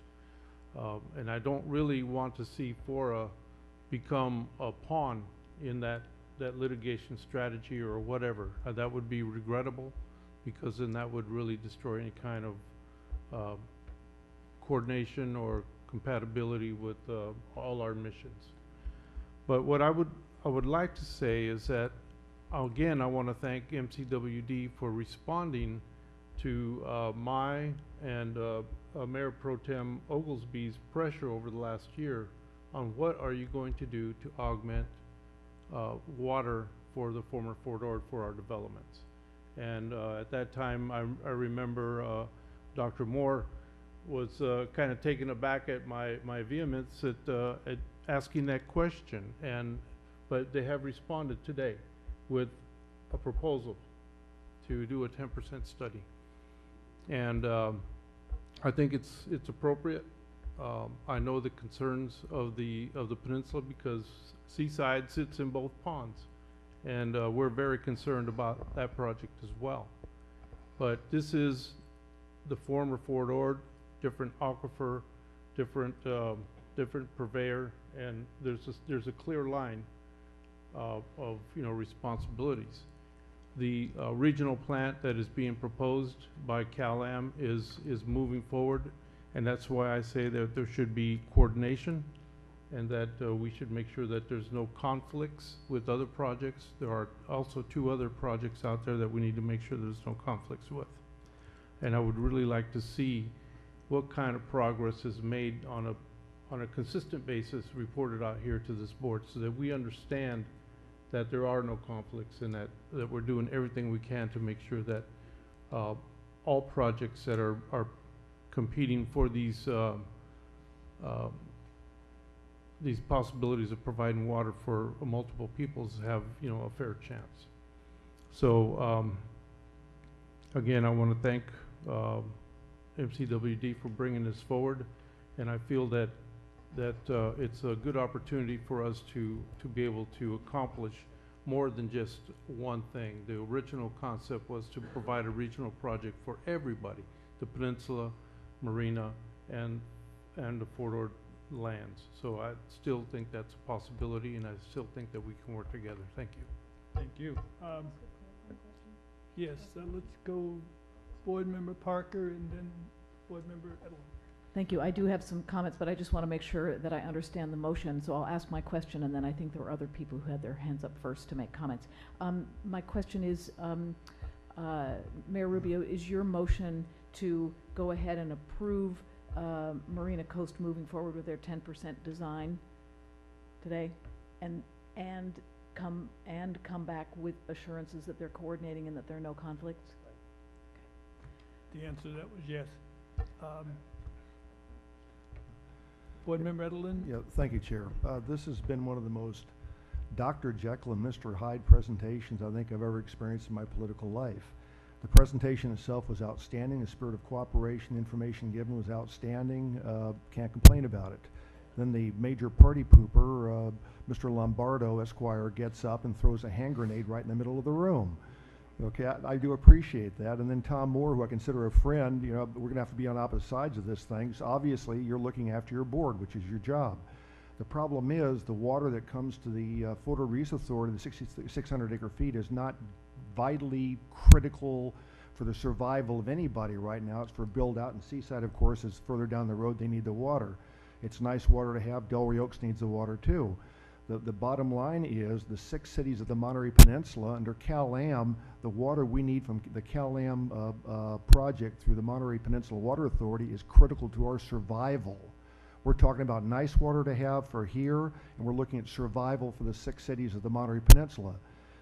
And I don't really want to see FORA become a pawn in that litigation strategy or whatever. That would be regrettable, because then that would really destroy any kind of coordination or compatibility with all our missions. But what I would like to say is that, again, I want to thank MCWD for responding to my and Mayor Pro Tem Oglesby's pressure over the last year on what are you going to do to augment water for the former Fort Ord for our developments. And at that time, I remember Dr. Moore was kind of taken aback at my vehemence at asking that question. But they have responded today with a proposal to do a 10% study. And I think it's appropriate. I know the concerns of the peninsula because Seaside sits in both ponds, and we're very concerned about that project as well. But this is the former Fort Ord, different aquifer, different purveyor, and there's a clear line of responsibilities. The regional plant that is being proposed by Cal-Am is moving forward, and that's why I say that there should be coordination, and that we should make sure that there's no conflicts with other projects. There are also 2 other projects out there that we need to make sure there's no conflicts with. And I would really like to see what kind of progress is made on a consistent basis reported out here to this board, so that we understand that there are no conflicts and that we're doing everything we can to make sure that all projects that are competing for these possibilities of providing water for multiple peoples have, you know, a fair chance. So again, I want to thank MCWD for bringing this forward, and I feel that it's a good opportunity for us to be able to accomplish more than just one thing. The original concept was to provide a regional project for everybody, the peninsula, marina, and the Fort Ord lands. So I still think that's a possibility, and I still think that we can work together. Thank you. Thank you. Yes, let's go Board Member Parker and then Board Member Edelman. Thank you. I do have some comments, but I just want to make sure that I understand the motion, so I'll ask my question, and then I think there were other people who had their hands up first to make comments. My question is, Mayor Rubio, is your motion to go ahead and approve Marina Coast moving forward with their 10% design today, and come back with assurances that they're coordinating and that there are no conflicts? The answer to that was yes. Board Member Edelin? Yeah, thank you, Chair. This has been one of the most Dr. Jekyll and Mr. Hyde presentations I think I've ever experienced in my political life. The presentation itself was outstanding. The spirit of cooperation, information given was outstanding. Can't complain about it. Then the major party pooper, Mr. Lombardo, Esquire, gets up and throws a hand grenade right in the middle of the room. Okay, I do appreciate that. And then Tom Moore, who I consider a friend, you know, we're going to have to be on opposite sides of this thing. So obviously, you're looking after your board, which is your job. The problem is the water that comes to the Fort Ord Reuse Authority, the 600 acre feet, is not vitally critical for the survival of anybody right now. It's for build out, and Seaside, of course, is further down the road. They need the water. It's nice water to have. Delray Oaks needs the water too. The bottom line is the 6 cities of the Monterey Peninsula under Cal-Am, the water we need from the Cal-Am project through the Monterey Peninsula Water Authority is critical to our survival. We're talking about nice water to have for here, and we're looking at survival for the 6 cities of the Monterey Peninsula.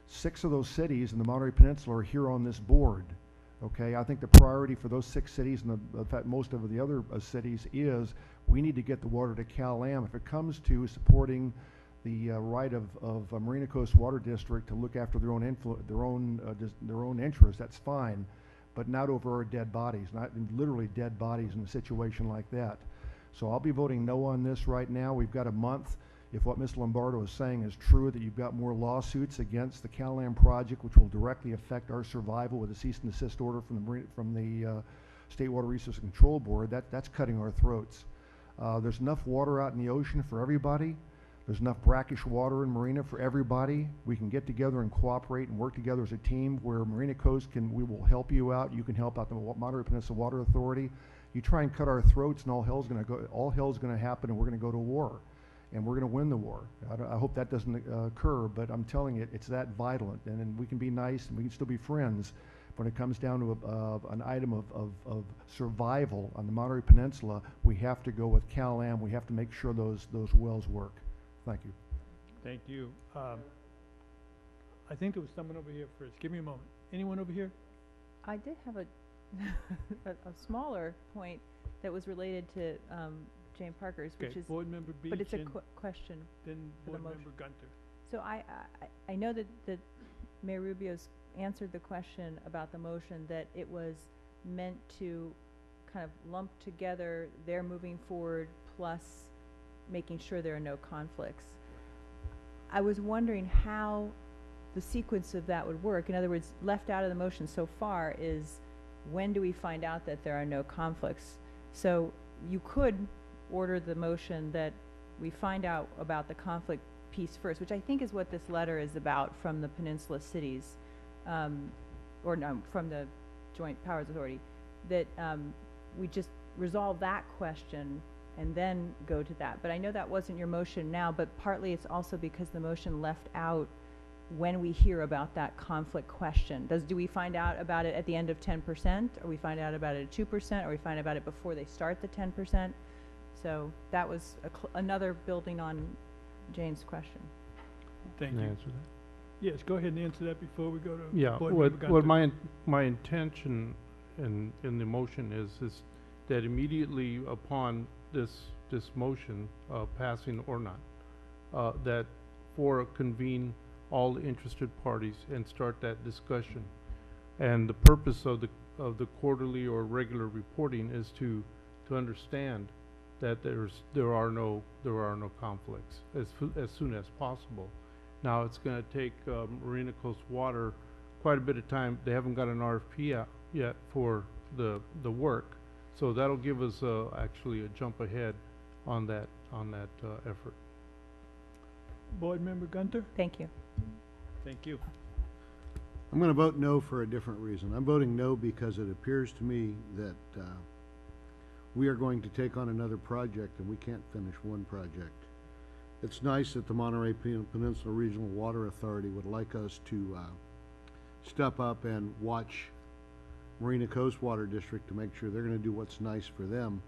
6 of those cities in the Monterey Peninsula are here on this board. Okay, I think the priority for those 6 cities, and in fact most of the other cities, is we need to get the water to Cal-Am. If it comes to supporting the right of Marina Coast Water District to look after their own interests, that's fine, but not over our dead bodies, not literally dead bodies in a situation like that. So I'll be voting no on this right now. We've got a month. If what Ms. Lombardo is saying is true, that you've got more lawsuits against the Cal-Am project, which will directly affect our survival with a cease and desist order from the State Water Resources Control Board, that's cutting our throats. There's enough water out in the ocean for everybody. There's enough brackish water in Marina for everybody. We can get together and cooperate and work together as a team where Marina Coast we will help you out. You can help out the Monterey Peninsula Water Authority. You try and cut our throats and all hell's gonna happen, and we're gonna go to war. And we're gonna win the war. I hope that doesn't occur, but I'm telling you, it's that vital. And we can be nice and we can still be friends. When it comes down to an item of survival on the Monterey Peninsula, we have to go with Cal-Am. We have to make sure those wells work. Thank you. Thank you. I think there was someone over here first. Give me a moment. Anyone over here? I did have a smaller point that was related to Jane Parker's, which is Board Member Beach, but it's a question. Then for Board the motion. Member Gunter. So I know that Mayor Rubio's answered the question about the motion, that it was meant to kind of lump together their moving forward plus making sure there are no conflicts. I was wondering how the sequence of that would work. In other words, left out of the motion so far is when do we find out that there are no conflicts? So you could order the motion that we find out about the conflict piece first, which I think is what this letter is about from the Peninsula cities, or no, from the Joint Powers Authority, that we just resolve that question and then go to that. But I know that wasn't your motion now, but partly it's also because the motion left out when we hear about that conflict question. Do we find out about it at the end of 10%, or we find out about it at 2%, or we find out about it before they start the 10%? So that was another building on Jane's question. Thank Can I you. answer that? Yes, go ahead and answer that before we go to Yeah, Board what Member Gunter. my intention in the motion is that immediately upon this motion, passing or not, that FORA convene all the interested parties and start that discussion. And the purpose of the quarterly or regular reporting is to understand that there are no conflicts as soon as possible. Now, it's going to take Marina Coast Water quite a bit of time. They haven't got an RFP out yet for the work, so that'll give us actually a jump ahead on that effort. Board Member Gunter? Thank you. Thank you. I'm going to vote no for a different reason. I'm voting no because it appears to me that we are going to take on another project and we can't finish one project. It's nice that the Monterey Peninsula Regional Water Authority would like us to step up and watch Marina Coast Water District to make sure they're going to do what's nice for them.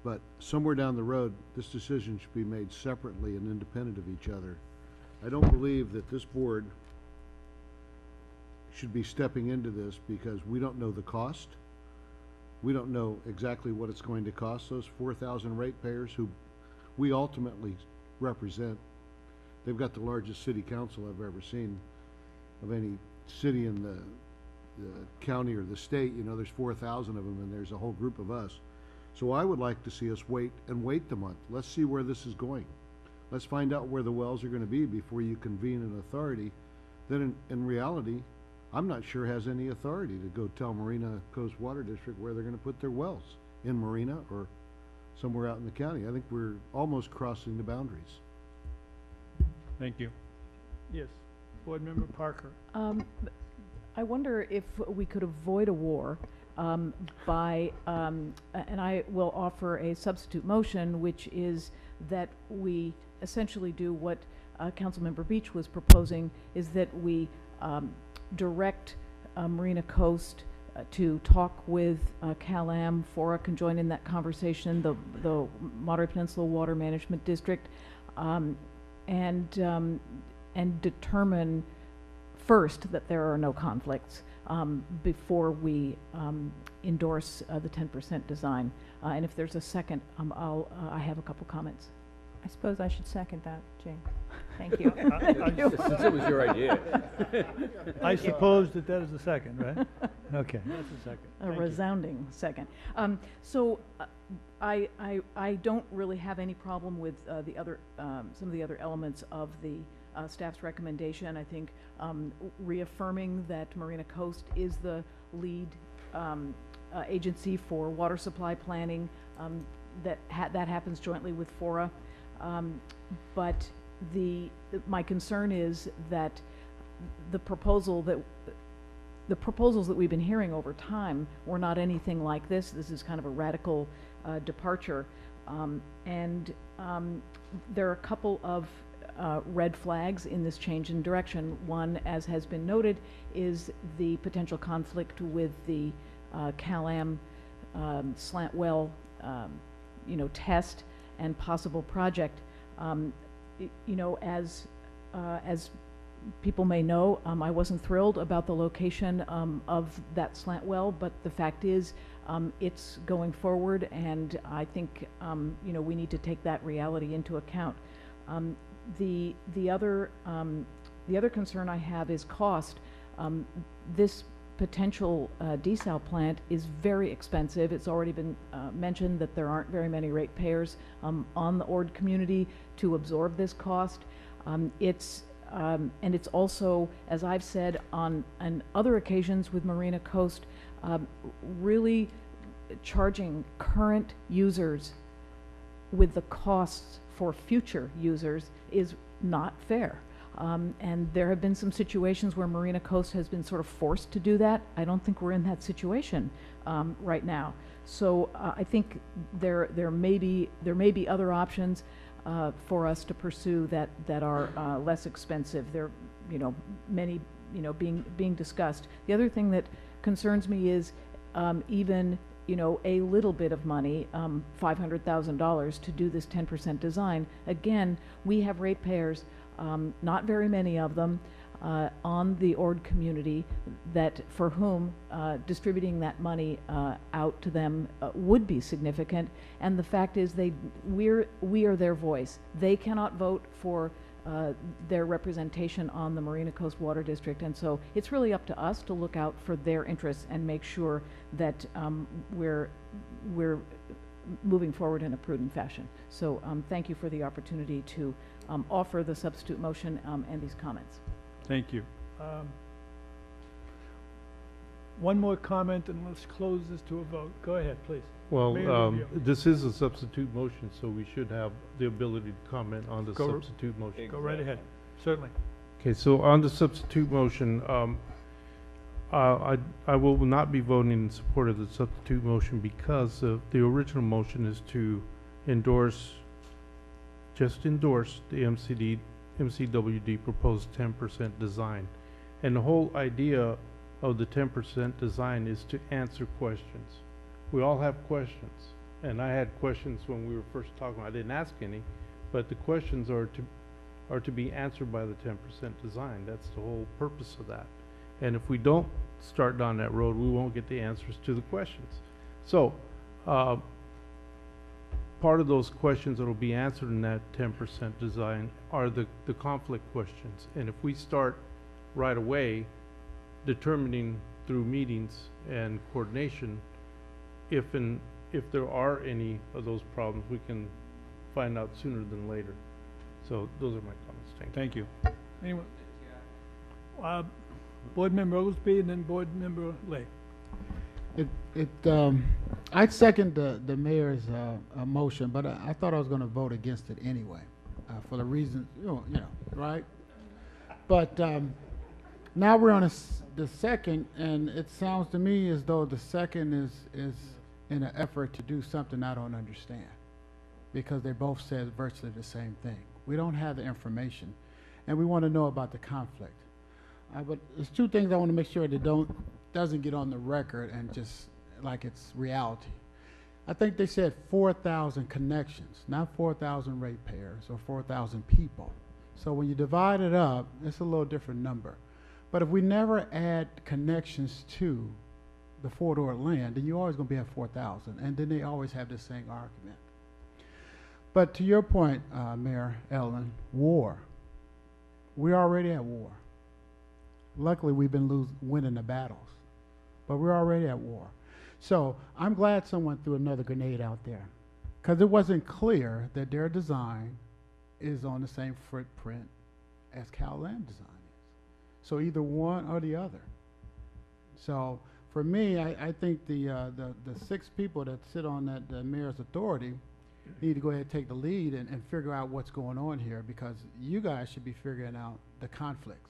But somewhere down the road, this decision should be made separately and independent of each other. I don't believe that this board should be stepping into this because we don't know the cost. We don't know exactly what it's going to cost those 4,000 ratepayers who we ultimately represent. They've got the largest city council I've ever seen of any city in the county or the state. You know, there's 4,000 of them and there's a whole group of us. So I would like to see us wait the month. Let's see where this is going. Let's find out where the wells are going to be before you convene an authority that in reality, I'm not sure has any authority to go tell Marina Coast Water District where they're going to put their wells, in Marina or somewhere out in the county. I think we're almost crossing the boundaries. Thank you. Yes, Board Member Parker. I wonder if we could avoid a war by, and I will offer a substitute motion, which is that we essentially do what Councilmember Beach was proposing, is that we direct Marina Coast to talk with CalAm. FORA can join in that conversation, the Monterey Peninsula Water Management District, and determine first that there are no conflicts before we endorse the 10% design. And if there's a second, I have a couple comments. I suppose I should second that, Jane. Thank you. Since it was your idea. I suppose that is the second, right? Okay, that's the second. A resounding second. So I don't really have any problem with the other some of the other elements of the staff's recommendation. I think reaffirming that Marina Coast is the lead agency for water supply planning, that happens jointly with FORA. But my concern is that the proposals that we've been hearing over time were not anything like this. This is kind of a radical departure, and there are a couple of red flags in this change in direction. One, as has been noted, is the potential conflict with the CalAm slant well, test and possible project. As people may know, I wasn't thrilled about the location of that slant well, but the fact is it's going forward, and I think we need to take that reality into account. The other concern I have is cost. This potential desal plant is very expensive. It's already been mentioned that there aren't very many ratepayers on the Ord community to absorb this cost. And it's also, as I've said on other occasions with Marina Coast, really charging current users with the costs for future users is not fair. And there have been some situations where Marina Coast has been sort of forced to do that. I don't think we're in that situation right now. So I think there may be other options for us to pursue that are less expensive. many, being discussed. The other thing that concerns me is even, a little bit of money, $500,000 to do this 10% design. Again, we have ratepayers, not very many of them, on the ORD community that for whom distributing that money out to them would be significant. And the fact is we are their voice. They cannot vote for their representation on the Marina Coast Water District, and so it's really up to us to look out for their interests and make sure that we're moving forward in a prudent fashion. So thank you for the opportunity to offer the substitute motion and these comments. Thank you. One more comment and let's close this to a vote. Go ahead, please. Well, Mayor Rubio. this is a substitute motion, so we should have the ability to comment on the Go r- substitute motion. Go right ahead, certainly. Okay, so on the substitute motion, I will not be voting in support of the substitute motion because the original motion is to just endorse the MCWD proposed 10% design. And the whole idea of the 10% design is to answer questions. We all have questions, and I had questions when we were first talking. I didn't ask any, but the questions are to be answered by the 10% design. That's the whole purpose of that. And if we don't start down that road, we won't get the answers to the questions. So part of those questions that will be answered in that 10% design are the conflict questions. And if we start right away determining through meetings and coordination if there are any of those problems, we can find out sooner than later. So those are my comments. Thank you. Thank you. Anyone? Board Member Oglesby and then Board Member Lay. I'd second the mayor's motion, but I thought I was going to vote against it anyway, for the reasons, right? But now we're on the second, and it sounds to me as though the second is in an effort to do something I don't understand, because they both said virtually the same thing. We don't have the information, and we want to know about the conflict. But there's two things I want to make sure that doesn't get on the record and just like it's reality. I think they said 4,000 connections, not 4,000 ratepayers or 4,000 people. So when you divide it up, it's a little different number. But if we never add connections to the four-door land, then you're always going to be at 4,000, and then they always have the same argument. But to your point, Mayor Ellen, war. We're already at war. Luckily, we've been winning the battles, but we're already at war. So I'm glad someone threw another grenade out there, because it wasn't clear that their design is on the same footprint as CalLand design is. So either one or the other. So for me, I think the 6 people that sit on that mayor's authority need to go ahead and take the lead and figure out what's going on here, because you guys should be figuring out the conflicts.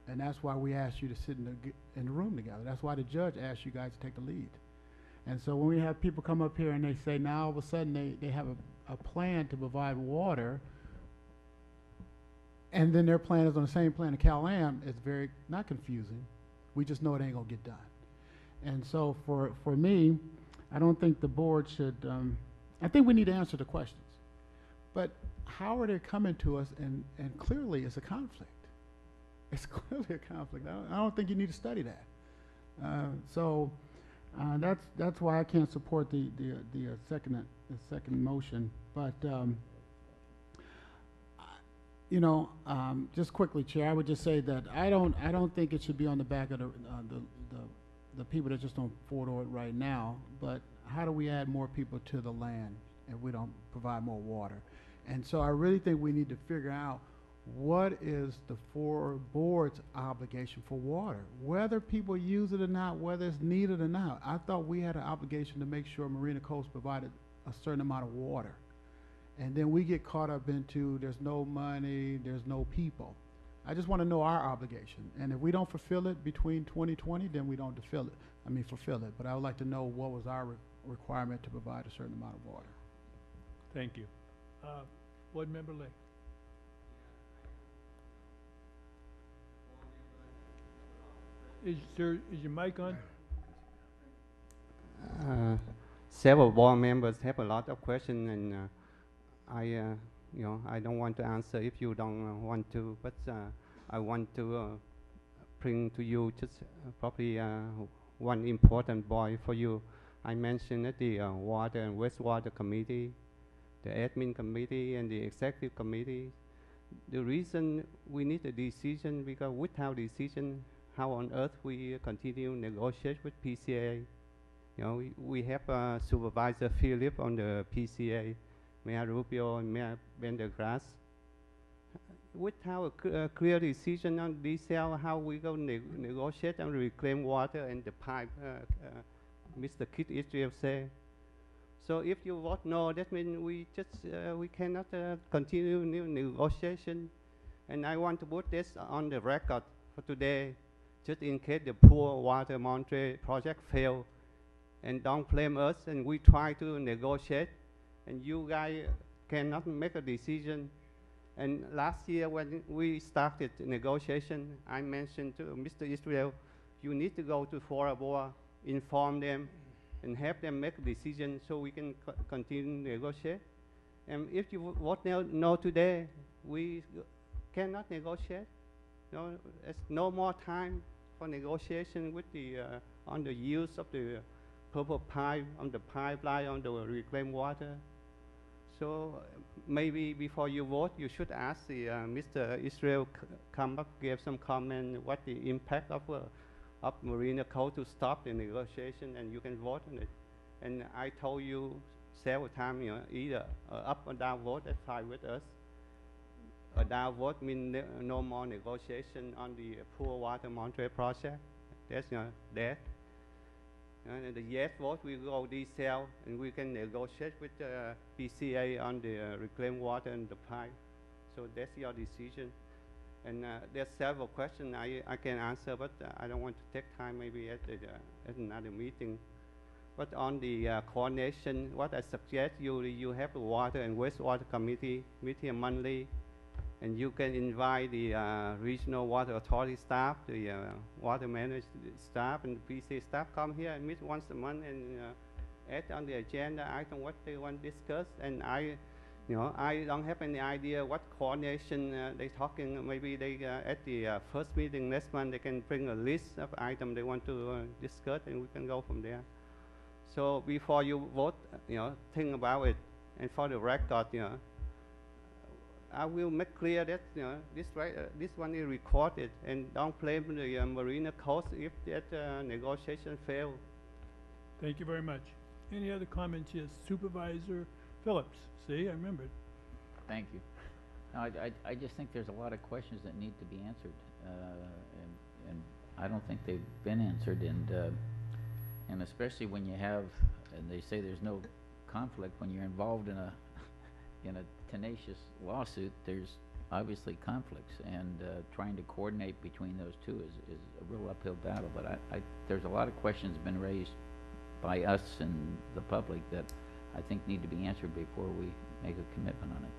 And that's why we asked you to sit in the room together. That's why the judge asked you guys to take the lead. And so when we have people come up here and they say now all of a sudden they have a plan to provide water, and then their plan is on the same plan as CalAm, it's very, not confusing. We just know it ain't gonna get done. And so for me, I don't think the board should, I think we need to answer the questions. But how are they coming to us and clearly it's a conflict. It's clearly a conflict. I don't think you need to study that. That's why I can't support the second motion. But just quickly, Chair, I would just say that I don't think it should be on the back of the people that just don't forward it right now. But how do we add more people to the land if we don't provide more water? And so I really think we need to figure out what is the board's obligation for water, whether people use it or not, whether it's needed or not. I thought we had an obligation to make sure Marina Coast provided a certain amount of water. And then we get caught up into there's no money, there's no people. I just want to know our obligation. And if we don't fulfill it between 2020, then we don't fulfill it. But I would like to know what was our requirement to provide a certain amount of water. Thank you. Board Member Lay. is your mic on? Several board members have a lot of questions, and I don't want to answer if you don't want to, but I want to bring to you just probably one important point for you. I mentioned that the Water and Wastewater Committee, the Admin Committee, and the Executive Committee. The reason we need a decision, because without decision, how on earth we continue negotiate with PCA? We have Supervisor Philip on the PCA, Mayor Rubio and Mayor Pendergrass. Without a clear decision on detail how we go negotiate and reclaim water and the pipe, Mr. Kit Israel say. So if you vote no, that means we cannot continue new negotiation. And I want to put this on the record for today, just in case the poor water Monterey project fail. And don't blame us, and we try to negotiate, and you guys cannot make a decision. And last year when we started negotiation, I mentioned to Mr. Israel, you need to go to FORA board, inform them, and have them make a decision so we can continue negotiate. And if you vote no today, we cannot negotiate. There's no more time for negotiation with the on the use of the purple pipe, on the pipeline, on the reclaimed water. So maybe before you vote, you should ask the Mr. Israel come up, give some comment what the impact of Marina Code to stop the negotiation, and you can vote on it. And I told you several times, either up or down vote, that's fine with us. A down vote means no more negotiation on the poor water Monterey project. That's that. And the yes vote, we go detail, and we can negotiate with the PCA on the reclaimed water and the pipe. So that's your decision. And there's several questions I can answer, but I don't want to take time maybe at another meeting. But on the coordination, what I suggest you have a Water and Wastewater Committee meeting monthly, and you can invite the regional water authority staff, the water management staff, and the PCA staff come here and meet once a month and add on the agenda item what they want to discuss. And I don't have any idea what coordination they're talking. Maybe they at the first meeting next month they can bring a list of items they want to discuss, and we can go from there. So before you vote, think about it. And for the record, I will make clear that this one is recorded, and don't blame the Marina Coast if that negotiation failed. Thank you very much. Any other comments? Yes, Supervisor Phillips. See, I remembered. Thank you. No, I just think there's a lot of questions that need to be answered, and I don't think they've been answered, and especially when you have, and they say there's no conflict when you're involved in a tenacious lawsuit. There's obviously conflicts, and trying to coordinate between those two is a real uphill battle. But there's a lot of questions been raised by us and the public that I think need to be answered before we make a commitment on it.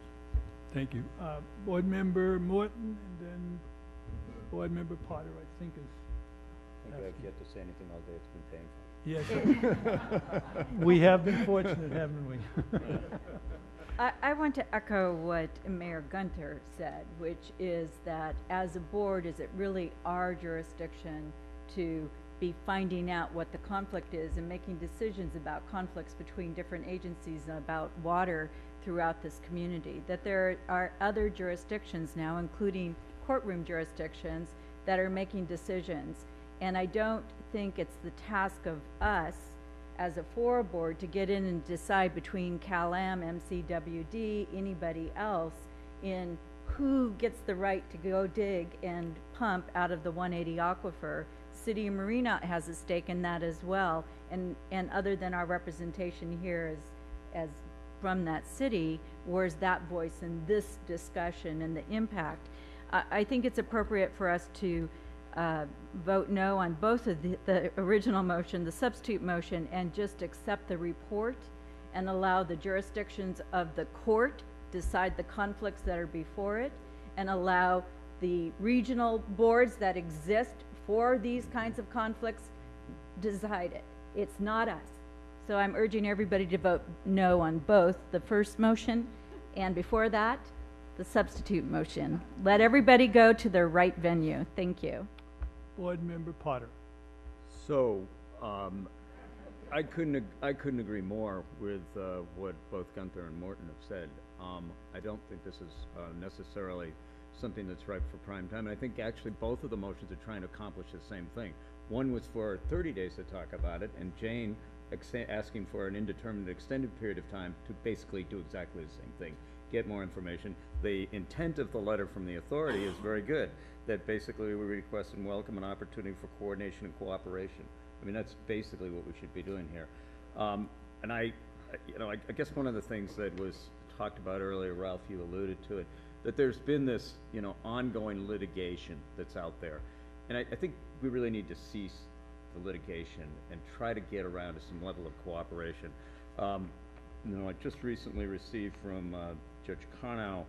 Thank you. Board Member Morton, and then Board Member Potter, I think is. I think I've yet to say anything all day. It's been painful. Yes. We have been fortunate, haven't we? I want to echo what Mayor Gunter said, which is that as a board, is it really our jurisdiction to be finding out what the conflict is and making decisions about conflicts between different agencies about water throughout this community? That there are other jurisdictions now, including courtroom jurisdictions, that are making decisions. And I don't think it's the task of us as a FORA board to get in and decide between CalAm, MCWD, anybody else, in who gets the right to go dig and pump out of the 180 aquifer. City of Marina has a stake in that as well, and other than our representation here as from that city, where's that voice in this discussion and the impact? I think it's appropriate for us to vote no on both of the original motion, the substitute motion, and just accept the report and allow the jurisdictions of the court decide the conflicts that are before it, and allow the regional boards that exist for these kinds of conflicts decide it. It's not us. So I'm urging everybody to vote no on both the first motion and before that, the substitute motion. Let everybody go to their right venue. Thank you. Board Member Potter. So, I couldn't agree more with what both Gunther and Morton have said. I don't think this is necessarily something that's ripe for prime time. And I think actually both of the motions are trying to accomplish the same thing. One was for 30 days to talk about it, and Jane asking for an indeterminate extended period of time to basically do exactly the same thing, get more information. The intent of the letter from the authority is very good, that basically we request and welcome an opportunity for coordination and cooperation. I mean, that's basically what we should be doing here. And I guess one of the things that was talked about earlier, Ralph, you alluded to it, that there's been this, ongoing litigation that's out there. And I think we really need to cease the litigation and try to get around to some level of cooperation. I just recently received from Judge Carnow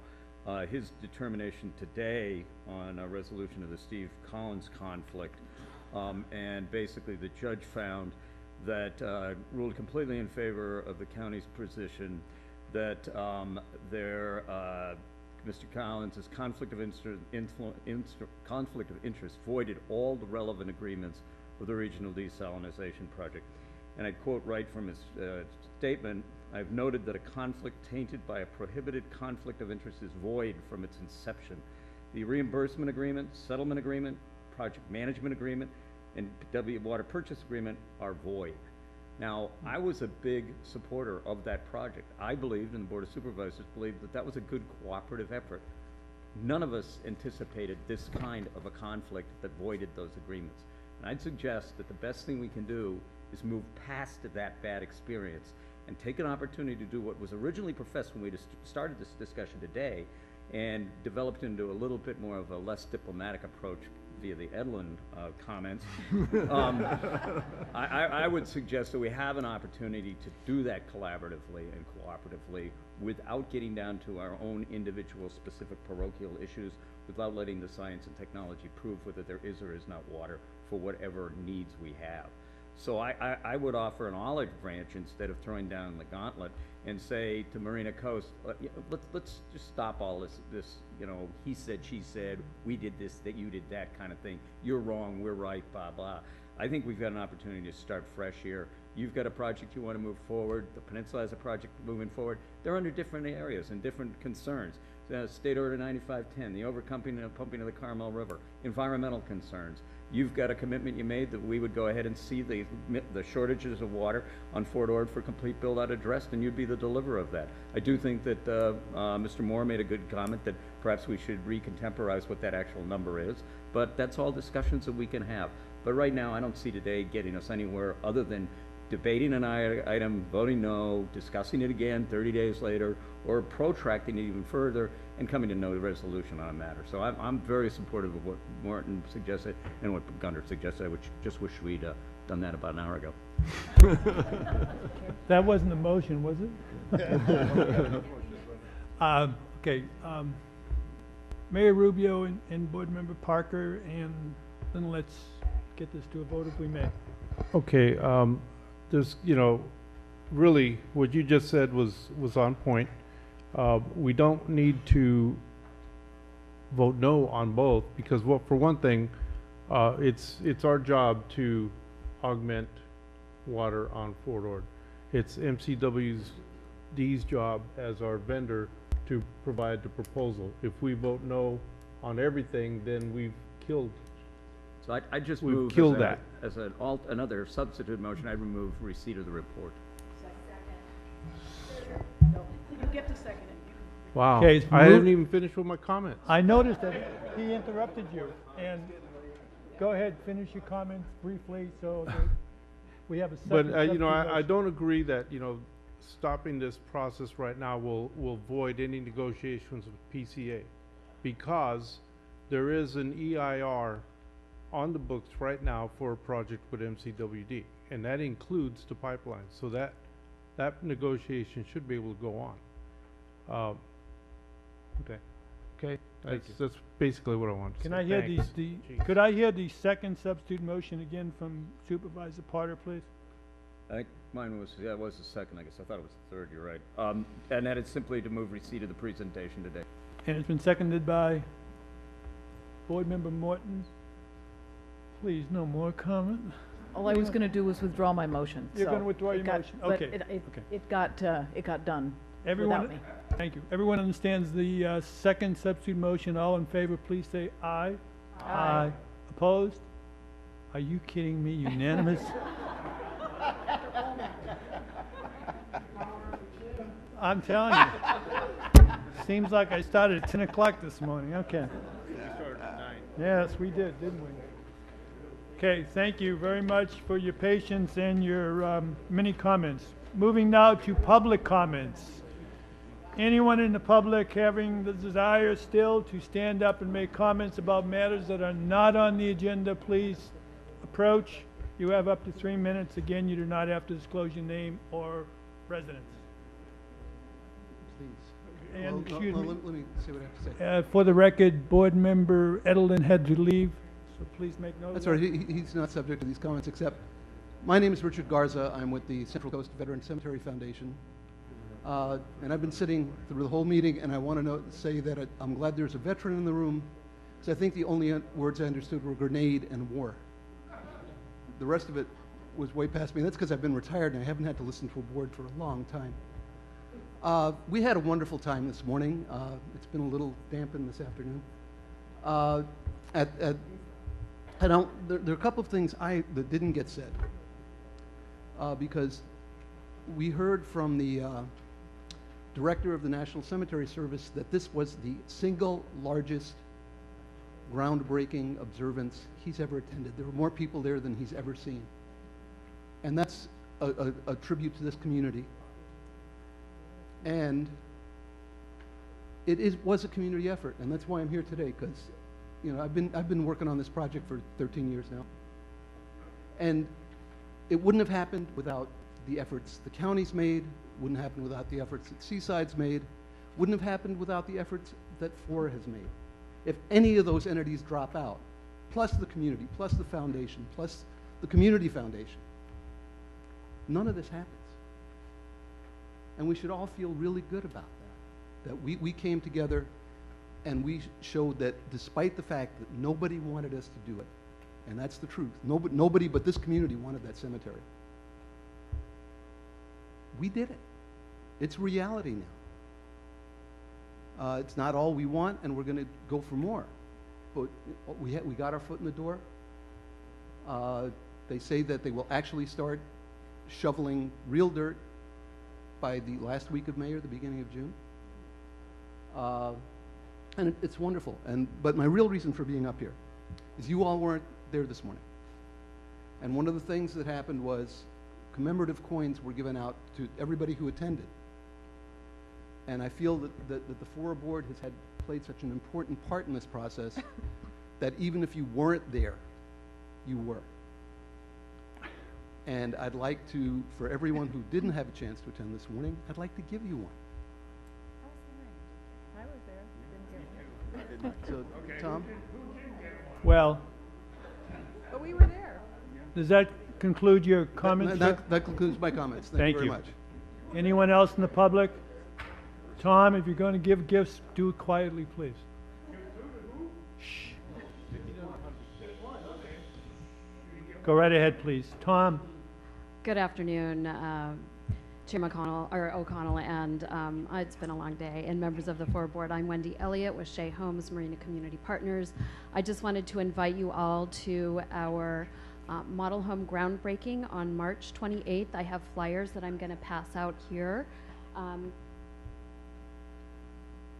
his determination today on a resolution of the Steve Collins conflict. And basically the judge found that, ruled completely in favor of the county's position that Mr. Collins' conflict of interest voided all the relevant agreements with the regional desalinization project. And I quote right from his statement, "I've noted that a conflict tainted by a prohibited conflict of interest is void from its inception. The reimbursement agreement, settlement agreement, project management agreement, and W water purchase agreement are void." Now, I was a big supporter of that project. I believed, and the Board of Supervisors believed, that that was a good cooperative effort. None of us anticipated this kind of a conflict that voided those agreements. And I'd suggest that the best thing we can do is move past that bad experience and take an opportunity to do what was originally professed when we started this discussion today and developed into a little bit more of a less diplomatic approach via the Edlin comments. I would suggest that we have an opportunity to do that collaboratively and cooperatively without getting down to our own individual specific parochial issues, without letting the science and technology prove whether there is or is not water for whatever needs we have. So I would offer an olive branch instead of throwing down the gauntlet and say to Marina Coast, let's just stop all this, he said, she said, we did this, that you did that kind of thing. You're wrong, we're right, blah, blah. I think we've got an opportunity to start fresh here. You've got a project you want to move forward. The Peninsula has a project moving forward. They're under different areas and different concerns. State Order 9510, the overpumping and pumping of the Carmel River, environmental concerns. You've got a commitment you made that we would go ahead and see the shortages of water on Fort Ord for complete build-out addressed, and you'd be the deliverer of that. I do think that Mr. Moore made a good comment that perhaps we should recontemporize what that actual number is, but that's all discussions that we can have. But right now, I don't see today getting us anywhere other than debating an item, voting no, discussing it again 30 days later, or protracting it even further and coming to no resolution on a matter. So I'm very supportive of what Morton suggested and what Gunter suggested. I just wish we'd done that about an hour ago. That wasn't the motion, was it? Okay. Mayor Rubio and Board Member Parker, and then let's get this to a vote if we may. Okay, there's, really what you just said was on point. We don't need to vote no on both because, well, for one thing, it's our job to augment water on Fort Ord. It's MCW's job as our vendor to provide the proposal. If we vote no on everything, then we've killed. So I just we've move killed as another substitute motion. I remove receipt of the report. You get to second it. Wow. Okay, I haven't even finished with my comments. I noticed that he interrupted you, and go ahead, finish your comments briefly so that we have a second. But I don't agree that stopping this process right now will void any negotiations with PCA, because there is an EIR on the books right now for a project with MCWD, and that includes the pipeline. So that negotiation should be able to go on. Okay. Okay, Thank that's basically what I wanted to say. Can I hear Thanks. could I hear the second substitute motion again from Supervisor Potter, please? I think mine was, yeah, it was the second, I guess. I thought it was the third, you're right. And that is simply to move receipt of the presentation today. And it's been seconded by Board Member Morton. Please, no more comment? All I was gonna do was withdraw my motion, You're so gonna withdraw it your got- motion? but Okay, it okay. it got done Everyone, without me. thank you. Everyone understands the second substitute motion. All in favor, please say aye. Aye. Opposed? Are you kidding me? Unanimous? I'm telling you. Seems like I started at 10 o'clock this morning. Okay. Yes, we did, didn't we? Okay, thank you very much for your patience and your many comments. Moving now to public comments. Anyone in the public having the desire still to stand up and make comments about matters that are not on the agenda, please approach. You have up to 3 minutes. Again, you do not have to disclose your name or residence. Please. And, excuse me. Let me see what I have to say. For the record, Board Member Edelin had to leave, so please make note of That's that. all right. He's not subject to these comments, except my name is Richard Garza. I'm with the Central Coast Veteran Cemetery Foundation. And I've been sitting through the whole meeting, and I want to say that I'm glad there's a veteran in the room, because I think the only words I understood were grenade and war. The rest of it was way past me. That's because I've been retired and I haven't had to listen to a board for a long time. We had a wonderful time this morning. It's been a little dampened this afternoon. There are a couple of things that didn't get said, because we heard from the director of the National Cemetery Service that this was the single largest groundbreaking observance he's ever attended. There were more people there than he's ever seen. And that's a tribute to this community. And it was a community effort, and that's why I'm here today, because I've been working on this project for 13 years now. And it wouldn't have happened without the efforts the county's made, wouldn't happen without the efforts that Seaside's made, wouldn't have happened without the efforts that FORA has made. If any of those entities drop out, plus the community, plus the foundation, plus the community foundation, none of this happens. And we should all feel really good about that we came together and we showed that despite the fact that nobody wanted us to do it, and that's the truth, nobody but this community wanted that cemetery. We did it. It's reality now. It's not all we want, and we're going to go for more. But we got our foot in the door. They say that they will actually start shoveling real dirt by the last week of May or the beginning of June. And it's wonderful. But my real reason for being up here is you all weren't there this morning. And one of the things that happened was commemorative coins were given out to everybody who attended. And I feel that the FORA board has played such an important part in this process that even if you weren't there, you were. And I'd like to, for everyone who didn't have a chance to attend this morning, I'd like to give you one. I was there, didn't get one. So, Tom? Well, But we were there. does that conclude your comments? sir? That concludes my comments. Thank you very much. Anyone else in the public? Tom, if you're going to give gifts, do it quietly, please. Shh. Go right ahead, please. Tom? Good afternoon, Chair O'Connell, and it's been a long day, and members of the FORA board. I'm Wendy Elliott with Shea Homes Marina Community Partners. I just wanted to invite you all to our model home groundbreaking on March 28th. I have flyers that I'm going to pass out here.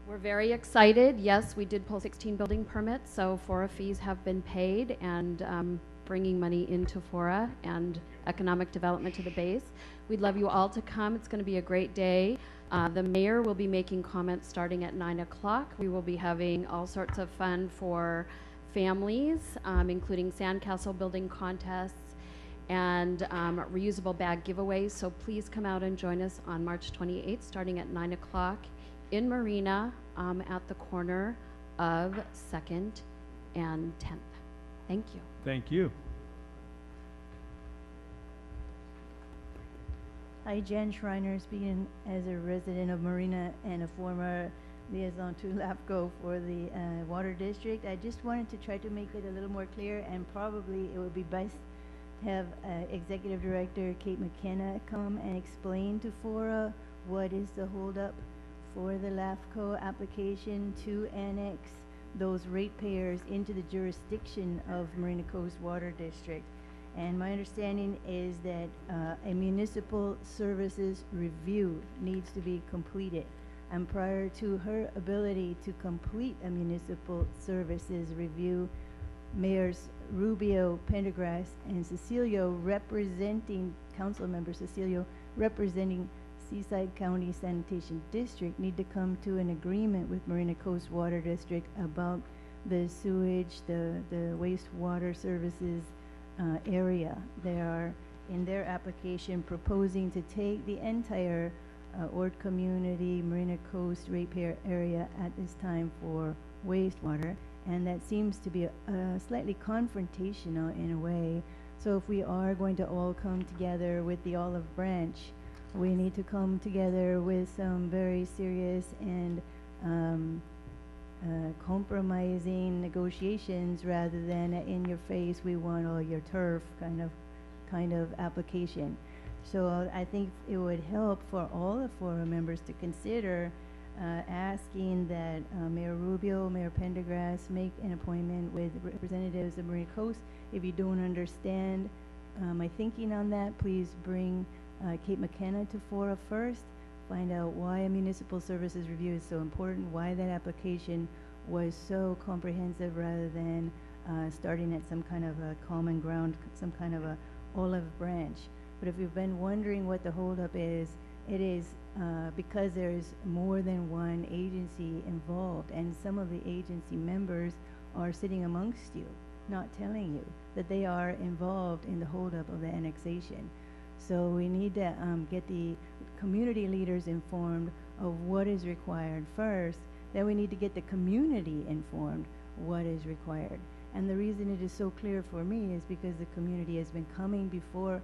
We're very excited. Yes, we did pull 16 building permits, so FORA fees have been paid, and bringing money into FORA and economic development to the base. We'd love you all to come. It's going to be a great day. The mayor will be making comments starting at 9 o'clock. We will be having all sorts of fun for families, including sandcastle building contests and reusable bag giveaways. So please come out and join us on March 28th, starting at 9 o'clock in Marina at the corner of 2nd and 10th. Thank you. Thank you. Hi, Jen Schreiner, speaking as a resident of Marina and a former liaison to LAFCO for the Water District. I just wanted to try to make it a little more clear, and probably it would be best to have Executive Director Kate McKenna come and explain to FORA what is the holdup for the LAFCO application to annex those ratepayers into the jurisdiction of Marina Coast Water District. And my understanding is that a municipal services review needs to be completed. And prior to her ability to complete a municipal services review, Mayors Rubio, Pendergrass, and Cecilio representing, Council Member Cecilio representing Seaside County Sanitation District need to come to an agreement with Marina Coast Water District about the sewage, the wastewater services area. They are, in their application, proposing to take the entire Ord Community, Marina Coast ratepayer area at this time for wastewater, and that seems to be slightly confrontational in a way. So if we are going to all come together with the olive branch, we need to come together with some very serious and compromising negotiations rather than in your face, we want all your turf kind of application. So I think it would help for all the FORA members to consider asking that Mayor Rubio, Mayor Pendergrass make an appointment with representatives of Marina Coast. If you don't understand my thinking on that, please bring Kate McKenna to FORA first. Find out why a municipal services review is so important, why that application was so comprehensive rather than starting at some kind of a common ground, some kind of a olive branch. But if you've been wondering what the holdup is, it is because there's more than one agency involved, and some of the agency members are sitting amongst you, not telling you that they are involved in the holdup of the annexation. So we need to get the community leaders informed of what is required first. Then we need to get the community informed what is required. And the reason it is so clear for me is because the community has been coming before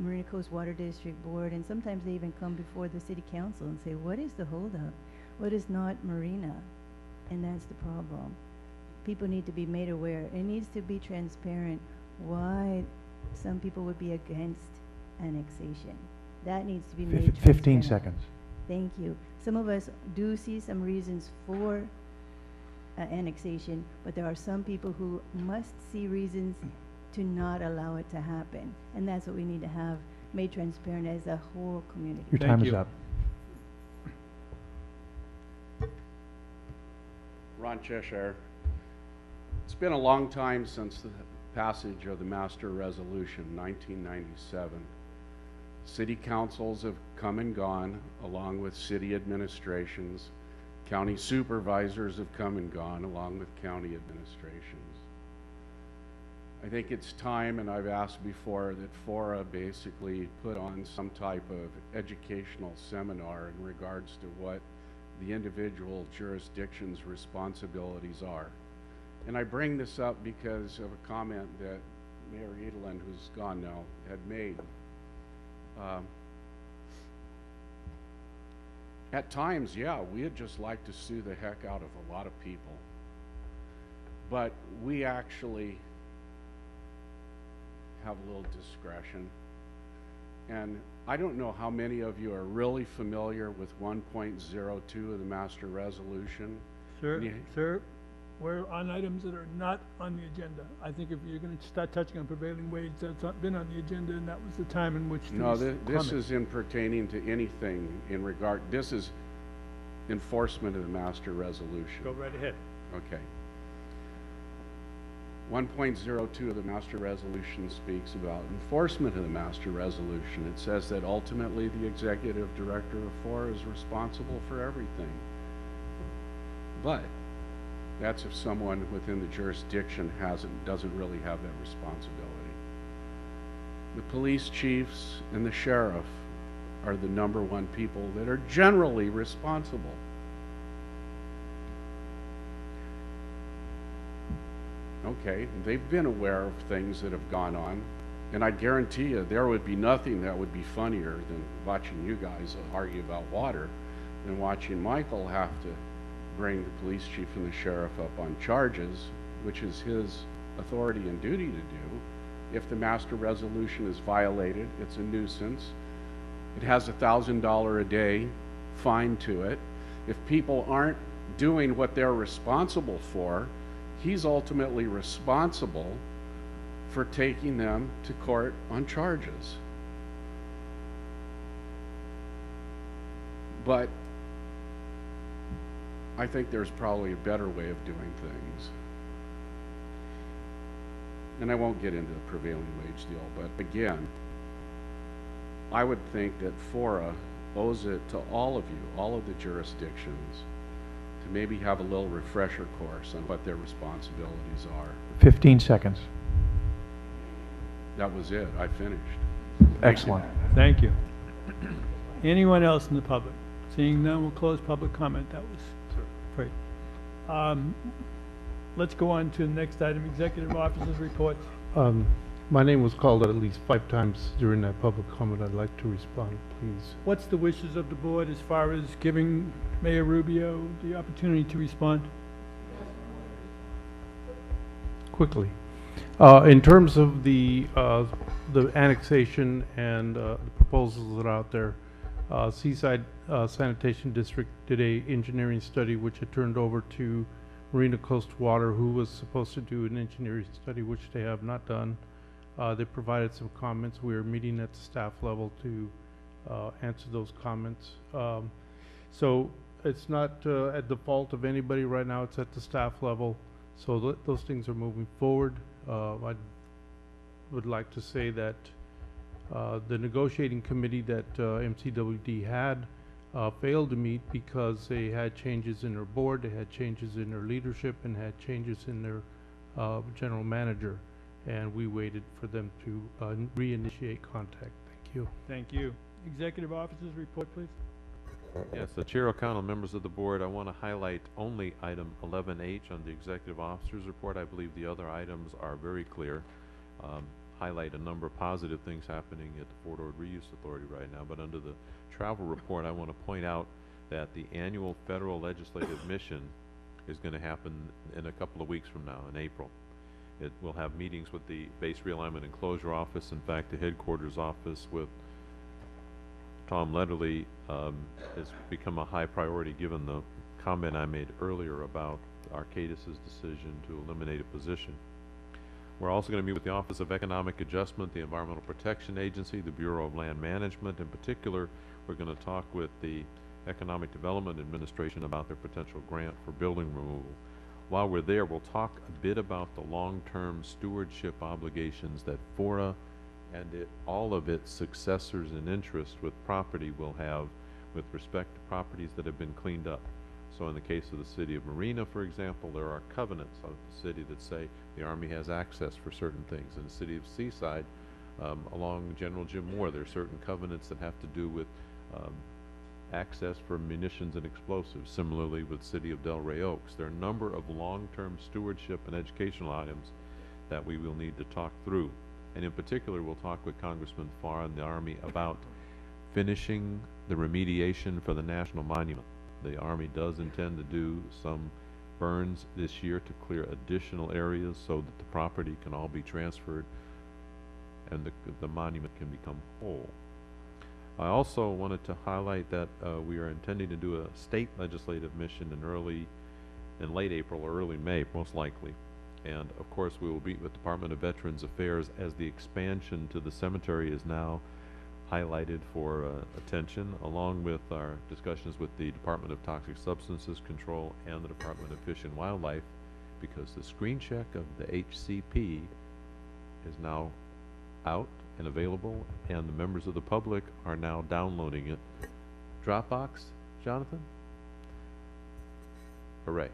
Marina Coast Water District Board, and sometimes they even come before the City Council and say, what is the holdup? What is not Marina? And that's the problem. People need to be made aware. It needs to be transparent why some people would be against annexation. That needs to be made 15 transparent. seconds. Thank you. Some of us do see some reasons for annexation, but there are some people who must see reasons to not allow it to happen. And that's what we need to have made transparent as a whole community. Your time is up. Ron Cheshire. It's been a long time since the passage of the Master Resolution, 1997. City councils have come and gone, along with city administrations. County supervisors have come and gone, along with county administrations. I think it's time, and I've asked before, that FORA basically put on some type of educational seminar in regards to what the individual jurisdiction's responsibilities are. And I bring this up because of a comment that Mayor Edelin, who's gone now, had made. At times, yeah, we'd just like to sue the heck out of a lot of people. But we actually have a little discretion. And I don't know how many of you are really familiar with 1.02 of the Master Resolution. Sir, we're on items that are not on the agenda. I think if you're going to start touching on prevailing wage, that's not been on the agenda, and that was the time in which No, this isn't pertaining to anything in regard, this is enforcement of the Master Resolution. Go right ahead. Okay. 1.02 of the Master Resolution speaks about enforcement of the Master Resolution. It says that ultimately the Executive Director of FORA is responsible for everything. But that's if someone within the jurisdiction doesn't really have that responsibility. The police chiefs and the sheriff are the #1 people that are generally responsible. Okay, they've been aware of things that have gone on, and I guarantee you there would be nothing that would be funnier than watching you guys argue about water than watching Michael have to bring the police chief and the sheriff up on charges, which is his authority and duty to do. If the master resolution is violated, it's a nuisance. It has a $1,000 a day fine to it. If people aren't doing what they're responsible for, he's ultimately responsible for taking them to court on charges. But I think there's probably a better way of doing things. And I won't get into the prevailing wage deal, but again, I would think that FORA owes it to all of you, all of the jurisdictions, to maybe have a little refresher course on what their responsibilities are. 15 seconds. That was it. I finished. Excellent. Thank you. Anyone else in the public? Seeing none, we'll close public comment. That was great. Let's go on to the next item, Executive Officer's reports. My name was called at least 5 times during that public comment. I'd like to respond, please. What's the wishes of the board as far as giving Mayor Rubio the opportunity to respond? Quickly. In terms of the annexation and the proposals that are out there, Seaside Sanitation District did a engineering study which it turned over to Marina Coast Water, who was supposed to do an engineering study, which they have not done. They provided some comments. We are meeting at the staff level to answer those comments. So it's not at the fault of anybody right now. It's at the staff level. So those things are moving forward. I would like to say that the negotiating committee that MCWD had failed to meet because they had changes in their board, they had changes in their leadership, and had changes in their general manager. And we waited for them to reinitiate contact. Thank you. Thank you. Executive Officer's report, please. Yes, the Chair O'Connell, members of the board, I want to highlight only item 11H on the Executive Officer's report. I believe the other items are very clear. Highlight a number of positive things happening at the Fort Ord Reuse Authority right now, but under the travel report, I want to point out that the annual federal legislative mission is going to happen in a couple of weeks from now, in April. It will have meetings with the Base Realignment and Closure Office. In fact, the headquarters office with Tom Letterly has become a high priority given the comment I made earlier about Arcadis' decision to eliminate a position. We're also going to meet with the Office of Economic Adjustment, the Environmental Protection Agency, the Bureau of Land Management. In particular, we're going to talk with the Economic Development Administration about their potential grant for building removal. While we're there, we'll talk a bit about the long-term stewardship obligations that FORA and all of its successors in interest with property will have with respect to properties that have been cleaned up. So in the case of the city of Marina, for example, there are covenants of the city that say the Army has access for certain things. In the city of Seaside, along General Jim Moore, there are certain covenants that have to do with access for munitions and explosives. Similarly with the city of Delray Oaks. There are a number of long-term stewardship and educational items that we will need to talk through. And in particular, we'll talk with Congressman Farr and the Army about finishing the remediation for the National Monument. The Army does intend to do some burns this year to clear additional areas so that the property can all be transferred and the monument can become whole. I also wanted to highlight that we are intending to do a state legislative mission in late April or early May, most likely. And of course, we will meet with Department of Veterans Affairs as the expansion to the cemetery is now highlighted for attention, along with our discussions with the Department of Toxic Substances Control and the Department of Fish and Wildlife, because the screen check of the HCP is now out and available, and the members of the public are now downloading it. Dropbox, Jonathan? Hooray.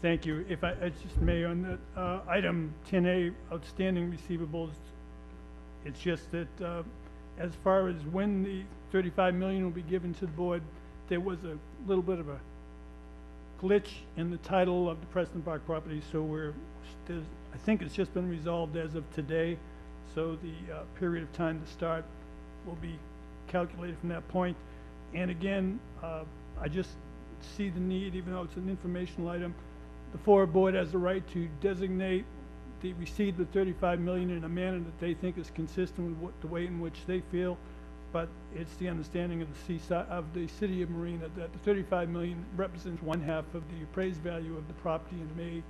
Thank you. If I just may, on that item 10A, outstanding receivables, it's just that as far as when the $35 million will be given to the board, there was a little bit of a glitch in the title of the Preston Park property, so I think it's just been resolved as of today, so the period of time to start will be calculated from that point. And again, I just see the need, even though it's an informational item, the FORA board has the right to designate the receipt of the $35 million in a manner that they think is consistent with the way in which they feel. But it's the understanding of the city of Marina that the $35 million represents 1/2 of the appraised value of the property in May of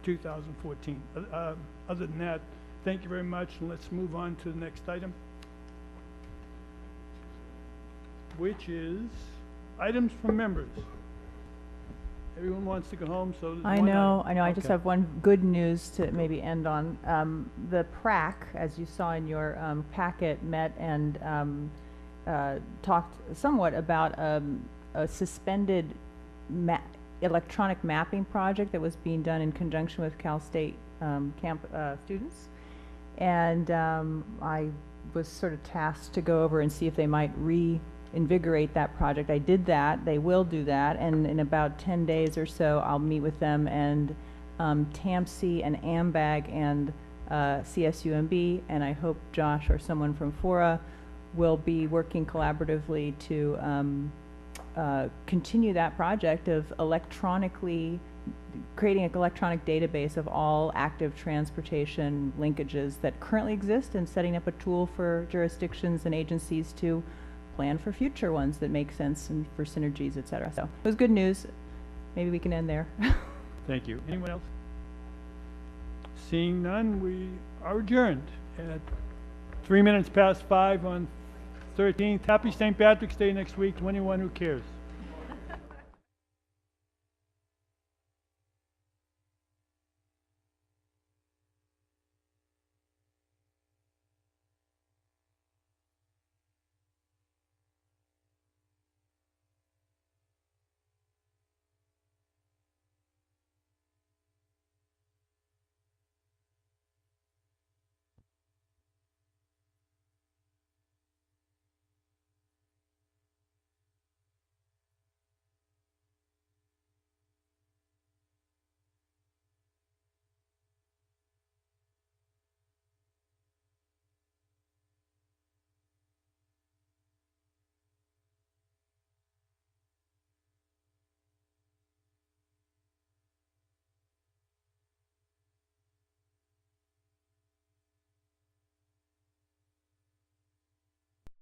2014. Other than that, thank you very much, and let's move on to the next item, which is items from members. Everyone wants to go home, so there's I one know. item. I just Okay. have one good news to maybe end on. The PRAC, as you saw in your packet, met and talked somewhat about a suspended electronic mapping project that was being done in conjunction with Cal State students. And I was sort of tasked to go over and see if they might reinvigorate that project. I did that. They will do that, and in about 10 days or so I'll meet with them, and TAMC and AMBAG and CSUMB, and I hope Josh or someone from FORA will be working collaboratively to continue that project of creating an electronic database of all active transportation linkages that currently exist, and setting up a tool for jurisdictions and agencies to plan for future ones that make sense and for synergies, et cetera. So it was good news. Maybe we can end there. Thank you. Anyone else? Seeing none, we are adjourned at 5:03 on 13th. Happy St. Patrick's Day next week to anyone who cares.